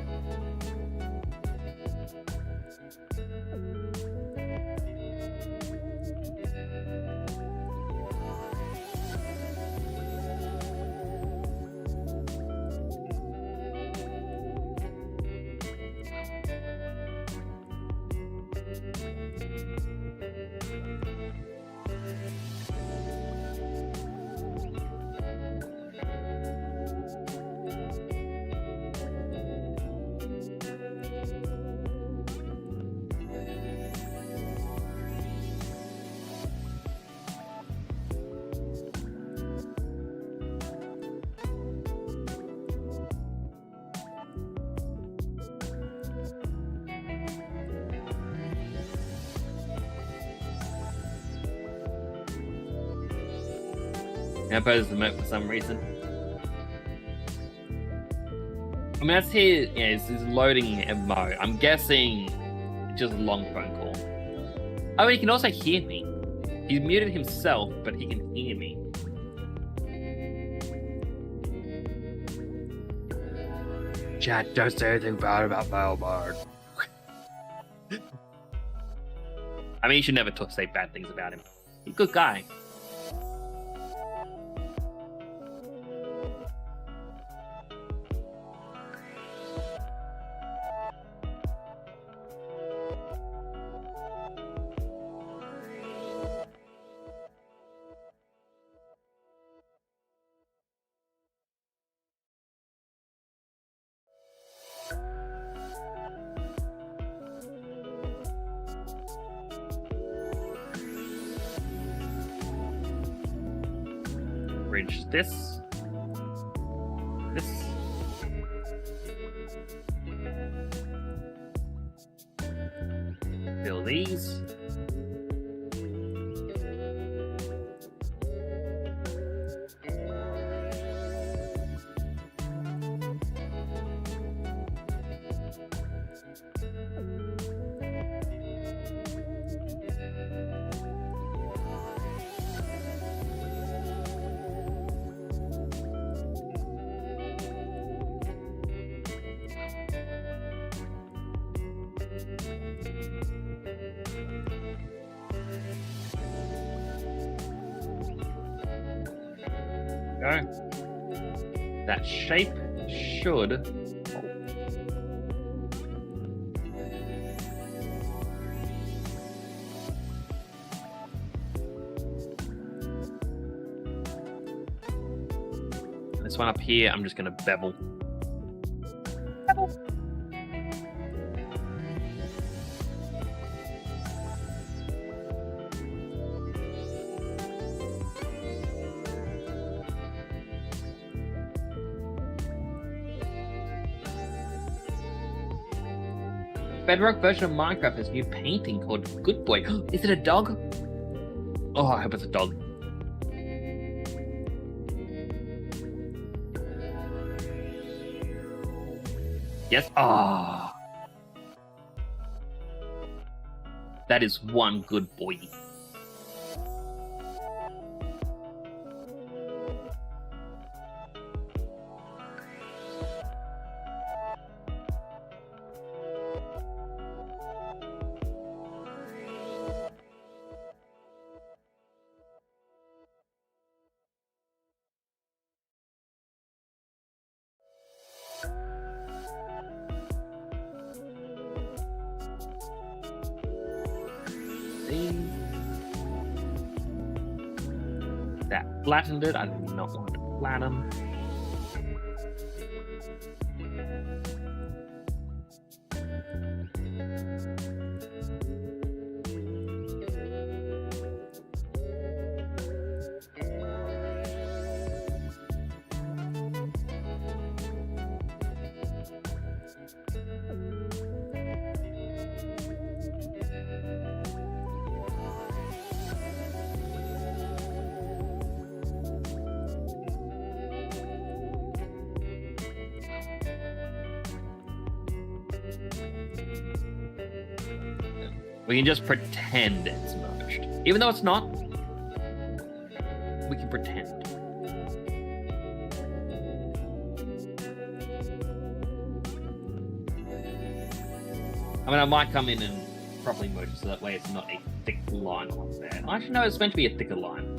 I oppose the moat for some reason. I mean, that's here. Yeah, it's loading a mo. I'm guessing it's just a long phone call. Oh, he can also hear me. He's muted himself, but he can hear me. Chat, don't say anything bad about Valbard. I mean, you should never say bad things about him. He's a good guy. Bridge this. Fill these. Go. That shape should hold. This one up here, I'm just going to bevel. Bedrock version of Minecraft has a new painting called Good Boy. Is it a dog? Oh, I hope it's a dog. Yes. Ah. That is one good boy. That flattened it. I do not want to flatten. We can just pretend it's merged. Even though it's not, we can pretend. I mean, I might come in and properly merge it so that way it's not a thick line on there. I should know it's meant to be a thicker line.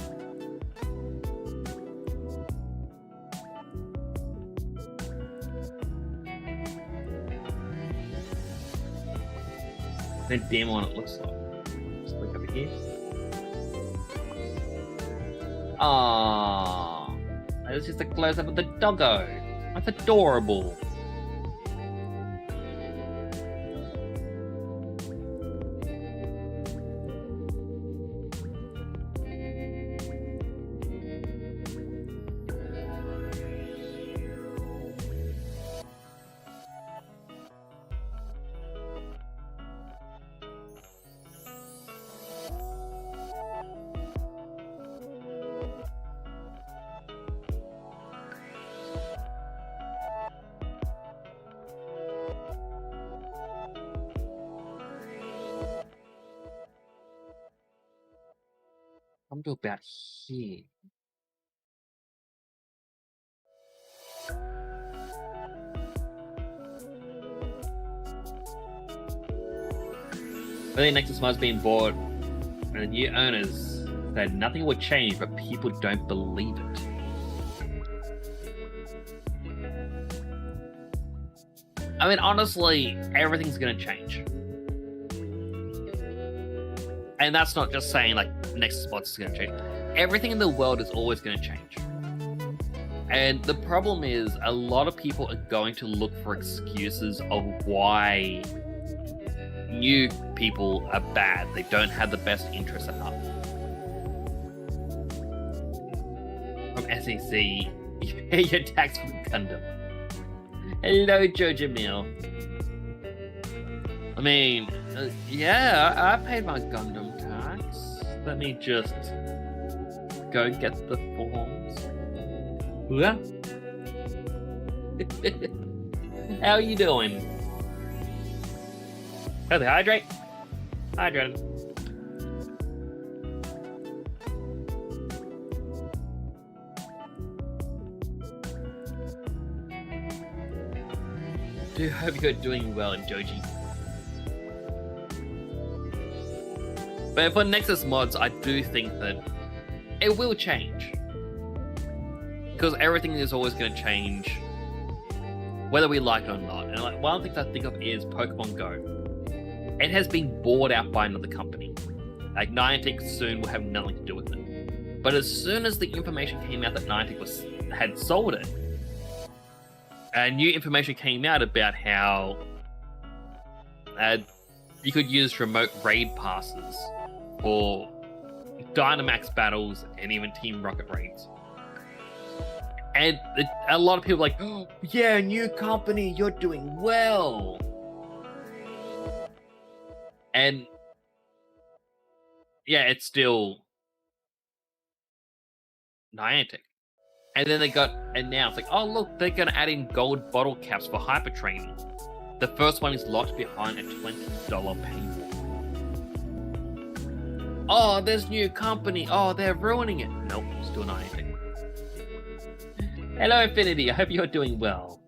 The damn one it looks like. Just click over here. Ah, that's just a close up of the doggo. That's adorable. do about here? I think Nexus Mods being bought, and the new owners said nothing would change, but people don't believe it. I mean, honestly, everything's gonna change. And that's not just saying, like, Nexus Mods is gonna change. Everything in the world is always gonna change. And the problem is, a lot of people are going to look for excuses of why new people are bad. They don't have the best interests at heart. From SEC, you pay your tax for Gundam. Hello, Jojo Mill. I mean, yeah, I paid my Gundam tax. Let me just go get the forms. Yeah. How are you doing? Oh, they hydrate? Hydrated. Do hope you're doing well, Joji. But for Nexus Mods, I do think that it will change. Because everything is always going to change, whether we like it or not. And like one of the things I think of is Pokemon Go. It has been bought out by another company. Like Niantic soon will have nothing to do with it. But as soon as the information came out that Niantic had sold it, new information came out about how you could use remote raid passes for Dynamax battles and even Team Rocket raids. And a lot of people are like, oh, yeah, new company, you're doing well. And yeah, it's still Niantic. And then they got announced, like, oh, look, they're going to add in gold bottle caps for hyper training. The first one is locked behind a $20 paywall. Oh, there's new company. Oh, they're ruining it. Nope, still Niantic. Hello, Infinity. I hope you're doing well.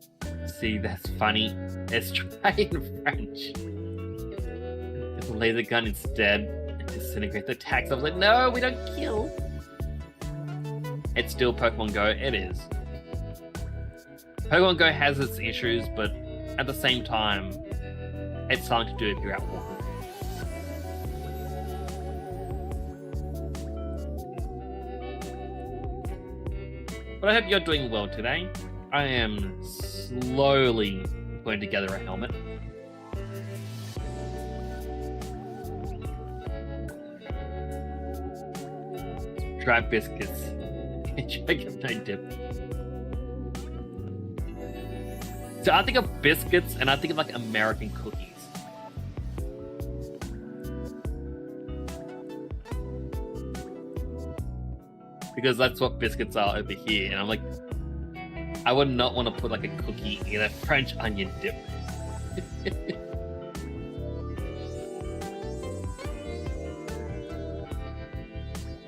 See, that's funny. Let's try in French. Just a laser gun instead and disintegrate the tax. I was like, no, we don't kill. It's still Pokemon Go. It is. Pokemon Go has its issues, but at the same time, it's something to do if you're out walking. But I hope you're doing well today. I am slowly putting together a helmet. Try biscuits. No dip. So I think of biscuits and I think of like American cookies. Because that's what biscuits are over here. And I'm like, I would not want to put like a cookie in a French onion dip.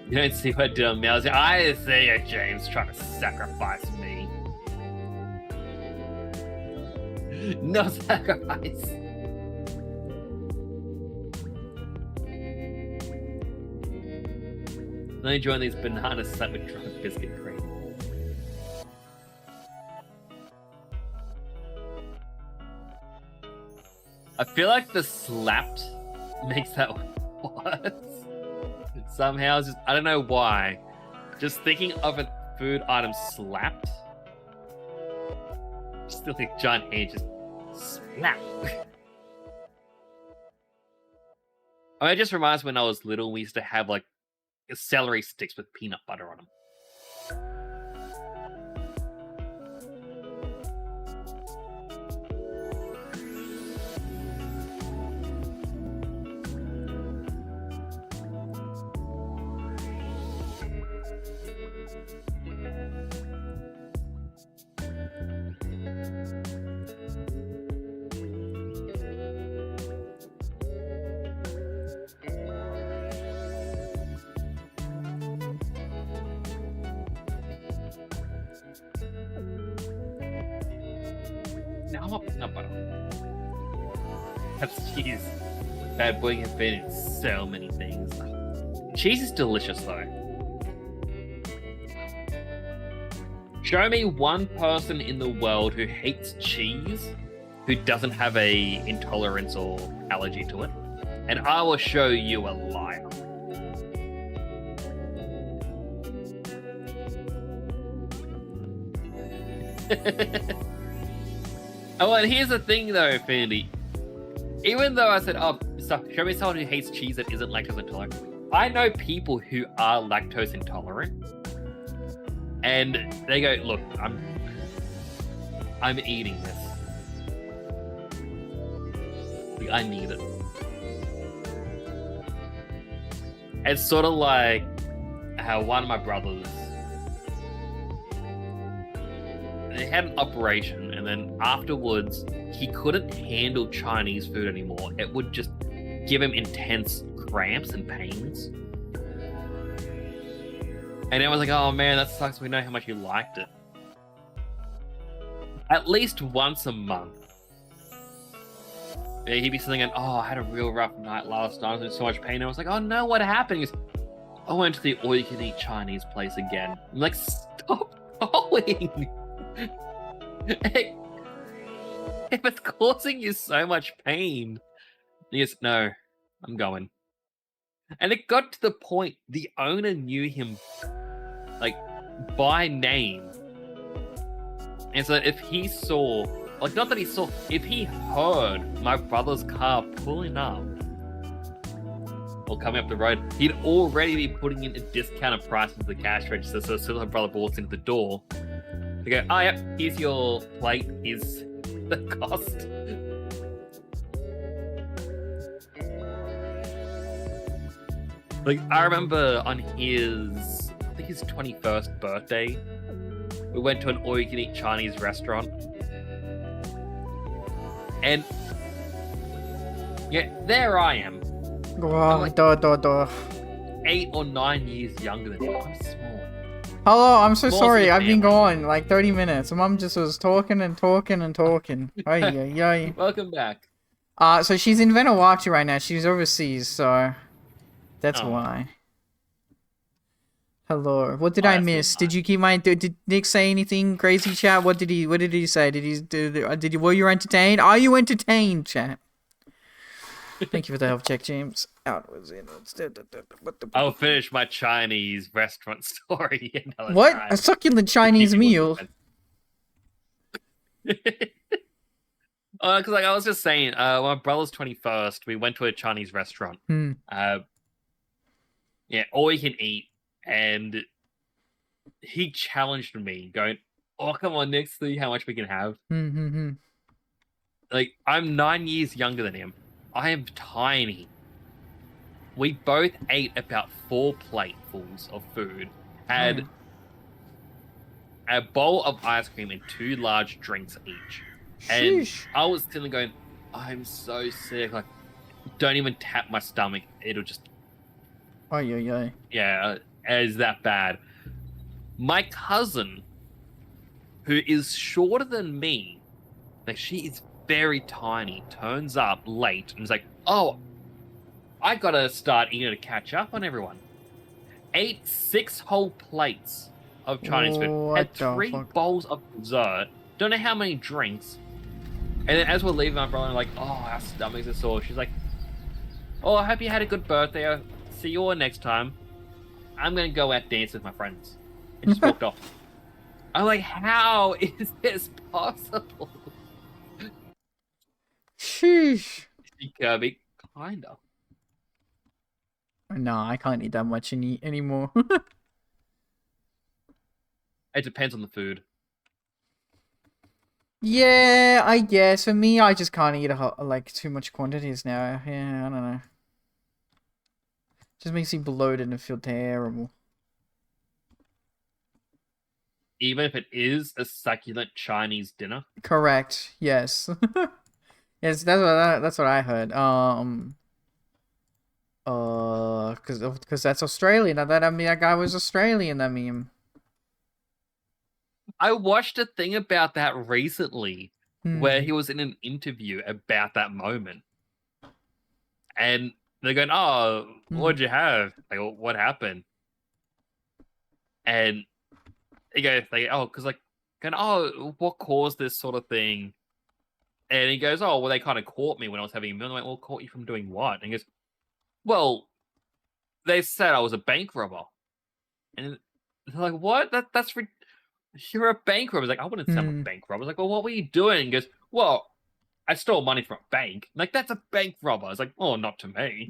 You don't see what I did on Mouse. I see it, James, trying to sacrifice me. No sacrifice. Let me join these bananas set with drunk biscuit cream. I feel like the slapped makes that worse. Somehow, just I don't know why. Just thinking of a food item slapped. Still think giant hand just slap. I mean, it just reminds me when I was little, we used to have like celery sticks with peanut butter on them. Now I'm up peanut butter. That's cheese. Bad boy has been in so many things. Cheese is delicious though. Show me one person in the world who hates cheese, who doesn't have a intolerance or allergy to it, and I will show you a liar. Oh, and here's the thing though, Fandy. Even though I said, oh, show me someone who hates cheese that isn't lactose intolerant, I know people who are lactose intolerant, and they go, look, I'm eating this. Like, I need it. It's sort of like how one of my brothers, they had an operation, and then afterwards he couldn't handle Chinese food anymore. It would just give him intense cramps and pains. And I was like, oh man, that sucks. We know how much you liked it. At least once a month, he'd be sitting and, oh, I had a real rough night last night. I was in so much pain. I was like, oh no, what happened? He goes, I went to the all-you-can-eat Chinese place again. I'm like, stop going. If it's causing you so much pain, he goes, no, I'm going. And it got to the point the owner knew him, like, by name. And so if he saw, like, not that he saw, if he heard my brother's car pulling up or coming up the road, he'd already be putting in a discounted price into the cash register. So as soon as my brother walks into the door, they go, oh, yep, here's your plate, here's the cost. Like, I remember on his, I think his 21st birthday, we went to an all-you-can-eat Chinese restaurant. And, yeah, there I am. Wow, like 8 or 9 years younger than him. I'm small. Hello, I'm so Small sorry. to I've been family. gone like 30 minutes. Mom just was talking and talking and talking. Ay, ay, ay. Welcome back. So she's in Vanuatu right now. She's overseas, so that's Oh. why. Hello. What did I that's miss? Did you keep my? Did Nick say anything crazy, chat? What did he say? Were you entertained? Are you entertained, chat? Thank you for the help check, James. Outwards, inwards. I'll finish my Chinese restaurant story another What? time. A succulent Chinese meal? Because like I was just saying, my brother's 21st, we went to a Chinese restaurant. Hmm. Yeah, all you can eat, and he challenged me, going, "Oh, come on, Nick, see how much we can have." Like, I'm 9 years younger than him. I am tiny. We both ate about 4 platefuls of food, had a bowl of ice cream and 2 large drinks each. And Sheesh. I was sitting going, I'm so sick. Like, don't even tap my stomach. It'll just, Ay, ay, ay. yeah, it's that bad. My cousin, who is shorter than me, like, she is very tiny, turns up late and is like, oh, I gotta start eating to catch up on everyone. Ate 6 whole plates of Chinese food. What Had the 3 fuck? bowls of dessert. Don't know how many drinks. And then as we're leaving, my brother like, oh, our stomachs are sore. She's like, oh, I hope you had a good birthday. I'll see you all next time. I'm gonna go out dance with my friends. And just walked off. I'm like, how is this possible? Sheesh. Kirby, kinda. No, I can't eat that much anymore. It depends on the food. Yeah, I guess. For me, I just can't eat like too much quantities now. Yeah, I don't know. Just makes me bloated and feel terrible. Even if it is a succulent Chinese dinner. Correct. Yes. Yes, that's what I heard. Because that's Australian. That guy was Australian. That meme. I watched a thing about that recently where he was in an interview about that moment. And they're going, oh, what'd you have? Like, what happened? And he goes, like, oh, because like, going, oh, what caused this sort of thing? And he goes, oh, well, they kind of caught me when I was having a meal. I'm like, well, caught you from doing what? And he goes, well, they said I was a bank robber. And they're like, what? That's for you're a bank robber. He's like, I wouldn't say I'm a bank robber. I was like, well, what were you doing? And he goes, well, I stole money from a bank. I'm like, that's a bank robber. I was like, oh, not to me.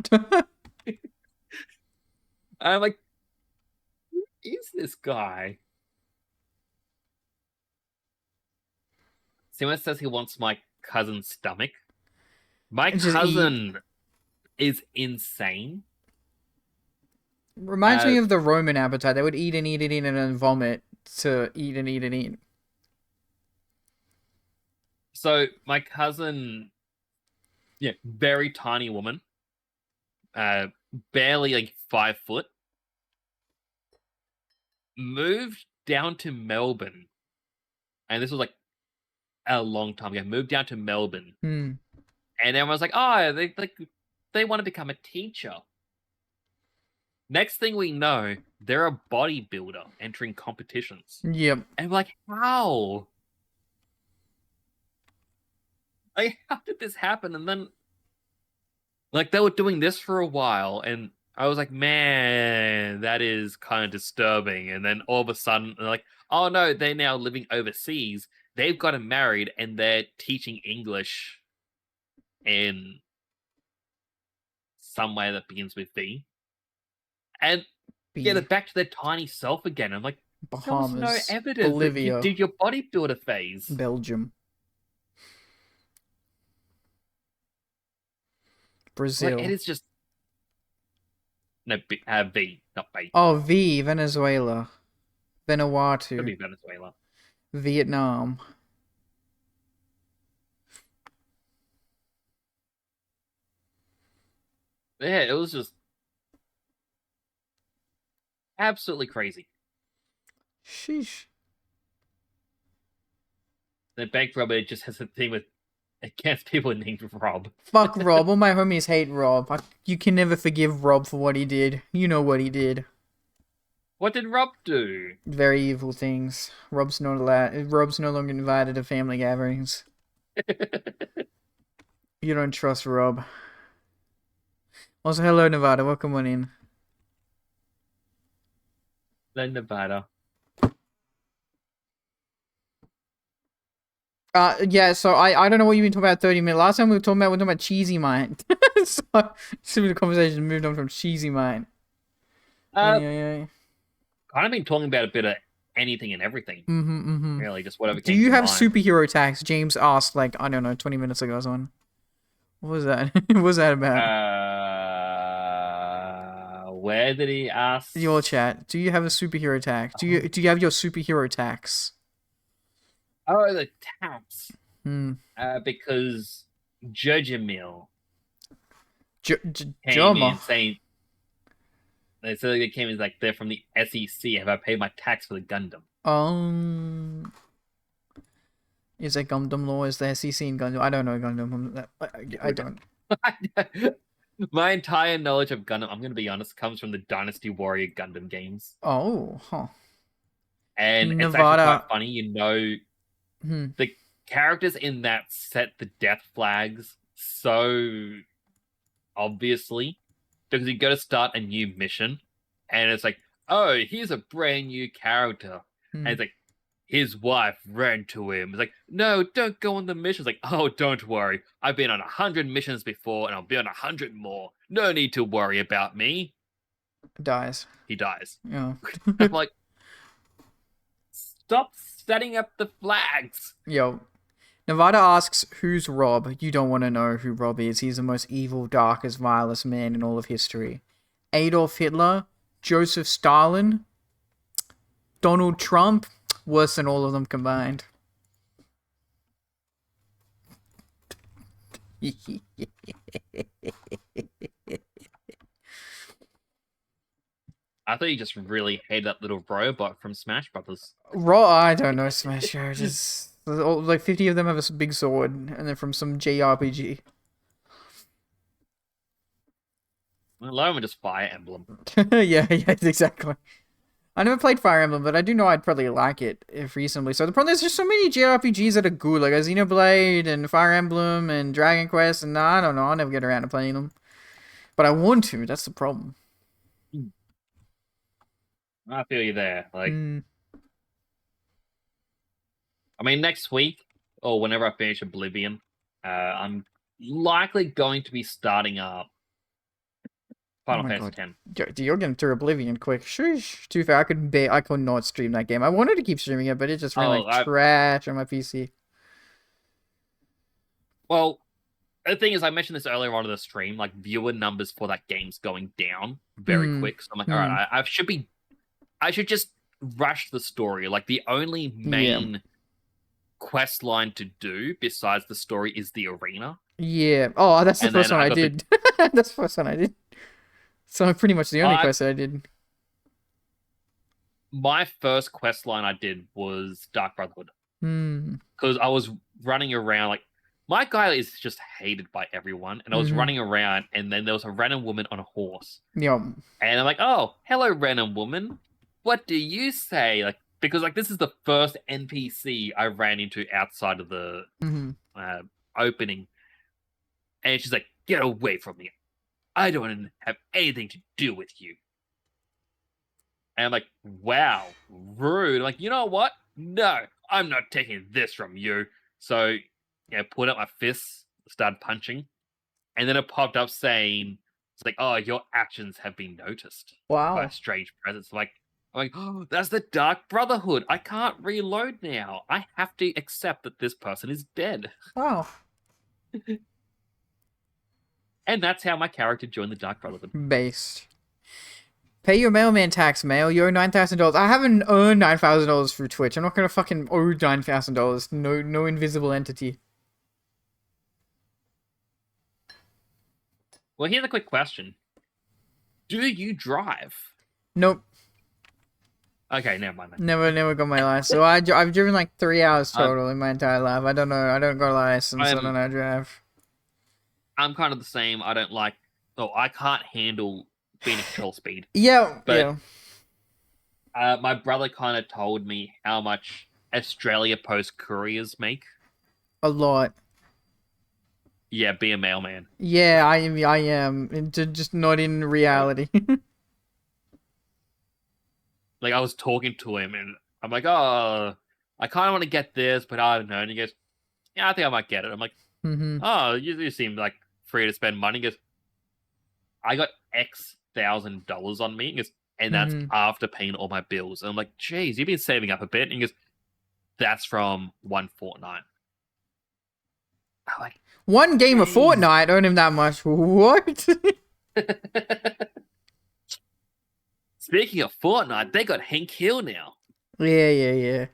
I'm like, who is this guy? Someone says he wants my cousin's stomach. My cousin is insane. Reminds me of the Roman appetite. They would eat and eat and eat and then vomit to eat and eat and eat. So my cousin, yeah, very tiny woman, barely like 5 foot, moved down to Melbourne, and this was like a long time ago. Moved down to Melbourne, and everyone's like, "Oh, they want to become a teacher." Next thing we know, they're a bodybuilder entering competitions. Yep. And we're like, how? Like, how did this happen? And then, like, they were doing this for a while, and I was like, man, that is kind of disturbing. And then all of a sudden, they're like, oh no, they're now living overseas. They've gotten married, and they're teaching English in some way that begins with V. And yeah, they're back to their tiny self again. I'm like, Bahamas, there was no evidence Bolivia, that you did your bodybuilder phase. Belgium, Brazil. Like, it is just no V, not B. Oh, V, Venezuela, Vanuatu. Could be Venezuela, Vietnam. Yeah, it was just absolutely crazy. Sheesh. The bank robber just has a thing with against people named Rob. Fuck Rob. All my homies hate Rob. You can never forgive Rob for what he did. You know what he did. What did Rob do? Very evil things. Rob's not allowed. Rob's no longer invited to family gatherings. You don't trust Rob. Also, hello Nevada. Welcome on in. Then Nevada. Yeah, so I don't know what you've been talking about 30 minutes. Last time we were talking about Cheesy Mind. So the conversation moved on from Cheesy Mind. Kind of been talking about a bit of anything and everything. Really, just whatever. Do you have superhero tax? James asked, like, I don't know, 20 minutes ago or something. What was that? What was that about? Where did he ask? Your chat. Do you have a superhero tax? Do you have your superhero tax? Oh, the tax. Because Jojamil came in saying they said they came in like they're from the SEC. Have I paid my tax for the Gundam? Is that Gundam law? Is the SEC in Gundam? I don't know Gundam. I don't. My entire knowledge of Gundam, I'm going to be honest, comes from the Dynasty Warrior Gundam games. Oh, huh. And Nevada... it's actually quite funny, you know, the characters in that set the death flags so obviously, because you go to start a new mission, and it's like, oh, here's a brand new character. And it's like, his wife ran to him. It's like, no, don't go on the mission. It's like, oh, don't worry. I've been on 100 missions before, and I'll be on 100 more. No need to worry about me. Dies. He dies. Yeah. I'm like, stop setting up the flags. Yo. Nevada asks, who's Rob? You don't want to know who Rob is. He's the most evil, darkest, vilest man in all of history. Adolf Hitler, Joseph Stalin, Donald Trump, worse than all of them combined. I thought you just really hated that little robot from Smash Brothers. I don't know Smash Bros. Like 50 of them have a big sword, and they're from some JRPG. Well, a lot of them are just Fire Emblem. yeah, exactly. I never played Fire Emblem, but I do know I'd probably like it if reasonably. So the problem is there's so many JRPGs that are good, like Xenoblade and Fire Emblem and Dragon Quest, and I don't know, I'll never get around to playing them. But I want to, that's the problem. I feel you there. Like, I mean, next week, or whenever I finish Oblivion, I'm likely going to be starting up Final Fantasy X. You're getting through Oblivion quick. Shush. Too fair. I could not stream that game. I wanted to keep streaming it, but it just ran like trash on my PC. Well, the thing is, I mentioned this earlier on in the stream, like viewer numbers for that game's going down very quick. So I'm like, all right, I should just rush the story. Like the only main quest line to do besides the story is the arena. Yeah. Oh, that's the first one I did. That's the first one I did. So pretty much the only quest I did. My first quest line I did was Dark Brotherhood. Because I was running around, like, my guy is just hated by everyone. And I was running around, and then there was a random woman on a horse. Yep. And I'm like, oh, hello, random woman. What do you say? Like, because like this is the first NPC I ran into outside of the opening. And she's like, get away from me. I don't want to have anything to do with you. And I'm like, wow, rude. I'm like, you know what? No, I'm not taking this from you. So, yeah, put up my fists, started punching. And then it popped up saying, it's like, oh, your actions have been noticed. Wow. By a strange presence. I'm like, oh, that's the Dark Brotherhood. I can't reload now. I have to accept that this person is dead. Wow. And that's how my character joined the Dark Brotherhood. Based. Pay your mailman tax, mail. You owe $9,000. I haven't earned $9,000 through Twitch. I'm not gonna fucking owe $9,000. No invisible entity. Well, here's a quick question. Do you drive? Nope. Okay, never mind. Never got my license. So I've driven like 3 hours total in my entire life. I don't know. I don't got a license. I don't know how to drive. I'm kind of the same. I don't like... Oh, I can't handle being at control speed. Yeah, but, my brother kind of told me how much Australia Post couriers make. A lot. Yeah, be a mailman. Yeah, I am. Just not in reality. Like, I was talking to him, and I'm like, oh, I kind of want to get this, but I don't know. And he goes, yeah, I think I might get it. I'm like, oh, you seem like free to spend money. He goes, I got X $1,000 on me. He goes, and that's after paying all my bills. And I'm like, geez, you've been saving up a bit. And he goes, that's from one fortnight. I'm like, one game a fortnight earned him that much. What? Speaking of Fortnite, they got Hank Hill now. Yeah.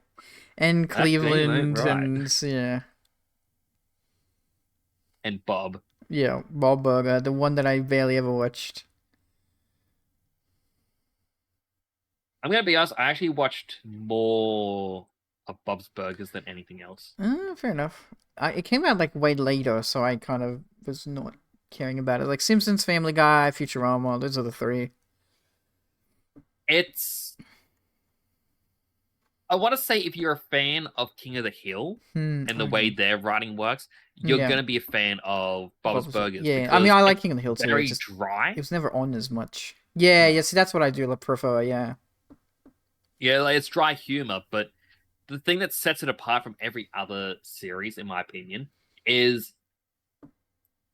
And Cleveland and yeah. And Bob. Yeah, Bob Burger, the one that I barely ever watched. I'm gonna be honest, I actually watched more of Bob's Burgers than anything else. Fair enough. It came out like way later, so I kind of was not caring about it. Like Simpsons, Family Guy, Futurama, those are the three. I want to say if you're a fan of King of the Hill and the way their writing works, you're going to be a fan of Bob's Burgers. Yeah, I mean, I like King of the Hill too. Very dry. It was never on as much. Yeah, see, that's what I do prefer, yeah. Yeah, like, it's dry humor, but the thing that sets it apart from every other series, in my opinion, is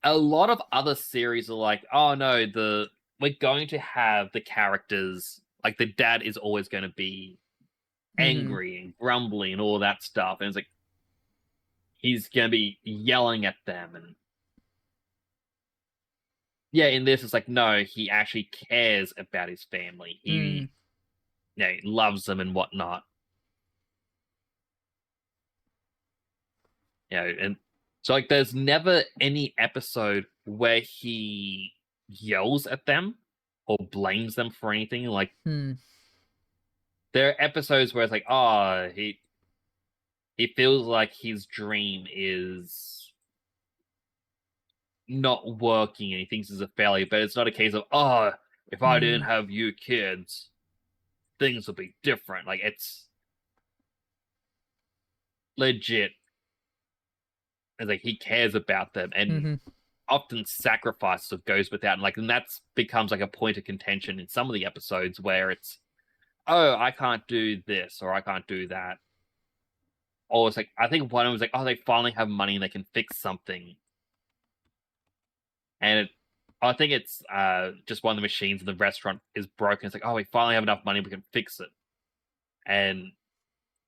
a lot of other series are like, oh no, we're going to have the characters, like the dad is always going to be angry and grumbly and all that stuff. And it's like, he's going to be yelling at them. And yeah, in this, it's like, no, he actually cares about his family. He loves them and whatnot. And so like, there's never any episode where he yells at them or blames them for anything. Like, Hmm. there are episodes where it's like, oh, he feels like his dream is not working and he thinks it's a failure, but it's not a case of, oh, if I didn't have you kids, things would be different. Like, it's legit. It's like he cares about them and often sacrifices or goes without. And, like, and that's becomes like a point of contention in some of the episodes where it's, oh, I can't do this or I can't do that. Or it's like, I think one of them was like, oh, they finally have money and they can fix something. And I think it's just one of the machines in the restaurant is broken. It's like, oh, we finally have enough money, we can fix it. And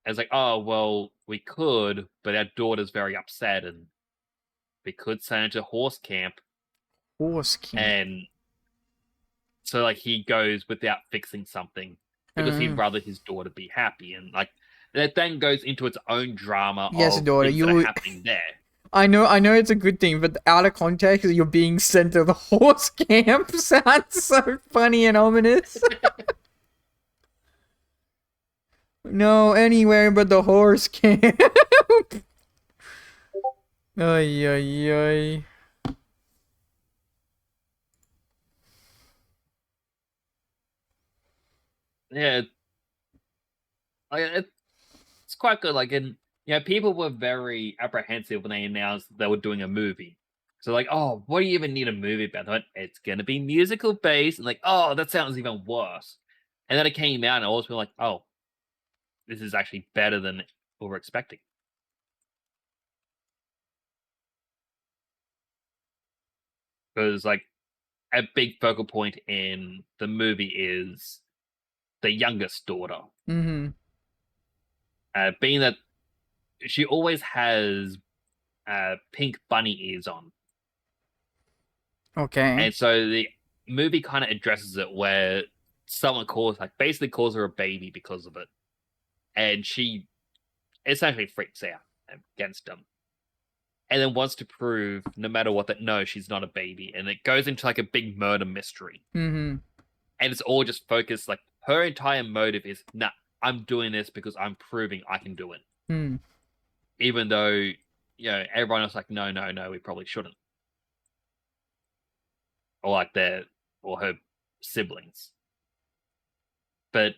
it's like, oh, well, we could, but our daughter's very upset and we could send her to horse camp. Horse camp. And so, like, he goes without fixing something because he'd rather his daughter be happy. And, like, that then goes into its own drama of daughter, things that are happening there. I know it's a good thing, but out of context, you're being sent to the horse camp sounds so funny and ominous. No, anywhere but the horse camp. Ay, ay, ay. Yeah, like, it's quite good. Like, in people were very apprehensive when they announced they were doing a movie. So, like, oh, what do you even need a movie about? They went, it's gonna be musical based, and like, oh, that sounds even worse. And then it came out, and I always feel like, oh, this is actually better than we were expecting. Because, like, a big focal point in the movie is the youngest daughter. Being that she always has pink bunny ears on. Okay. And so the movie kind of addresses it where someone basically calls her a baby because of it. And she essentially freaks out against them. And then wants to prove, no matter what, that no, she's not a baby. And it goes into like a big murder mystery. And it's all just focused, like, her entire motive is, nah, I'm doing this because I'm proving I can do it. Even though, everyone else like, no, we probably shouldn't. Or like or her siblings. But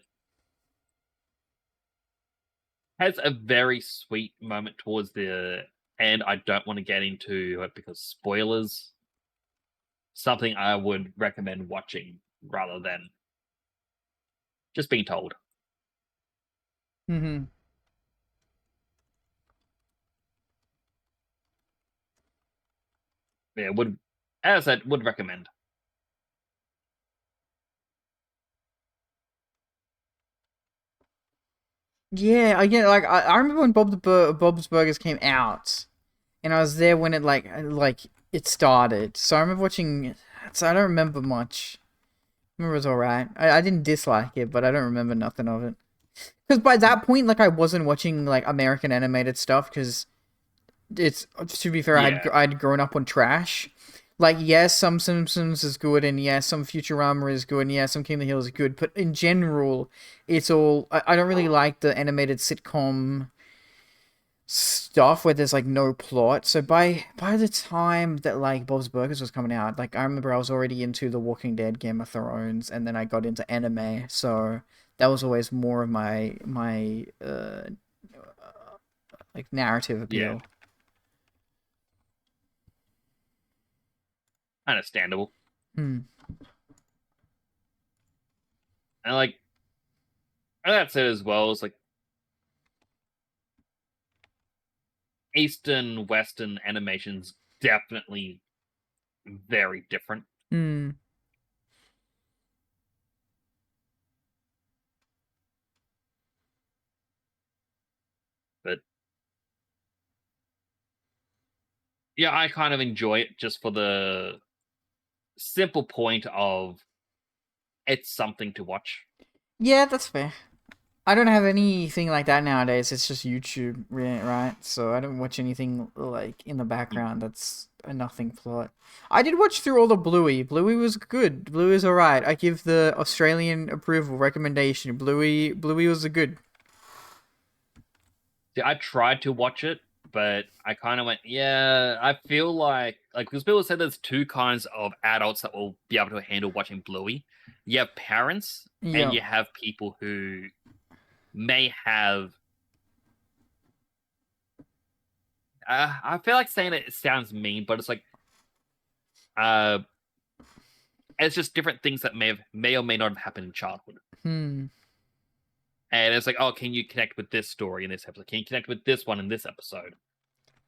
has a very sweet moment towards the end. I don't want to get into it because spoilers. Something I would recommend watching rather than just being told. Yeah, as I said, would recommend. Yeah, again, like I remember when Bob's Burgers came out, and I was there when it like it started. So I remember watching. So I don't remember much. I remember it was alright. I didn't dislike it, but I don't remember nothing of it. Because by that point, like, I wasn't watching like American animated stuff because it's, to be fair, I'd grown up on trash. Like, yes, some Simpsons is good, and yes, some Futurama is good, and yes, some King of the Hill is good, but in general, it's all... I don't really like the animated sitcom stuff where there's, like, no plot. So by the time that, like, Bob's Burgers was coming out, like, I remember I was already into The Walking Dead, Game of Thrones, and then I got into anime, so that was always more of my like, narrative appeal. Yeah. Understandable. And like, and that's it as well. It's like Eastern, Western animation's definitely very different. But yeah, I kind of enjoy it just for the simple point of it's something to watch. Yeah, that's fair. I don't have anything like that nowadays. It's just YouTube, right? So I don't watch anything like in the background that's a nothing plot. I did watch through all the Bluey. Bluey was good. Bluey is alright. I give the Australian approval recommendation. Bluey was good. See, I tried to watch it, but I kind of went, yeah, I feel like because people said there's two kinds of adults that will be able to handle watching Bluey. You have parents, and you have people who may have. I feel like saying it sounds mean, but it's like, it's just different things that may or may not have happened in childhood. And it's like, oh, can you connect with this story in this episode? Can you connect with this one in this episode?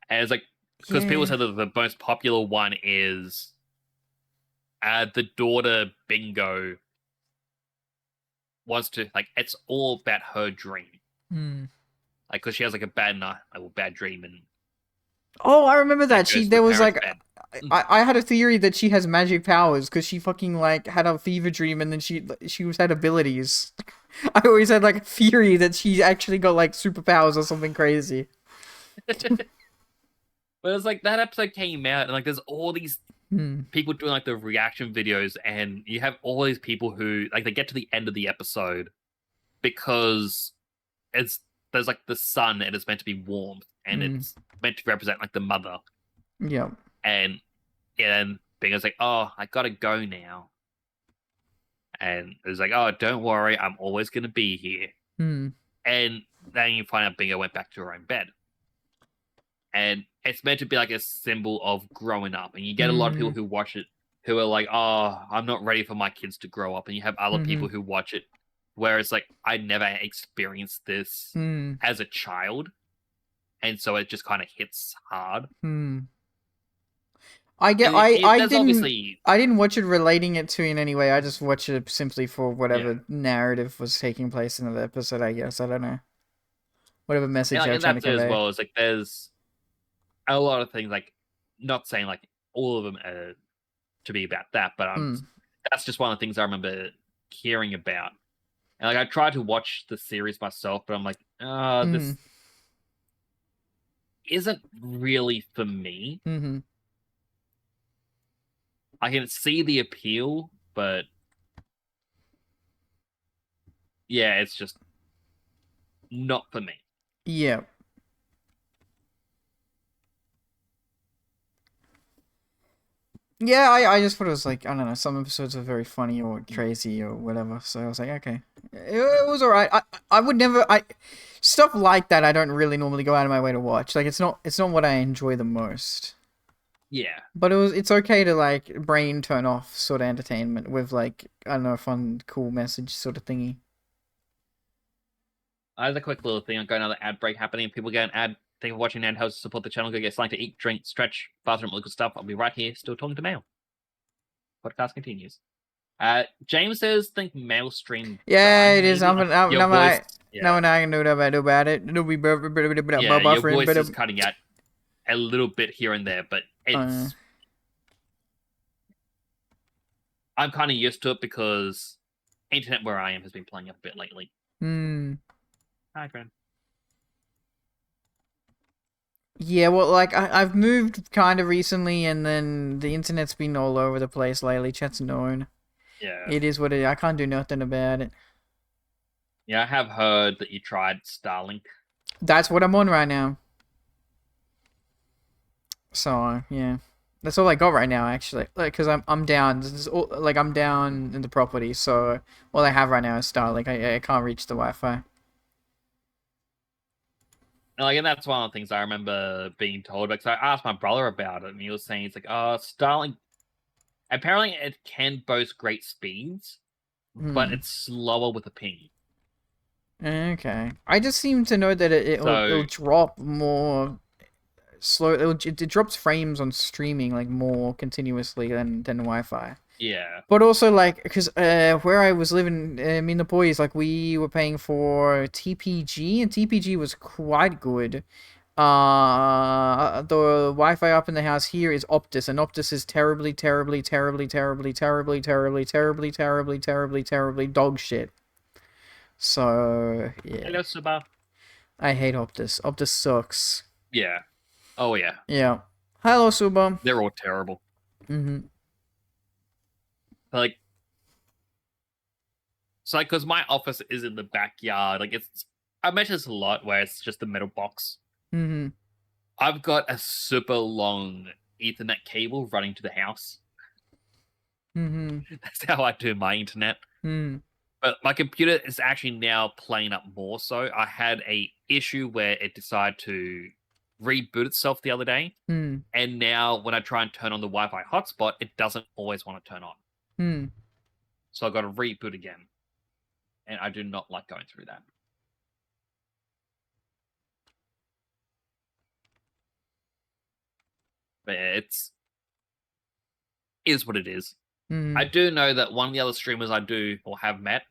And it's like, because people say that the most popular one is the daughter Bingo wants to, like, it's all about her dream. Like, because she has, like, a bad dream. And oh, I remember that. There was, like, I had a theory that she has magic powers because she fucking, like, had a fever dream and then she had abilities. I always had, like, a theory that she actually got, like, superpowers or something crazy. But it's like, that episode came out and, like, there's all these people doing, like, the reaction videos, and you have all these people who, like, they get to the end of the episode because there's, like, the sun and it's meant to be warm and it's meant to represent, like, the mother. Yeah. And Bingo's like, oh, I gotta go now. And it's like, oh, don't worry, I'm always gonna be here. And then you find out Bingo went back to her own bed. And it's meant to be like a symbol of growing up. And you get a lot of people who watch it who are like, oh, I'm not ready for my kids to grow up. And you have other people who watch it where it's like, I never experienced this as a child. And so it just kind of hits hard. I didn't watch it relating it to in any way. I just watched it simply for whatever narrative was taking place in the episode, I guess. I don't know. Whatever message they're trying to convey. As well, it's like there's a lot of things, like, not saying like all of them are to be about that, but that's just one of the things I remember hearing about. And like I tried to watch the series myself, but I'm like, this isn't really for me. I can see the appeal, but yeah, it's just not for me. Yeah. Yeah, I just thought it was like, I don't know, some episodes are very funny or crazy or whatever, so I was like, okay. It was alright. I would never, stuff like that I don't really normally go out of my way to watch. Like, it's not what I enjoy the most. Yeah. But it's okay to, like, brain turn off sort of entertainment with, like, I don't know, a fun, cool message sort of thingy. There's a quick little thing. I've got another ad break happening. People get an ad. Thank you for watching Ad House. Support the channel. Go get something to eat, drink, stretch, bathroom, all good stuff. I'll be right here, still talking to Mail. Podcast continues. James says, think Mail stream. Yeah, it is. No one I can do about it. It'll be your voice is cutting out a little bit here and there, but it's. I'm kind of used to it because internet where I am has been playing up a bit lately. Hi, friend. Yeah, well, like, I've moved kind of recently, and then the internet's been all over the place lately. Chat's known. Yeah. It is what it is. I can't do nothing about it. Yeah, I have heard that you tried Starlink. That's what I'm on right now. So, yeah. That's all I got right now, actually. Like, because I'm down. I'm down in the property, so all I have right now is Starlink. I can't reach the Wi-Fi. Like, and that's one of the things I remember being told, because I asked my brother about it, and he was saying, it's like, Starlink, apparently it can boast great speeds, but it's slower with a ping. Okay. I just seem to know that it'll drop more slow. It drops frames on streaming, like, more continuously than Wi-Fi. Yeah. But also, like, because where I was living, me and the boys, like, we were paying for TPG, and TPG was quite good. The Wi-Fi up in the house here is Optus, and Optus is terribly dog shit. So yeah. Hello, Suba. I hate Optus. Optus sucks. Yeah. Oh yeah. Yeah. Hello, Suba. They're all terrible. Like, so like, because my office is in the backyard. Like, I mention this a lot, where it's just a metal box. I've got a super long Ethernet cable running to the house. That's how I do my internet. But my computer is actually now playing up more so. I had a issue where it decided to reboot itself the other day. And now when I try and turn on the Wi-Fi hotspot, it doesn't always want to turn on. So I got to reboot again. And I do not like going through that. But it's is what it is. I do know that one of the other streamers I do or have met,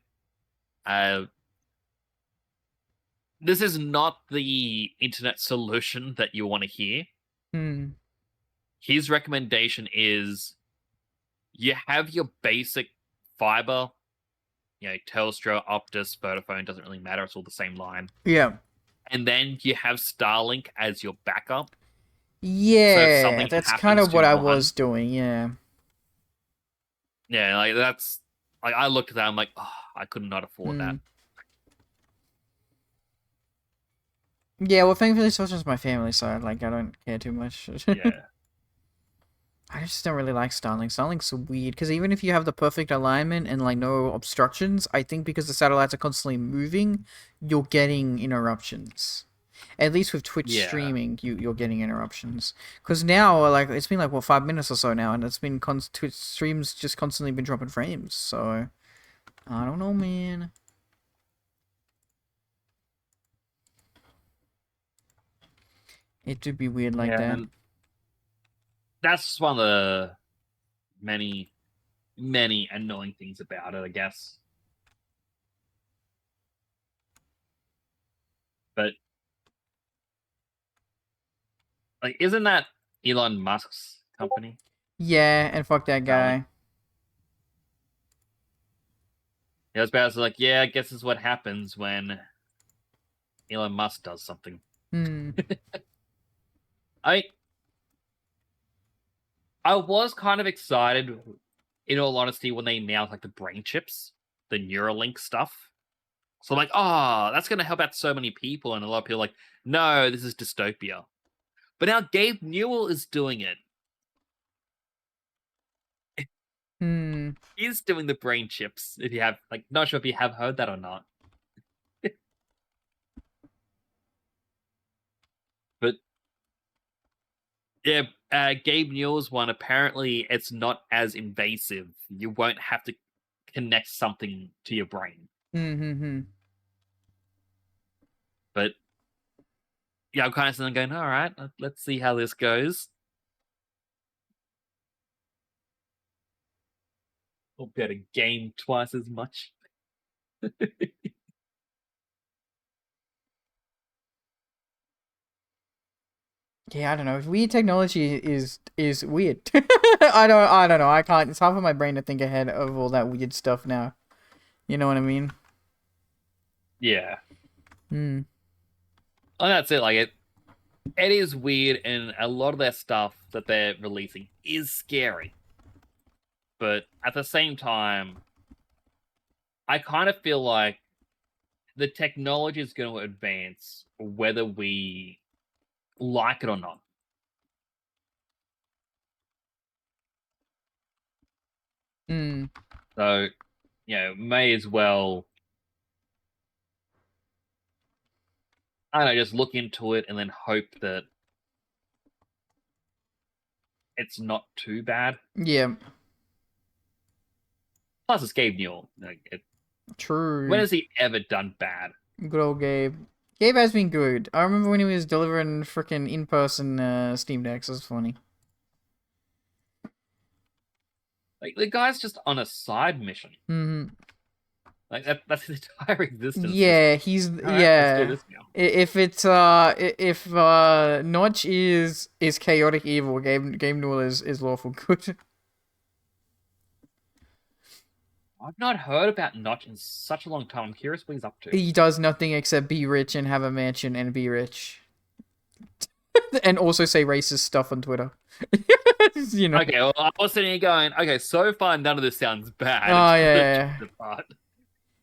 this is not the internet solution that you want to hear. His recommendation is you have your basic fiber, you know, Telstra, Optus, Vodafone, doesn't really matter. It's all the same line. Yeah. And then you have Starlink as your backup. Yeah, So that's kind of what I was doing, yeah. Yeah, like that's like I looked at that, I'm like, oh, I could not afford that. Yeah, well, thankfully, it's just my family side. Like, I don't care too much. Yeah. I just don't really like Starlink. Starlink's so weird because even if you have the perfect alignment and like no obstructions, I think because the satellites are constantly moving, you're getting interruptions. At least with Twitch streaming, you're getting interruptions. Because now, like, it's been like, what, 5 minutes or so now, and it's been Twitch streams just constantly been dropping frames. So, I don't know, man. It would be weird like that. That's one of the many, many annoying things about it, I guess. But, like, isn't that Elon Musk's company? Yeah, and fuck that guy. Yeah, I was about to like, yeah, I guess this is what happens when Elon Musk does something. I was kind of excited, in all honesty, when they announced like the brain chips, the Neuralink stuff. So I'm like, oh, that's going to help out so many people. And a lot of people are like, no, this is dystopia. But now Gabe Newell is doing it. He's doing the brain chips. If you have, like, not sure if you have heard that or not. But yeah, Gabe Newell's one, apparently it's not as invasive. You won't have to connect something to your brain. But yeah, I'm kind of sitting going, all right, let's see how this goes. We'll be able to game twice as much. Yeah, I don't know. Weird technology is weird. I don't know. I can't. It's hard for my brain to think ahead of all that weird stuff now. You know what I mean? Yeah. And that's it. Like it is weird, and a lot of their stuff that they're releasing is scary. But at the same time, I kind of feel like the technology is going to advance whether we like it or not. So, you know, may as well, I don't know, just look into it and then hope that it's not too bad. Yeah. Plus, it's Gabe Newell. Like, True. When has he ever done bad? Good old Gabe. Gabe has been good. I remember when he was delivering freaking in-person Steam Decks. It was funny. Like, the guy's just on a side mission. Like, that's his entire existence. Yeah, he's... Right, yeah. let's do this now. If Notch is chaotic evil, Gabe Newell is lawful good. I've not heard about Notch in such a long time. I'm curious what he's up to. He does nothing except be rich and have a mansion and be rich. And also say racist stuff on Twitter. You know. Okay, well, I was sitting here going, okay, so far none of this sounds bad. Oh, yeah.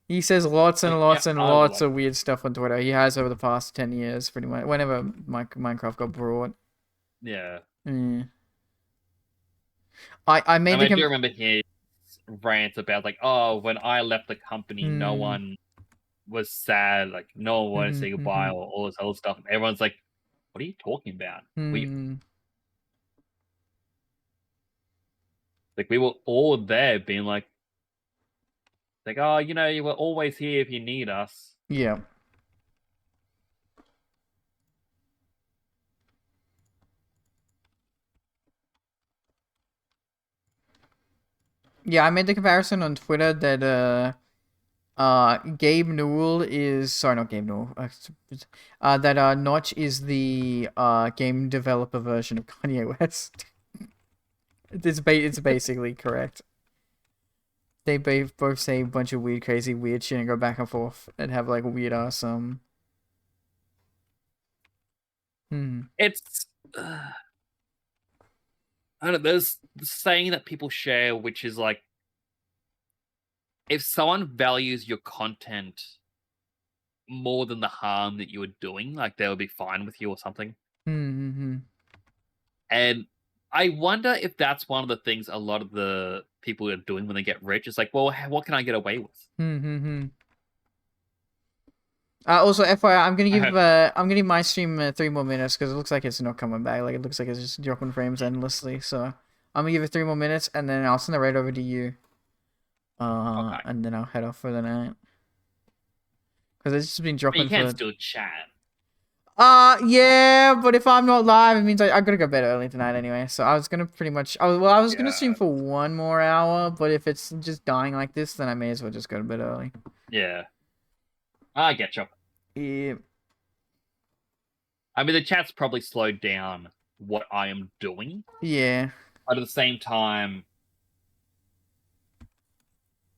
He says lots and lots and lots of weird stuff on Twitter. He has over the past 10 years, pretty much. Whenever Minecraft got brought. Yeah. I made I do remember his rants about, like, oh, when I left the company, no one was sad. Like, no one wanted to say goodbye or all this other stuff. And everyone's like, what are you talking about? Like, we were all there being like, oh, you know, you were always here if you need us. Yeah. Yeah, I made the comparison on Twitter that Gabe Newell is not Gabe Newell. That Notch is the game developer version of Kanye West. It's basically correct. They both say a bunch of weird shit and go back and forth and have like weird ass It's I don't know. There's the saying that people share, which is like, if someone values your content more than the harm that you are doing, like they'll be fine with you or something. And I wonder if that's one of the things a lot of the people are doing when they get rich. It's like, well, what can I get away with? Also, FYI, I'm gonna give my stream 3 more minutes because it looks like it's not coming back. Like it looks like it's just dropping frames endlessly. So I'm gonna give it 3 more minutes and then I'll send it right over to you. Okay. And then I'll head off for the night. Because it's just been dropping. But you can't still chat. Yeah, but if I'm not live, it means I'm gonna go bed early tonight anyway. So I was gonna pretty much, I was gonna stream for 1 more hour, but if it's just dying like this, then I may as well just go to bed early. Yeah, I get you. Yeah. I mean, the chat's probably slowed down what I am doing. Yeah. But at the same time,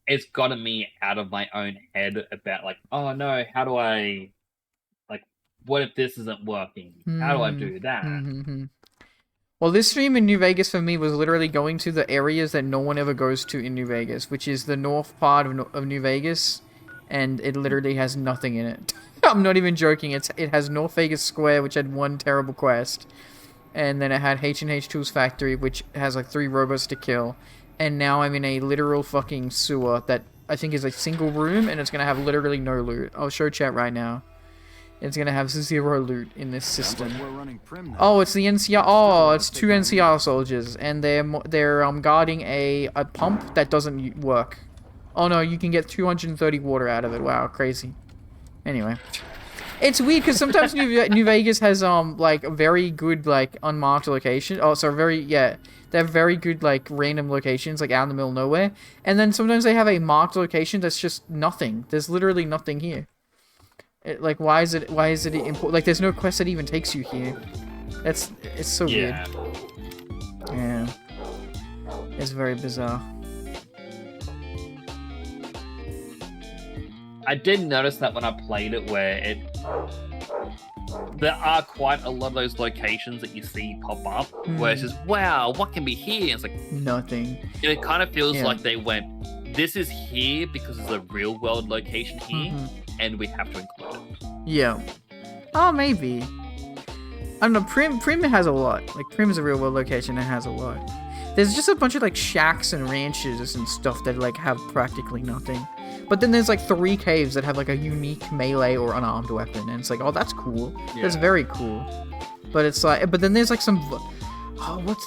it's gotten me out of my own head about like, oh no, how do I, like, what if this isn't working? How do I do that? Well, this stream in New Vegas for me was literally going to the areas that no one ever goes to in New Vegas, which is the north part of New Vegas, and it literally has nothing in it. I'm not even joking. It has North Vegas Square, which had 1 terrible quest, and then it had H&H Tools Factory, which has like 3 robots to kill. And now I'm in a literal fucking sewer that I think is a single room, and it's gonna have literally no loot. I'll show chat right now. It's gonna have 0 loot in this system. Oh, it's the NCR. Oh, it's 2 NCR soldiers, and they're guarding a pump that doesn't work. Oh no, you can get 230 water out of it. Wow, crazy. Anyway, it's weird because sometimes New Vegas has like very good like unmarked location. Oh, so they have very good like random locations like out in the middle of nowhere, and then sometimes they have a marked location that's just nothing. There's literally nothing here. Like why is it important? Like there's no quest that even takes you here. It's so weird. Yeah, it's very bizarre. I did notice that when I played it, where there are quite a lot of those locations that you see pop up, where it's just, wow, what can be here? And it's like nothing. And it kind of feels like they went, this is here because it's a real world location here, and we have to include it. Yeah. Oh, maybe. I don't know. Prim has a lot. Like Prim is a real world location and has a lot. There's just a bunch of like shacks and ranches and stuff that like have practically nothing. But then there's like 3 caves that have like a unique melee or unarmed weapon, and it's like, oh, that's cool. Yeah. That's very cool. But it's like, but then there's like some,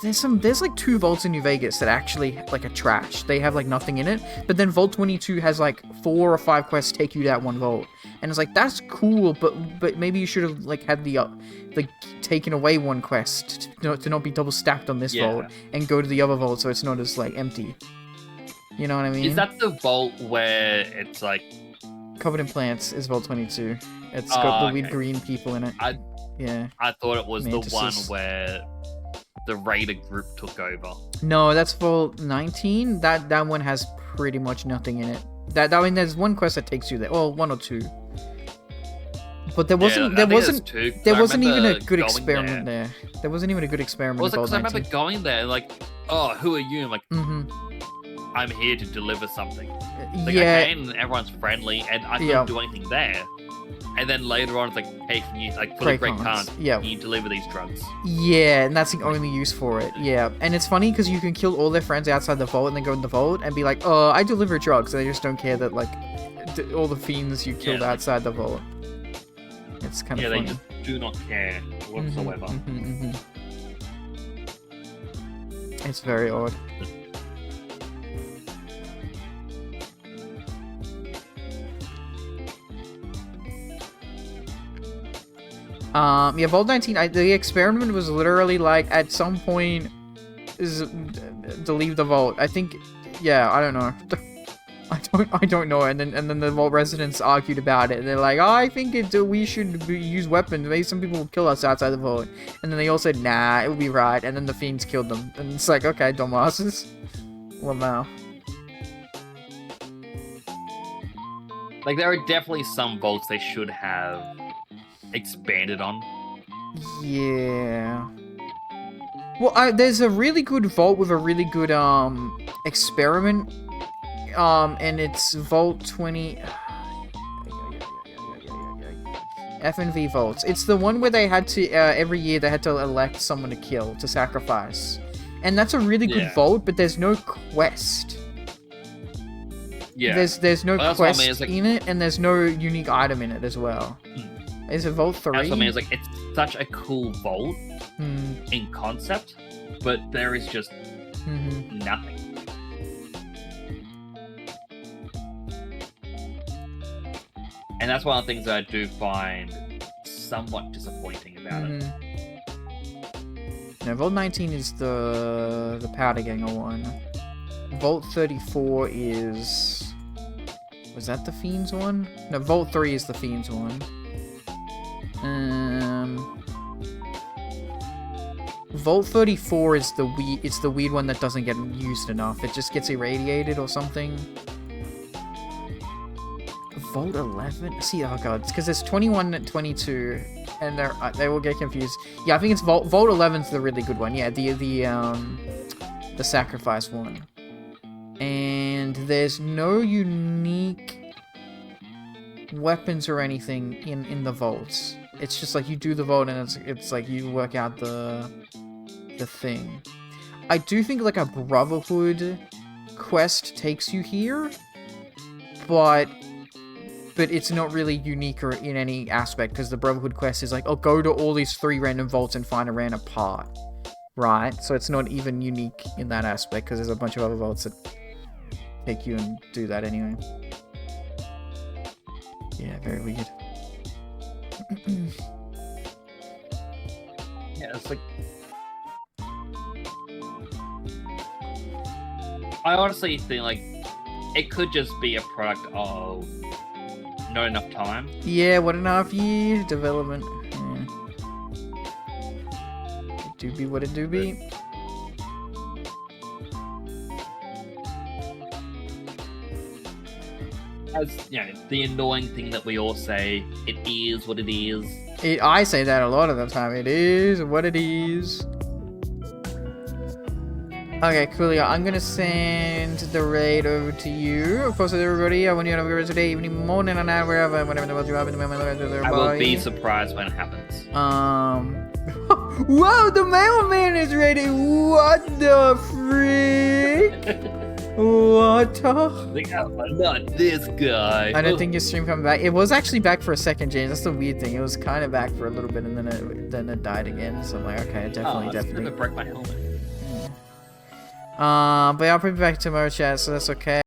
there's like 2 vaults in New Vegas that actually like are trash. They have like nothing in it. But then Vault 22 has like 4 or 5 quests take you to that 1 vault, and it's like that's cool. But maybe you should have like had the like taken away 1 quest to not be double stacked on this vault and go to the other vault so it's not as like empty. You know what I mean? Is that the vault where it's like covered in plants? Is Vault 22? It's got the weird green people in it. I thought it was the one where the Raider group took over. No, that's Vault 19. That one has pretty much nothing in it. I mean, there's one quest that takes you there. Well, one or two. But there wasn't even a good experiment there. There wasn't even a good experiment. Well, because I remember going there, like, oh, who are you? I'm like, I'm here to deliver something. Like, yeah. okay, and everyone's friendly, and I couldn't do anything there. And then later on, it's like, hey, can you, like, for the Great Khans, can you deliver these drugs? Yeah, and that's the only use for it. Yeah, and it's funny because you can kill all their friends outside the vault and then go in the vault and be like, oh, I deliver drugs. And they just don't care that, like, all the fiends you killed outside the vault. It's kind of funny. Yeah, they just do not care whatsoever. It's very odd. Yeah, Vault 19, the experiment was literally like, at some point, to leave the vault. I think, yeah, I don't know. I don't know. And then the vault residents argued about it. And they're like, oh, I think we should use weapons. Maybe some people will kill us outside the vault. And then they all said, nah, it would be right. And then the fiends killed them. And it's like, okay, dumbasses. Wow. Like, there are definitely some vaults they should have expanded on. Yeah. Well, there's a really good vault with a really good experiment, and it's Vault 20. FNV vaults. It's the one where they had to every year they had to elect someone to kill, to sacrifice, and that's a really good vault. But there's no quest. Yeah. There's no quest in it, and there's no unique item in it as well. Is it Vault 3? That's what I mean. It's like, it's such a cool vault in concept, but there is just nothing. And that's one of the things that I do find somewhat disappointing about it. No, Vault 19 is the Powder Ganger one. Vault 34 is... Was that the Fiends one? No, Vault 3 is the Fiends one. Vault 34 is the weird one that doesn't get used enough. It just gets irradiated or something. Vault 11? See, oh god, it's because there's 21 and 22, and they will get confused. Yeah, I think it's Vault 11's the really good one. Yeah, the sacrifice one. And there's no unique weapons or anything in the vaults. It's just like you do the vault and it's like you work out the thing. I do think like a Brotherhood quest takes you here, but it's not really unique or in any aspect, because the Brotherhood quest is like, oh, go to all these 3 random vaults and find a random part, right? So it's not even unique in that aspect, because there's a bunch of other vaults that take you and do that anyway. Yeah, very weird. Yeah, it's like... I honestly think, like, it could just be a product of not enough time. Yeah, 1.5 years development. Yeah. It do be what it do be. As, you know, the annoying thing that we all say, it is what it is. I say that a lot of the time. It is what it is. Okay, Coolio, I'm gonna send the raid over to you. Of course, with everybody, I want you to have a good today, evening, morning, or night, wherever, whatever the world you have in the moment. I will be surprised when it happens. Whoa, the mailman is ready. What the freak? What the? Not this guy. I don't think your stream coming back. It was actually back for a second, James. That's the weird thing. It was kind of back for a little bit, and then it died again. So I'm like, okay, definitely. Break my helmet. But yeah, I'll put it back tomorrow, chat. So that's okay.